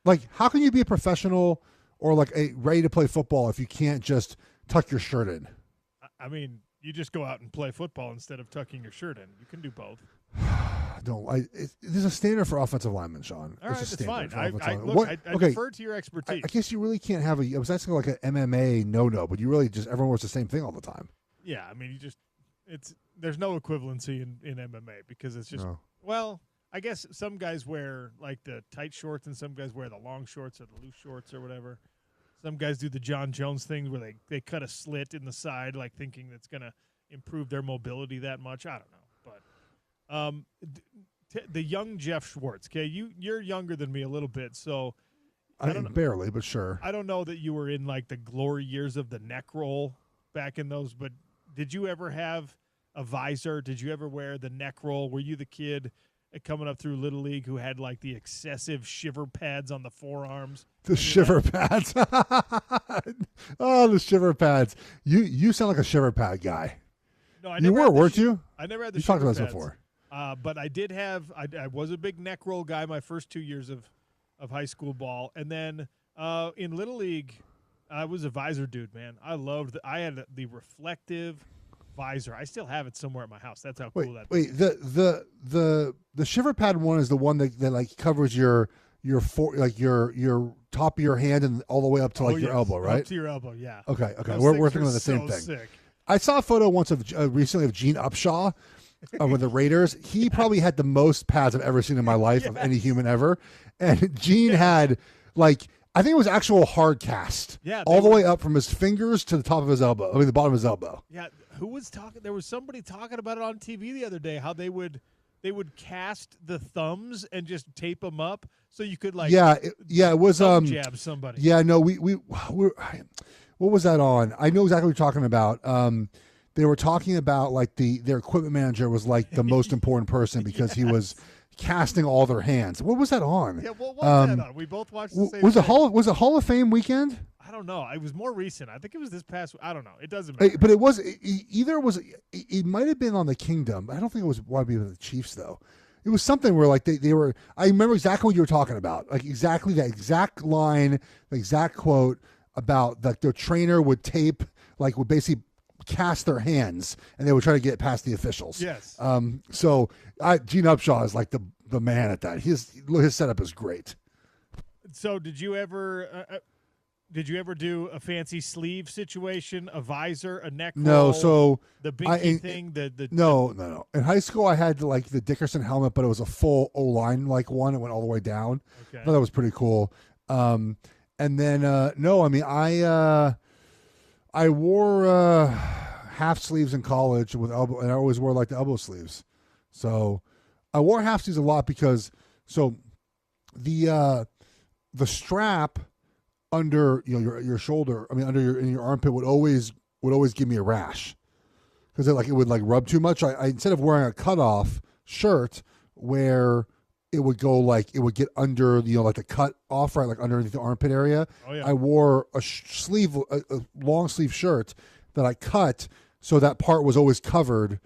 Like, how can you be a professional or like ready to play football if you can't just tuck your shirt in? I mean, you just go out and play football instead of tucking your shirt in. You can do both. There's a standard for offensive linemen, Sean. All right, that's fine. I Okay, defer to your expertise. I guess you really can't have I was asking like an MMA no, but you really just everyone wears the same thing all the time. Yeah, I mean, there's no equivalency in MMA because it's just well, I guess some guys wear like the tight shorts and some guys wear the long shorts or the loose shorts or whatever. Some guys do the John Jones thing where they cut a slit in the side, like thinking that's going to improve their mobility that much. I don't know, but the young Jeff Schwartz. Okay, you're younger than me a little bit, so I don't know. Barely, but sure. I don't know that you were in like the glory years of the neck roll back in those, but did you ever have a visor? Did you ever wear the neck roll? Were you the kid coming up through Little League who had like the excessive shiver pads on the forearms? The shiver pads. Oh, the shiver pads. You sound like a shiver pad guy. No, I you never were, had the weren't you? I never had the You shiver talked about pads. this before. But I did have I was a big neck roll guy my first 2 years of high school ball. And then in Little League, I was a visor dude, man. I had the reflective visor. I still have it somewhere at my house. That's how cool that Wait, the shiver pad one is the one that like covers your top of your hand and all the way up to your elbow, right? Up to your elbow, yeah. Okay. Those We're things thinking are of the same so thing. sick. I saw a photo once of recently of Gene Upshaw with the Raiders. He probably had the most pads I've ever seen in my life of any human ever. And Gene had I think it was actual hard cast. Yeah, all the way up from his fingers to the top of his elbow. I mean, the bottom of his elbow. Yeah, who was talking? There was somebody talking about it on TV the other day. How they would cast the thumbs and just tape them up so you could it was jab somebody. Yeah, no, we what was that on? I know exactly what you're talking about. They were talking about their equipment manager was like the most important person because he was casting all their hands. What was that on? Yeah, what was that on? We both watched the same was thing. Was it Hall of Fame weekend? I don't know. It was more recent. I think it was this past. I don't know. It doesn't matter. But it was it might have been on the Kingdom. I don't think it was the Chiefs though. It was something where they were. I remember exactly what you were talking about. Like exactly that exact line, the exact quote about their trainer would tape would basically cast their hands and they would try to get it past the officials. Yes. So Gene Upshaw is like the man at that. His setup is great. So did you ever do a fancy sleeve situation, a visor, a neck roll? No. So the binky thing. No. In high school, I had the Dickerson helmet, but it was a full O-line one. It went all the way down. Okay. I thought that was pretty cool. And then no, I mean I wore half sleeves in college with elbow, and I always wore the elbow sleeves. So I wore half sleeves a lot because the strap under your shoulder, under your armpit would always give me a rash because it would rub too much. I instead of wearing a cutoff shirt where it would go it would get under the cut off right underneath the armpit area. Oh, yeah. I wore a long sleeve shirt that I cut so that part was always covered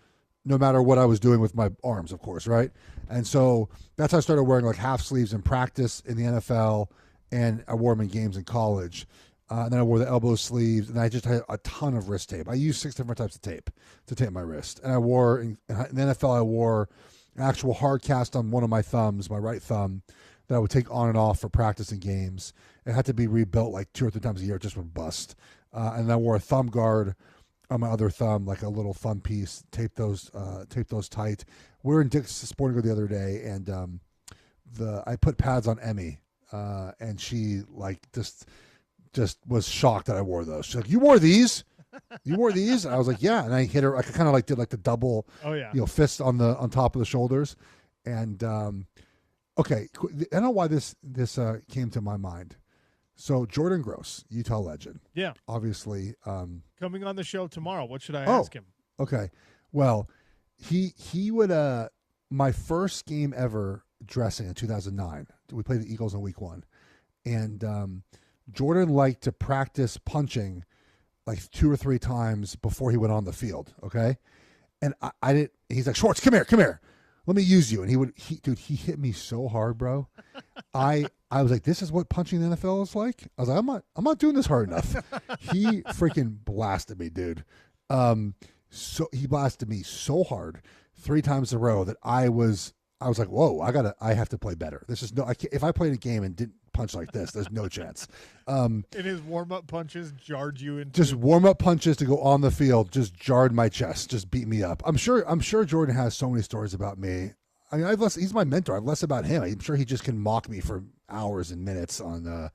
no matter what I was doing with my arms, of course, right? And so that's how I started wearing half sleeves in practice in the NFL, and I wore them in games in college. And then I wore the elbow sleeves, and I just had a ton of wrist tape. I used 6 different types of tape to tape my wrist. And I wore in the NFL, I wore an actual hard cast on one of my thumbs, my right thumb, that I would take on and off for practice and games. It had to be rebuilt 2 or 3 times a year; it just would bust. And I wore a thumb guard on my other thumb, a little thumb piece. Tape those tight. We were in Dick's Sporting Goods the other day, and I put pads on Emmy, and she just was shocked that I wore those. She's like, "You wore these? You wore these?" And I was like, "Yeah." And I hit her. I kind of did the double, fist on top of the shoulders. And okay, I don't know why this came to my mind. So Jordan Gross, Utah legend. Yeah. Obviously. Coming on the show tomorrow. What should I ask him? Okay. Well, he would my first game ever dressing in 2009. We played the Eagles in week 1. And Jordan liked to practice punching 2 or 3 times before he went on the field, okay? And I didn't. He's like, "Schwartz, come here. Let me use you." And he hit me so hard, bro. I was like, "This is what punching the NFL is like." I was like, I'm not doing this hard enough." He freaking blasted me, dude. So he blasted me so hard 3 times in a row that I was like, "Whoa, I have to play better. This is if I played a game and didn't punch like this, there's no chance." And his warm-up punches jarred you into just warm-up punches to go on the field, just jarred my chest, just beat me up. I'm sure Jordan has so many stories about me. I mean, he's my mentor. I've less about him. I'm sure he just can mock me for hours and minutes on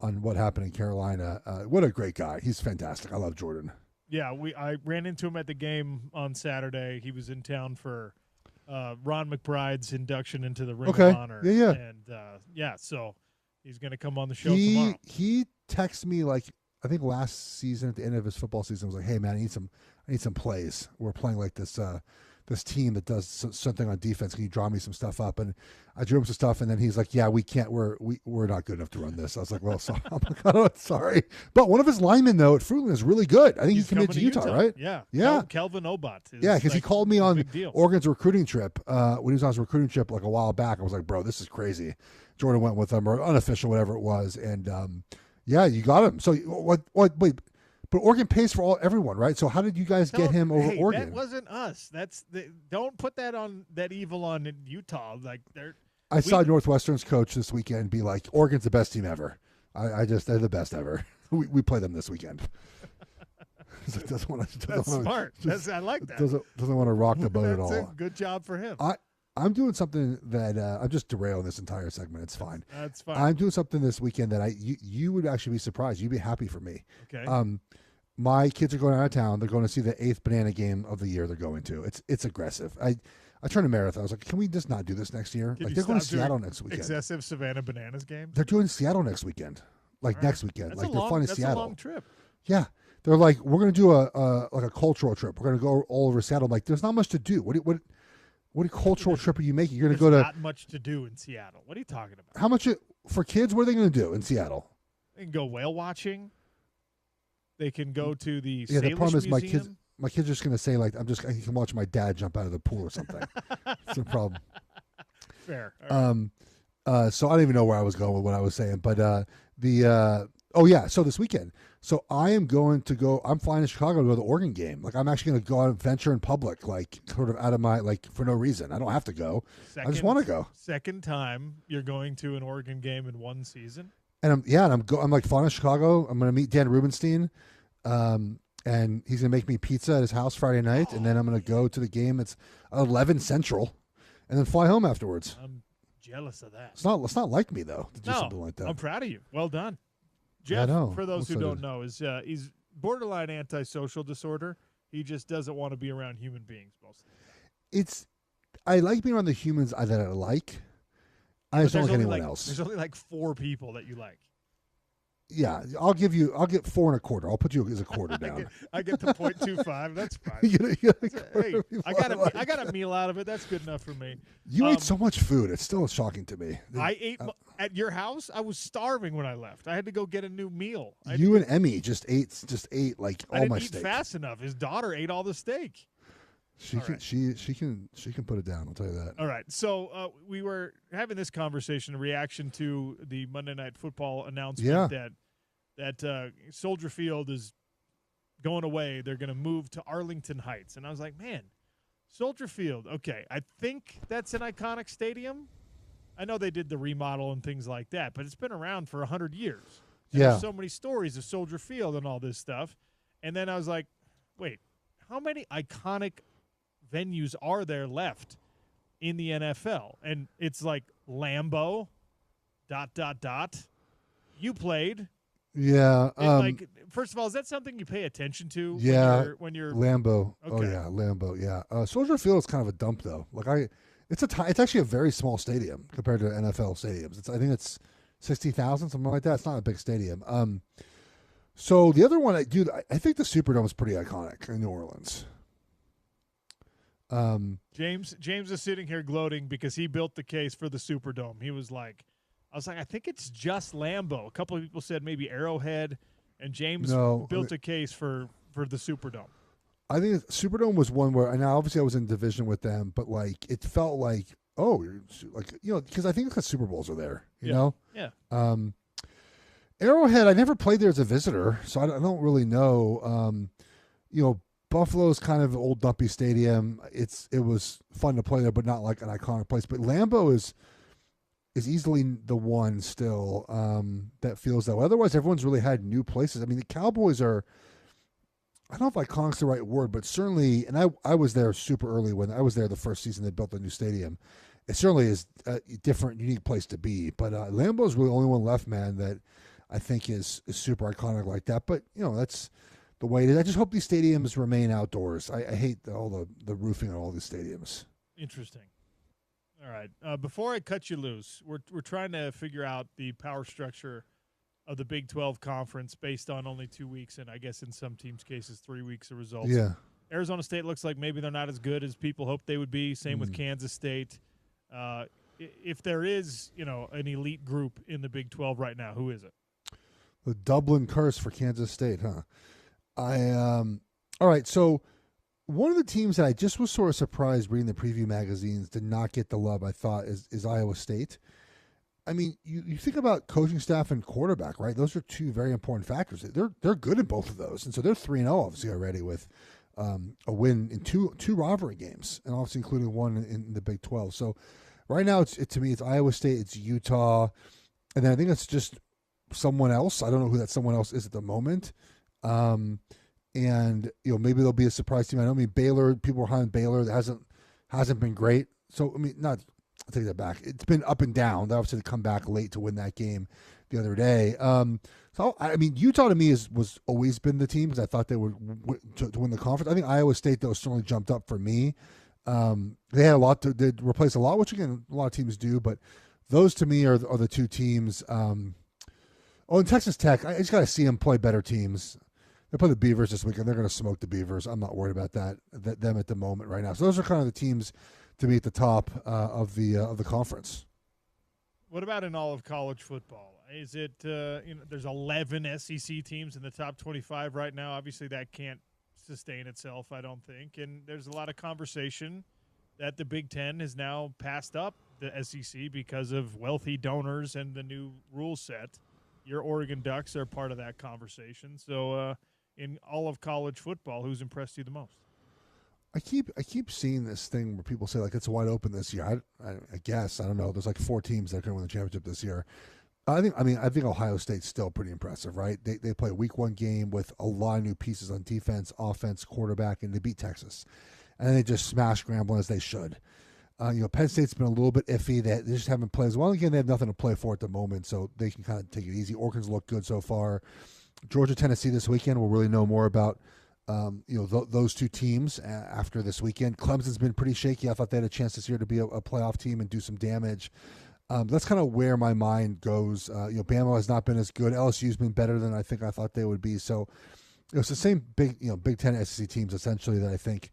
what happened in Carolina. What a great guy. He's fantastic. I love Jordan. Yeah, I ran into him at the game on Saturday. He was in town for Ron McBride's induction into the Ring of Honor. Yeah. And so He's going to come on the show tomorrow. He texted me like I think last season at the end of his football season was like, "Hey man, I need some plays. We're playing like this team that does something on defense. Can you draw me some stuff up?" And I drew him some stuff, and then he's like, "Yeah, we can't. We're not good enough to run this." I was like, "Well, sorry, sorry." But one of his linemen though at Fruitland is really good. I think he's committed to Utah, right? Yeah. Kelvin Obot. Yeah, because he called me on Oregon's recruiting trip when he was on his recruiting trip like a while back. I was like, "Bro, this is crazy." Jordan went with him, or unofficial, whatever it was, and yeah, you got him. So what? Wait. But Oregon pays for everyone, right? So how did you guys get him over Oregon? That wasn't us. Don't put that evil on Utah. Like I saw Northwestern's coach this weekend be like, "Oregon's the best team ever." They're the best ever. We play them this weekend. That's smart. I like that. Doesn't want to rock the boat at all. Good job for him. I'm doing something that I'm just derailing this entire segment. It's fine. That's fine. I'm doing something this weekend that you would actually be surprised. You'd be happy for me. Okay. My kids are going out of town. They're going to see the 8th banana game of the year. They're going to. It's aggressive. I turned a marathon. I was like, can we just not do this next year? Like they're going to Seattle next weekend. Excessive Savannah Bananas game. They're doing Seattle next weekend. Next weekend. That's they're flying to Seattle. That's a long trip. Yeah. They're like, we're going to do a cultural trip. We're going to go all over Seattle. I'm like, there's not much to do. What cultural trip are you making? You're going to go to. Not much to do in Seattle. What are you talking about? How much for kids? What are they going to do in Seattle? They can go whale watching. They can go to the the problem is Museum. my kids are just going to say like I can watch my dad jump out of the pool or something. It's a problem. Fair. So I don't even know where I was going with what I was saying, but so this weekend. So I am going to go. I'm flying to Chicago to go to the Oregon game. Like I'm actually going to go out and venture in public, like sort of out of my for no reason. I don't have to go. I just want to go. Second time you're going to an Oregon game in one season. And I'm like flying to Chicago. I'm going to meet Dan Rubenstein, and he's going to make me pizza at his house Friday night, and then I'm going to go to the game. It's 11 Central, and then fly home afterwards. I'm jealous of that. It's not like me though to do something like that. I'm proud of you. Well done. Jeff, for those who don't know, is he's borderline antisocial disorder. He just doesn't want to be around human beings most of the time. I like being around the humans that I like. I just don't like anyone else. There's only like 4 people that you like. Yeah, I'll get 4 1/4. I'll put you as a quarter down. I get the 0.25. That's fine. I got a meal out of it. That's good enough for me. You ate so much food. It's still shocking to me. I ate at your house. I was starving when I left. I had to go get a new meal. You and Emmy just ate like all my steak. I didn't eat fast enough. His daughter ate all the steak. She can put it down. I'll tell you that. All right. So we were having this conversation in reaction to the Monday Night Football announcement that Soldier Field is going away. They're going to move to Arlington Heights, and I was like, man, Soldier Field. Okay, I think that's an iconic stadium. I know they did the remodel and things like that, but it's been around for 100 years. And there's so many stories of Soldier Field and all this stuff, and then I was like, wait, how many iconic venues are there left in the NFL? And it's like Lambeau, ... You played. Yeah. First of all, is that something you pay attention to? Yeah. When you're Lambeau. Okay. Oh yeah, Lambeau. Yeah. Soldier Field is kind of a dump though. It's actually a very small stadium compared to NFL stadiums. I think it's 60,000, something like that. It's not a big stadium. So the other one, I think the Superdome is pretty iconic in New Orleans. James is sitting here gloating because he built the case for the Superdome. He was like, I think it's just Lambeau. A couple of people said maybe Arrowhead, and James built a case for the Superdome. I think Superdome was one where, and obviously I was in division with them, but it felt like, because I think the Super Bowls are there, you know? Yeah. Arrowhead, I never played there as a visitor, so I don't really know. Buffalo's kind of an old dumpy stadium. It was fun to play there, but not like an iconic place. But Lambeau is easily the one still that feels that way. Otherwise, everyone's really had new places. I mean, the Cowboys are, I don't know if iconic's the right word, but certainly, and I was there super early when I was there the first season they built the new stadium. It certainly is a different, unique place to be. But Lambeau is really the only one left, man, that I think is super iconic like that. But, that's the way it is. I just hope these stadiums remain outdoors. I hate all the roofing on all these stadiums. Interesting. All right. Before I cut you loose, we're trying to figure out the power structure of the Big 12 conference based on only 2 weeks and I guess in some teams' cases 3 weeks of results. Yeah. Arizona State looks like maybe they're not as good as people hoped they would be. Same with Kansas State. If there is, an elite group in the Big 12 right now, who is it? The Dublin curse for Kansas State, huh? All right, so one of the teams that I just was sort of surprised reading the preview magazines did not get the love I thought is Iowa State. I mean, you think about coaching staff and quarterback, right? Those are two very important factors. They're good in both of those, and so they're 3-0 obviously already with a win in two rivalry games, and obviously including one in the Big 12. So right now, to me, it's Iowa State, it's Utah, and then I think it's just someone else. I don't know who that someone else is at the moment. And maybe there'll be a surprise team. I mean, Baylor. People are high on Baylor. That hasn't been great. So I mean, I'll take that back. It's been up and down. They obviously come back late to win that game the other day. So I mean, Utah to me was always been the team because I thought they would to win the conference. I think Iowa State though certainly jumped up for me. They had a lot they replace a lot, which again a lot of teams do, but those to me are the two teams. And Texas Tech, I just got to see them play better teams. They play the Beavers this weekend. They're going to smoke the Beavers. I'm not worried about them at the moment right now. So those are kind of the teams to be at the top of the conference. What about in all of college football? Is it there's 11 SEC teams in the top 25 right now. Obviously, that can't sustain itself, I don't think. And there's a lot of conversation that the Big Ten has now passed up the SEC because of wealthy donors and the new rule set. Your Oregon Ducks are part of that conversation. So, in all of college football, who's impressed you the most? I keep seeing this thing where people say like it's wide open this year. I guess I don't know. There's like 4 teams that are going to win the championship this year. I think Ohio State's still pretty impressive, right? They play a week 1 game with a lot of new pieces on defense, offense, quarterback, and they beat Texas, and then they just smash Grambling as they should. Penn State's been a little bit iffy. They just haven't played as well. Again, they have nothing to play for at the moment, so they can kind of take it easy. Oregon's looked good so far. Georgia, Tennessee this weekend. We'll really know more about those two teams after this weekend. Clemson's been pretty shaky. I thought they had a chance this year to be a playoff team and do some damage. That's kind of where my mind goes. Bama has not been as good. LSU's been better than I thought they would be. So it's the same Big Ten SEC teams essentially that I think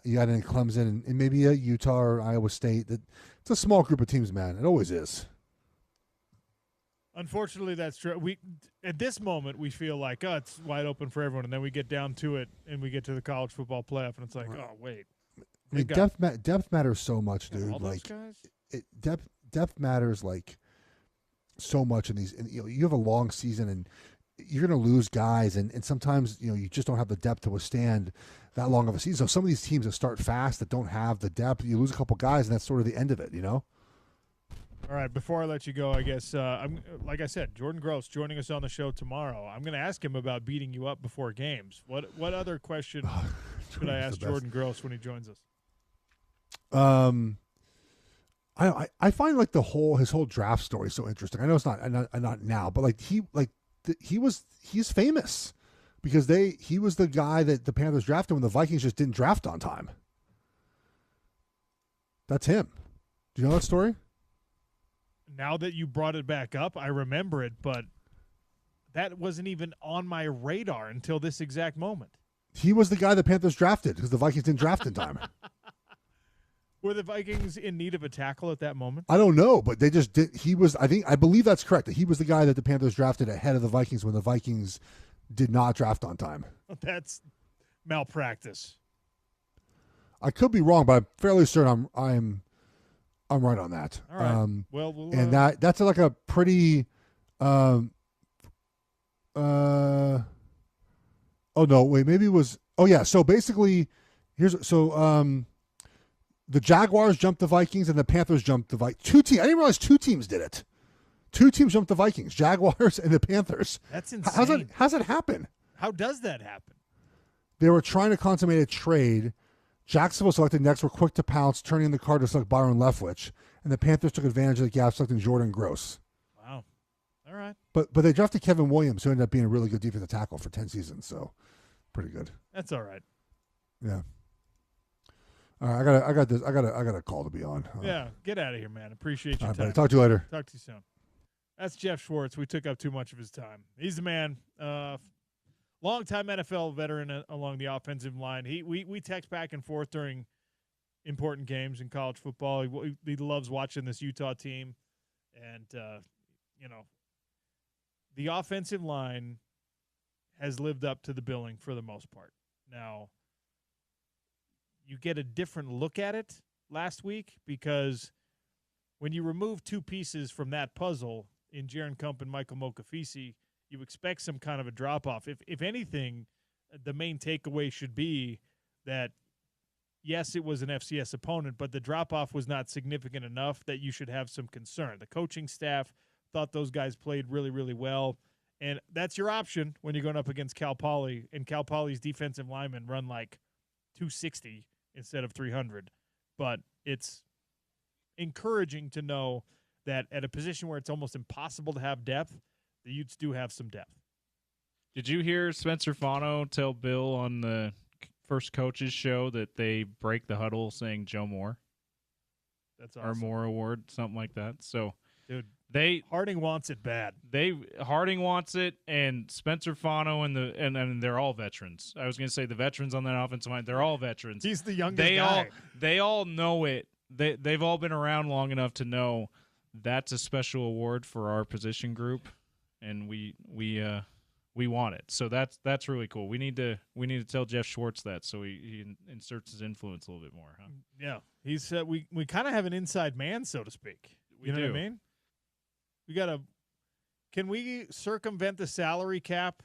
you got in Clemson and maybe Utah or Iowa State. It's a small group of teams, man. It always is. Unfortunately, that's true. We at this moment we feel like it's wide open for everyone, and then we get down to it and we get to the college football playoff, and it's like, oh wait. I mean, depth matters so much, dude. All those guys? Depth matters like so much in these. And, you have a long season, and you're going to lose guys, and sometimes you just don't have the depth to withstand that long of a season. So some of these teams that start fast that don't have the depth, you lose a couple guys, and that's sort of the end of it. All right, before I let you go, I guess, like I said, Jordan Gross joining us on the show tomorrow. I'm going to ask him about beating you up before games. What other question should I ask Jordan Gross when he joins us? I find like his whole draft story so interesting. I know it's not now, but like he's famous because he was the guy that the Panthers drafted when the Vikings just didn't draft on time. That's him. Do you know that story? Now that you brought it back up, I remember it, but that wasn't even on my radar until this exact moment. He was the guy the Panthers drafted because the Vikings didn't draft in time. Were the Vikings in need of a tackle at that moment? I don't know, but they just did. I believe that's correct. That he was the guy that the Panthers drafted ahead of the Vikings when the Vikings did not draft on time. That's malpractice. I could be wrong, but I'm fairly certain I'm right on that. All right. We'll and that's like a pretty. Oh no! Wait, maybe it was. Oh yeah. So basically, the Jaguars jumped the Vikings and the Panthers jumped the Vikings. 2 teams. I didn't realize 2 teams did it. 2 teams jumped the Vikings, Jaguars and the Panthers. That's insane. How's that happen? How does that happen? They were trying to consummate a trade. Jacksonville selected next, were quick to pounce, turning the card to select Byron Leftwich, and the Panthers took advantage of the gap, selecting Jordan Gross. Wow. All right. But they drafted Kevin Williams, who ended up being a really good defensive tackle for 10 seasons, so pretty good. That's all right. Yeah. All right, I got this. I got a call to be on. Yeah, get out of here, man. Appreciate your All right, time. buddy. Talk to you later. Talk to you soon. That's Jeff Schwartz. We took up too much of his time. He's the man. Longtime NFL veteran along the offensive line. We text back and forth during important games in college football. He loves watching this Utah team, and the offensive line has lived up to the billing for the most part. Now, you get a different look at it last week because when you remove two pieces from that puzzle in Jaron Kump and Michael Mokafisi, you expect some kind of a drop-off. If anything, the main takeaway should be that, yes, it was an FCS opponent, but the drop-off was not significant enough that you should have some concern. The coaching staff thought those guys played really, really well, and that's your option when you're going up against Cal Poly, and Cal Poly's defensive linemen run like 260 instead of 300. But it's encouraging to know that at a position where it's almost impossible to have depth, the Utes do have some depth. Did you hear Spencer Fano tell Bill on the first coaches show that they break the huddle saying Joe Moore? That's awesome. Or Moore Award, something like that. So, dude, They Harding wants it bad. Harding wants it, and Spencer Fano and they're all veterans. I was going to say the veterans on that offensive line. They're all veterans. He's the youngest guy. They all know it. They've all been around long enough to know that's a special award for our position group, and we want it. So that's really cool. We need to tell Jeff Schwartz that so he inserts his influence a little bit more. Huh? Yeah, he's we kind of have an inside man, so to speak. You know what I mean? Can we circumvent the salary cap?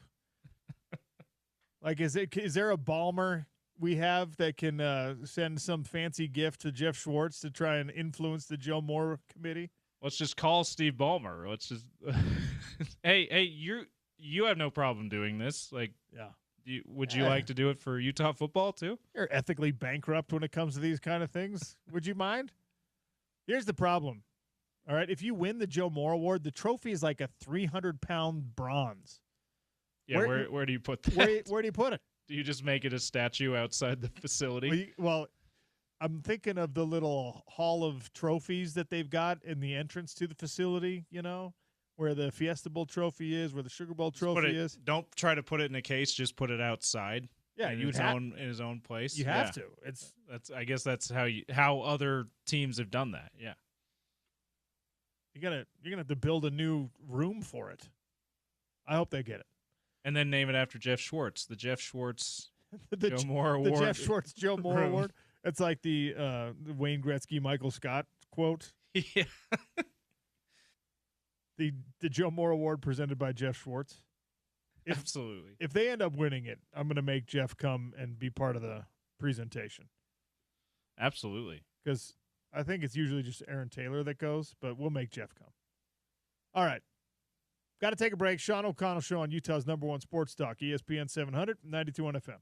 Like, is there a Balmer we have that can send some fancy gift to Jeff Schwartz to try and influence the Joe Moore committee? Let's just call Steve Ballmer. Let's just hey, you have no problem doing this. Like, yeah. Would you like to do it for Utah football too? You're ethically bankrupt when it comes to these kind of things. Would you mind? Here's the problem. All right, if you win the Joe Moore Award, the trophy is like a 300-pound bronze. Yeah, where do you put that? Where do you put it? Do you just make it a statue outside the facility? Well, I'm thinking of the little hall of trophies that they've got in the entrance to the facility, where the Fiesta Bowl trophy is, where the Sugar Bowl trophy is. Don't try to put it in a case, just put it outside. Yeah, in his own place. You have to. I guess that's how other teams have done that. Yeah. You're gonna have to build a new room for it. I hope they get it. And then name it after Jeff Schwartz, the Jeff Schwartz Joe Moore Award. The Jeff Schwartz Joe Moore Award. It's like the Wayne Gretzky, Michael Scott quote. Yeah. the Joe Moore Award presented by Jeff Schwartz. Absolutely. If they end up winning it, I'm going to make Jeff come and be part of the presentation. Absolutely. Because I think it's usually just Aaron Taylor that goes, but we'll make Jeff come. All right. Got to take a break. Sean O'Connell Show on Utah's #1 sports talk, ESPN 700, 92.1 FM.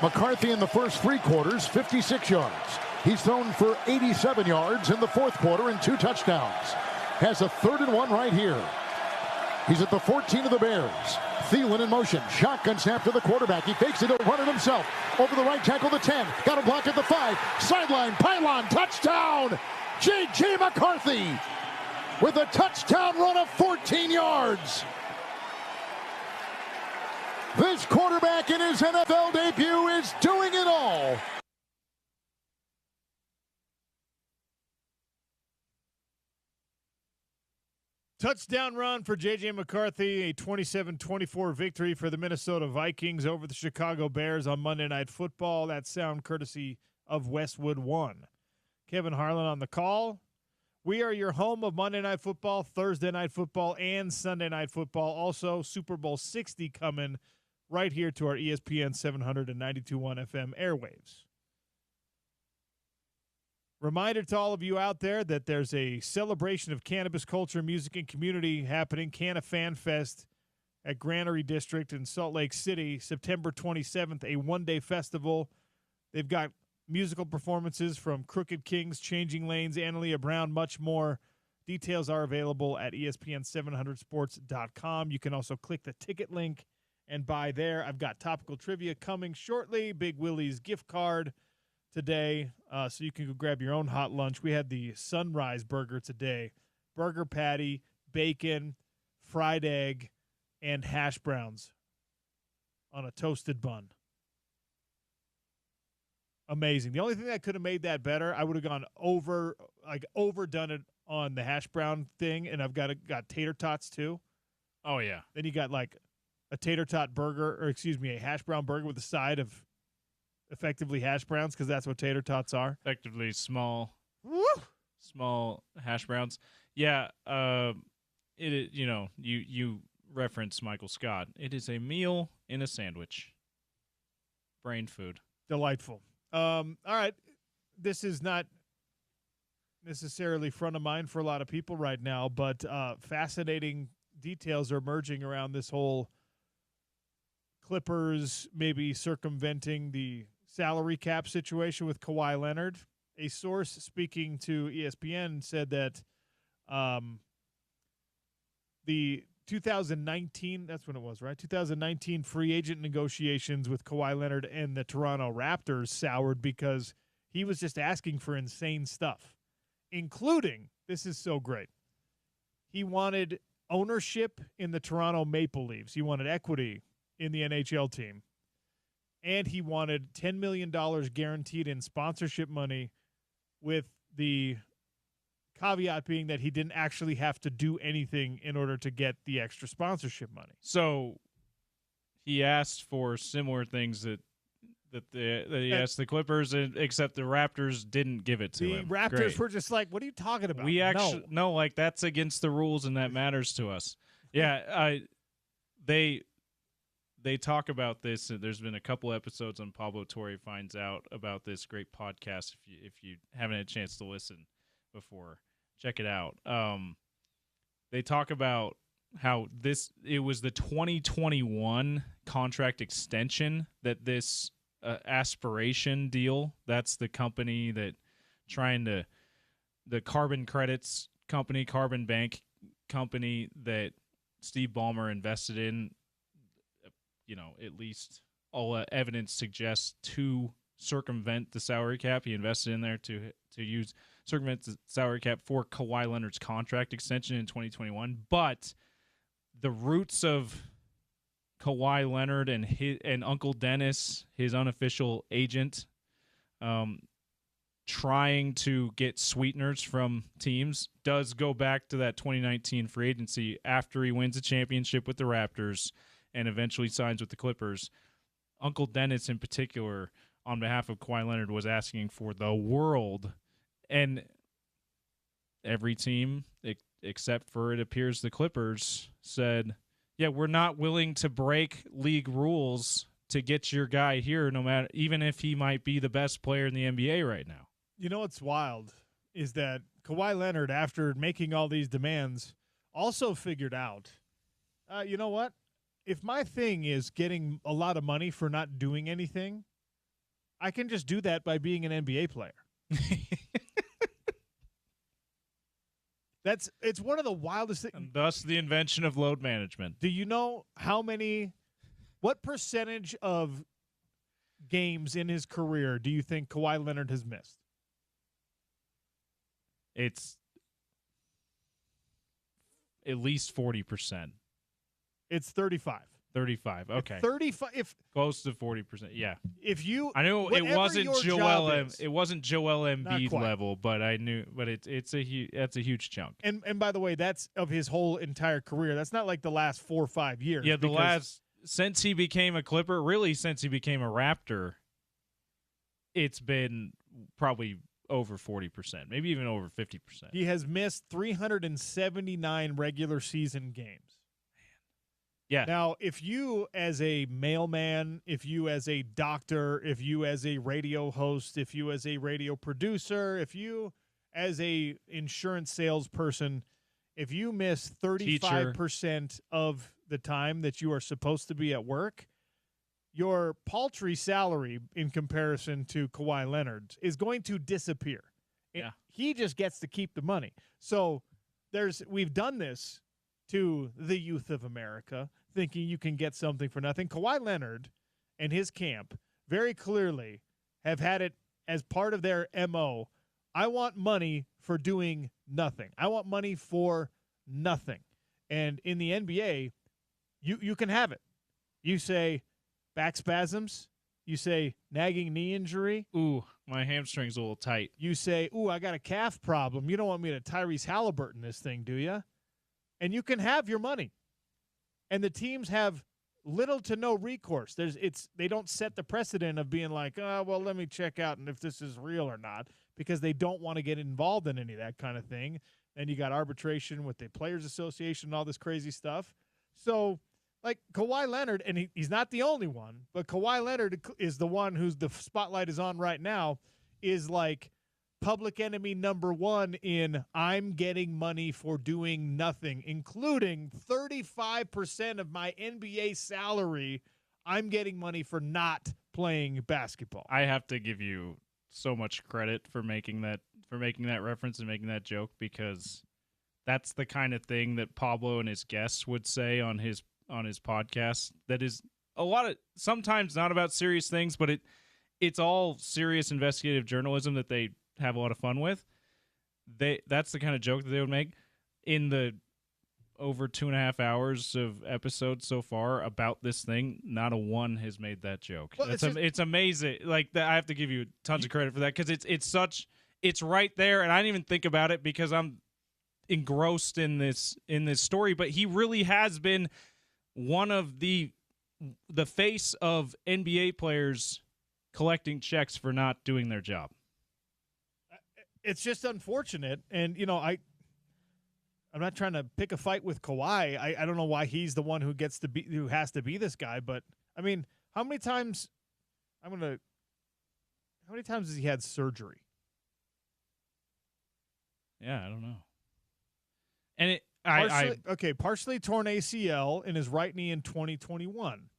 McCarthy in the first 3 quarters, 56 yards. He's thrown for 87 yards in the fourth quarter and 2 touchdowns. Has a 3rd and 1 right here. He's at the 14 of the Bears. Thielen in motion. Shotgun snap to the quarterback. He fakes it. He'll run it himself. Over the right tackle, the 10. Got a block at the 5. Sideline, pylon, touchdown! J.J. McCarthy with a touchdown run of 14 yards. This quarterback in his NFL debut is doing it all. Touchdown run for J.J. McCarthy, a 27-24 victory for the Minnesota Vikings over the Chicago Bears on Monday Night Football. That sound courtesy of Westwood One. Kevin Harlan on the call. We are your home of Monday Night Football, Thursday Night Football, and Sunday Night Football. Also, Super Bowl 60 coming right here to our ESPN 792.1 FM airwaves. Reminder to all of you out there that there's a celebration of cannabis culture, music, and community happening, Canna Fan Fest at Granary District in Salt Lake City, September 27th, a one-day festival. They've got musical performances from Crooked Kings, Changing Lanes, Analia Brown, much more. Details are available at ESPN700sports.com. You can also click the ticket link and buy there. I've got topical trivia coming shortly, Big Willie's gift card today, so you can go grab your own hot lunch. We had the Sunrise Burger today. Burger patty, bacon, fried egg, and hash browns on a toasted bun. Amazing. The only thing that could have made that better, I would have gone overdone it on the hash brown thing, and I've got tater tots too. Oh, yeah. Then you got like a tater tot burger, or excuse me, a hash brown burger with a side of effectively hash browns, because that's what tater tots are. Effectively small hash browns. Yeah, you reference Michael Scott. It is a meal in a sandwich. Brain food. Delightful. All right. This is not necessarily front of mind for a lot of people right now, but fascinating details are emerging around this whole Clippers maybe circumventing the salary cap situation with Kawhi Leonard. A source speaking to ESPN said that the 2019, that's when it was, right? 2019 free agent negotiations with Kawhi Leonard and the Toronto Raptors soured because he was just asking for insane stuff, including, this is so great, he wanted ownership in the Toronto Maple Leafs. He wanted equity in the NHL team. And he wanted $10 million guaranteed in sponsorship money, with the caveat being that he didn't actually have to do anything in order to get the extra sponsorship money. So he asked for similar things that he asked the Clippers, except the Raptors didn't give it to him. The Raptors Great. were just like, what are you talking about? We actually no, like that's against the rules and that matters to us. Yeah, they talk about this. There's been a couple episodes on Pablo Torre Finds Out about this great podcast. If you haven't had a chance to listen before, check it out. They talk about how it was the 2021 contract extension that this aspiration deal, that's the company that the carbon credits company, Carbon Bank company that Steve Ballmer invested in, at least all evidence suggests, to circumvent the salary cap. He invested in there to circumvent the salary cap for Kawhi Leonard's contract extension in 2021. But the roots of Kawhi Leonard and Uncle Dennis, his unofficial agent, trying to get sweeteners from teams, does go back to that 2019 free agency after he wins a championship with the Raptors and eventually signs with the Clippers. Uncle Dennis, in particular, on behalf of Kawhi Leonard, was asking for the world. And every team, except for, it appears, the Clippers, said, yeah, we're not willing to break league rules to get your guy here, no matter, even if he might be the best player in the NBA right now. You know what's wild is that Kawhi Leonard, after making all these demands, also figured out, you know what? If my thing is getting a lot of money for not doing anything, I can just do that by being an NBA player. It's one of the wildest things. And thus the invention of load management. Do you know what percentage of games in his career do you think Kawhi Leonard has missed? It's at least 40%. It's 35. 35. Okay. 35. Close to 40%. Yeah. If you, I knew it wasn't It wasn't Joel Embiid level, but I knew. But that's a huge chunk. And by the way, that's of his whole entire career. That's not like the last 4 or 5 years. Yeah, since he became a Clipper, really since he became a Raptor, it's been probably over 40%, maybe even over 50%. He has missed 379 regular season games. Yeah. Now, if you as a mailman, if you as a doctor, if you as a radio host, if you as a radio producer, if you as a insurance salesperson, if you miss 35% of the time that you are supposed to be at work, your paltry salary in comparison to Kawhi Leonard's is going to disappear. Yeah. He just gets to keep the money. So we've done this to the youth of America, thinking you can get something for nothing. Kawhi Leonard and his camp very clearly have had it as part of their MO. I want money for doing nothing. I want money for nothing. And in the NBA, you can have it. You say back spasms. You say nagging knee injury. Ooh, my hamstring's a little tight. You say, ooh, I got a calf problem. You don't want me to Tyrese Halliburton this thing, do you? And you can have your money. And the teams have little to no recourse. They don't set the precedent of being like, oh, well, let me check out and if this is real or not, because they don't want to get involved in any of that kind of thing. And you got arbitration with the Players Association and all this crazy stuff. So, like Kawhi Leonard, and he's not the only one, but Kawhi Leonard is the one who's the spotlight is on right now, is like public enemy number one in I'm getting money for doing nothing, including 35% of my NBA salary. I'm getting money for not playing basketball. I have to give you so much credit for making that reference and making that joke, because that's the kind of thing that Pablo and his guests would say on his podcast. That is sometimes not about serious things, but it's all serious investigative journalism that they have a lot of fun with. That's the kind of joke that they would make. In the over 2.5 hours of episodes so far about this thing, not a one has made that joke. Well, it's amazing. Like I have to give you tons of credit for that, because it's right there, and I didn't even think about it because I'm engrossed in this story. But he really has been one of the face of NBA players collecting checks for not doing their job. It's just unfortunate, and I'm not trying to pick a fight with Kawhi. I don't know why he's the one who has to be this guy, but I mean, how many times has he had surgery? Yeah, I don't know. And partially torn ACL in his right knee in 2021.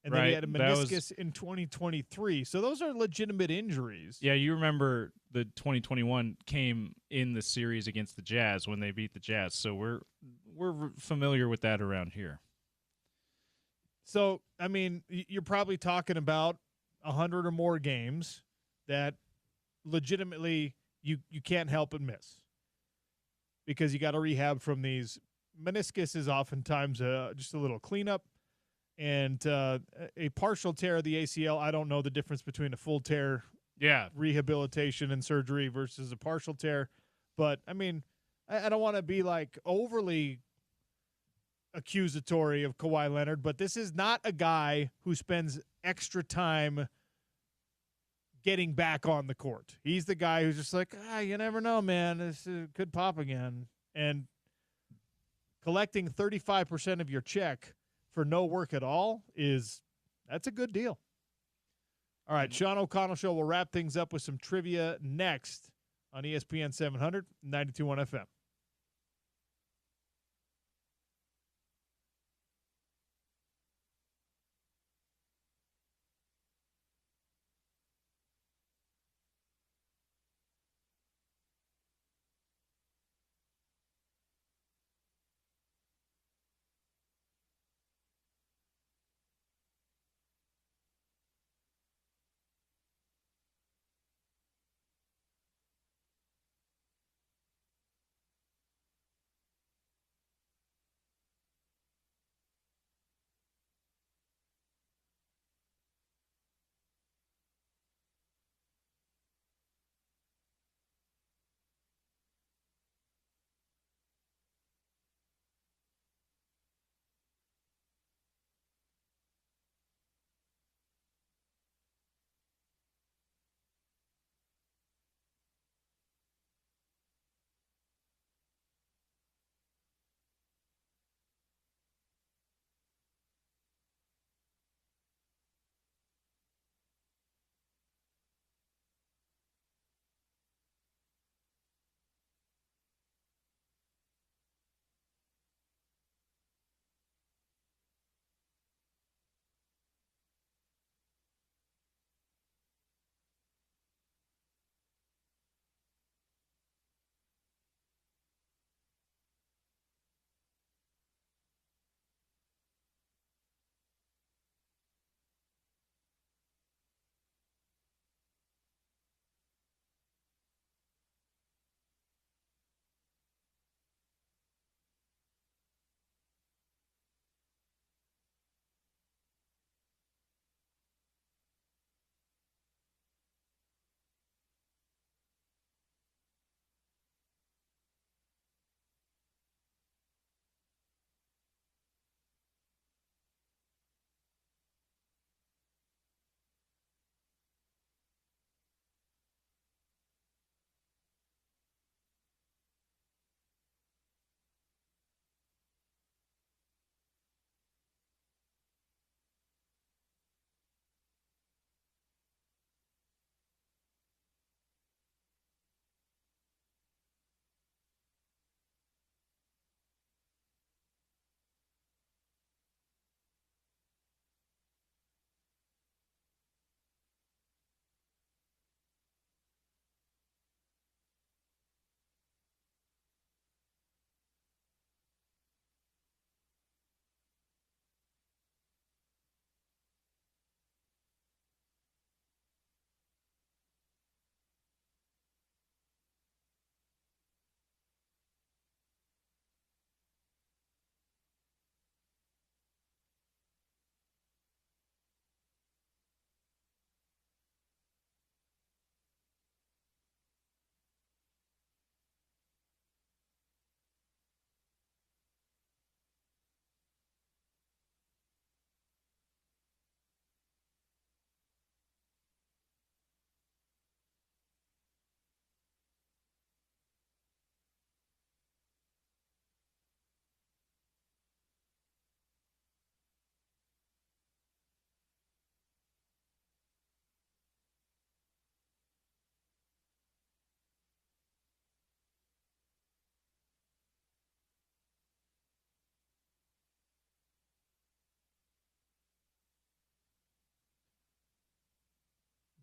And then right. He had a meniscus in 2023. So those are legitimate injuries. Yeah, you remember the 2021 came in the series against the Jazz when they beat the Jazz. So we're familiar with that around here. So, I mean, you're probably talking about 100 or more games that legitimately you can't help but miss, because you got to rehab from these. Meniscus is oftentimes just a little cleanup. And a partial tear of the ACL, I don't know the difference between a full tear rehabilitation and surgery versus a partial tear. But, I mean, I don't want to be, like, overly accusatory of Kawhi Leonard, but this is not a guy who spends extra time getting back on the court. He's the guy who's just like, you never know, man. This could pop again. And collecting 35% of your check for no work at all that's a good deal. All right, Sean O'Connell Show will wrap things up with some trivia next on ESPN 700, 92.1 FM.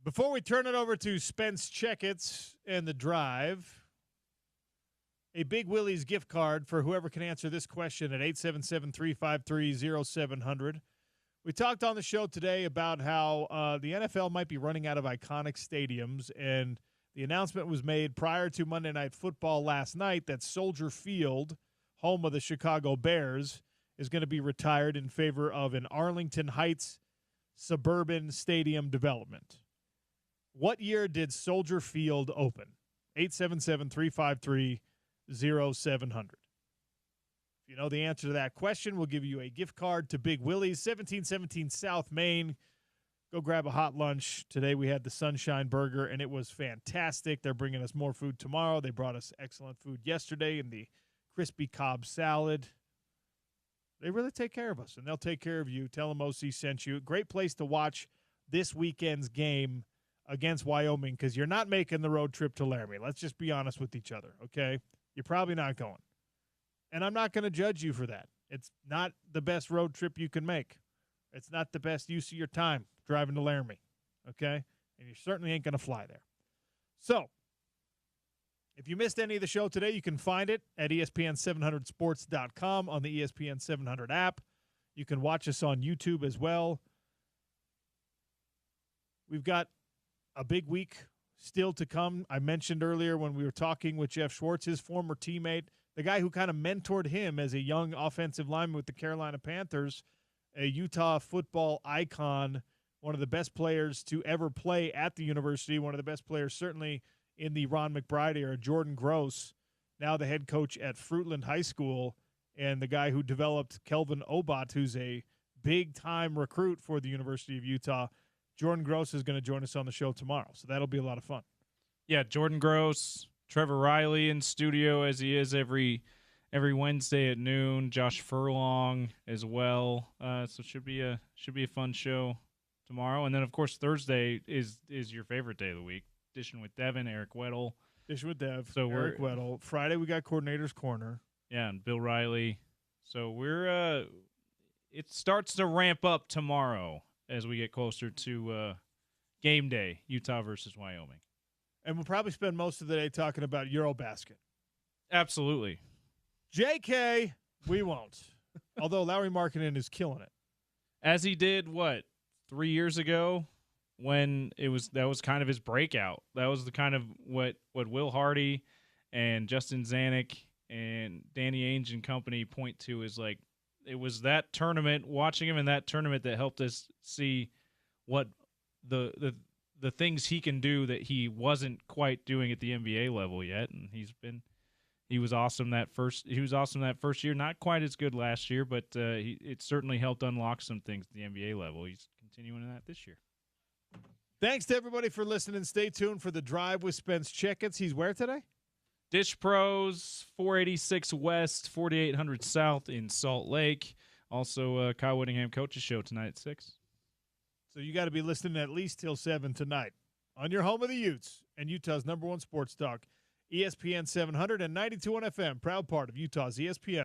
Before we turn it over to Spence Checketts and the drive, a Big Willie's gift card for whoever can answer this question at 877-353-0700. We talked on the show today about how the NFL might be running out of iconic stadiums, and the announcement was made prior to Monday Night Football last night that Soldier Field, home of the Chicago Bears, is going to be retired in favor of an Arlington Heights suburban stadium development. What year did Soldier Field open? 877-353-0700. If you know the answer to that question, we'll give you a gift card to Big Willie's, 1717 South Main. Go grab a hot lunch. Today we had the Sunshine Burger, and it was fantastic. They're bringing us more food tomorrow. They brought us excellent food yesterday in the crispy Cobb salad. They really take care of us, and they'll take care of you. Tell them OC sent you. Great place to watch this weekend's game against Wyoming, because you're not making the road trip to Laramie. Let's just be honest with each other, okay? You're probably not going. And I'm not going to judge you for that. It's not the best road trip you can make. It's not the best use of your time driving to Laramie, okay? And you certainly ain't going to fly there. So, if you missed any of the show today, you can find it at ESPN700sports.com on the ESPN 700 app. You can watch us on YouTube as well. We've got a big week still to come. I mentioned earlier when we were talking with Jeff Schwartz, his former teammate, the guy who kind of mentored him as a young offensive lineman with the Carolina Panthers, a Utah football icon, one of the best players to ever play at the university, one of the best players certainly in the Ron McBride era, Jordan Gross, now the head coach at Fruitland High School, and the guy who developed Kelvin Obot, who's a big-time recruit for the University of Utah. Jordan Gross is going to join us on the show tomorrow, so that'll be a lot of fun. Yeah, Jordan Gross, Trevor Riley in studio as he is every Wednesday at noon. Josh Furlong as well. So it should be a fun show tomorrow. And then of course Thursday is your favorite day of the week. Dishing with Devin, Eric Weddle. Dishing with Dev, so Eric Weddle. Friday we got Coordinator's Corner. Yeah, and Bill Riley. So we're it starts to ramp up tomorrow as we get closer to game day, Utah versus Wyoming. And we'll probably spend most of the day talking about Eurobasket. Absolutely. JK, we won't. Although Lowry Markkinen is killing it. As he did, 3 years ago when that was kind of his breakout. That was the kind of what Will Hardy and Justin Zanuck and Danny Ainge and company point to is like, it was that tournament, watching him in that tournament, that helped us see what the things he can do that he wasn't quite doing at the NBA level yet. And he was awesome that first year. Not quite as good last year, but it certainly helped unlock some things at the NBA level. He's continuing that this year. Thanks to everybody for listening. Stay tuned for the drive with Spence Checketts. He's where today? Dish Pros, 486 West, 4800 South in Salt Lake. Also, Kyle Whittingham Coaches Show tonight at 6. So you got to be listening at least till 7 tonight on your home of the Utes and Utah's #1 sports talk, ESPN 700 and 92.1 FM, proud part of Utah's ESPN.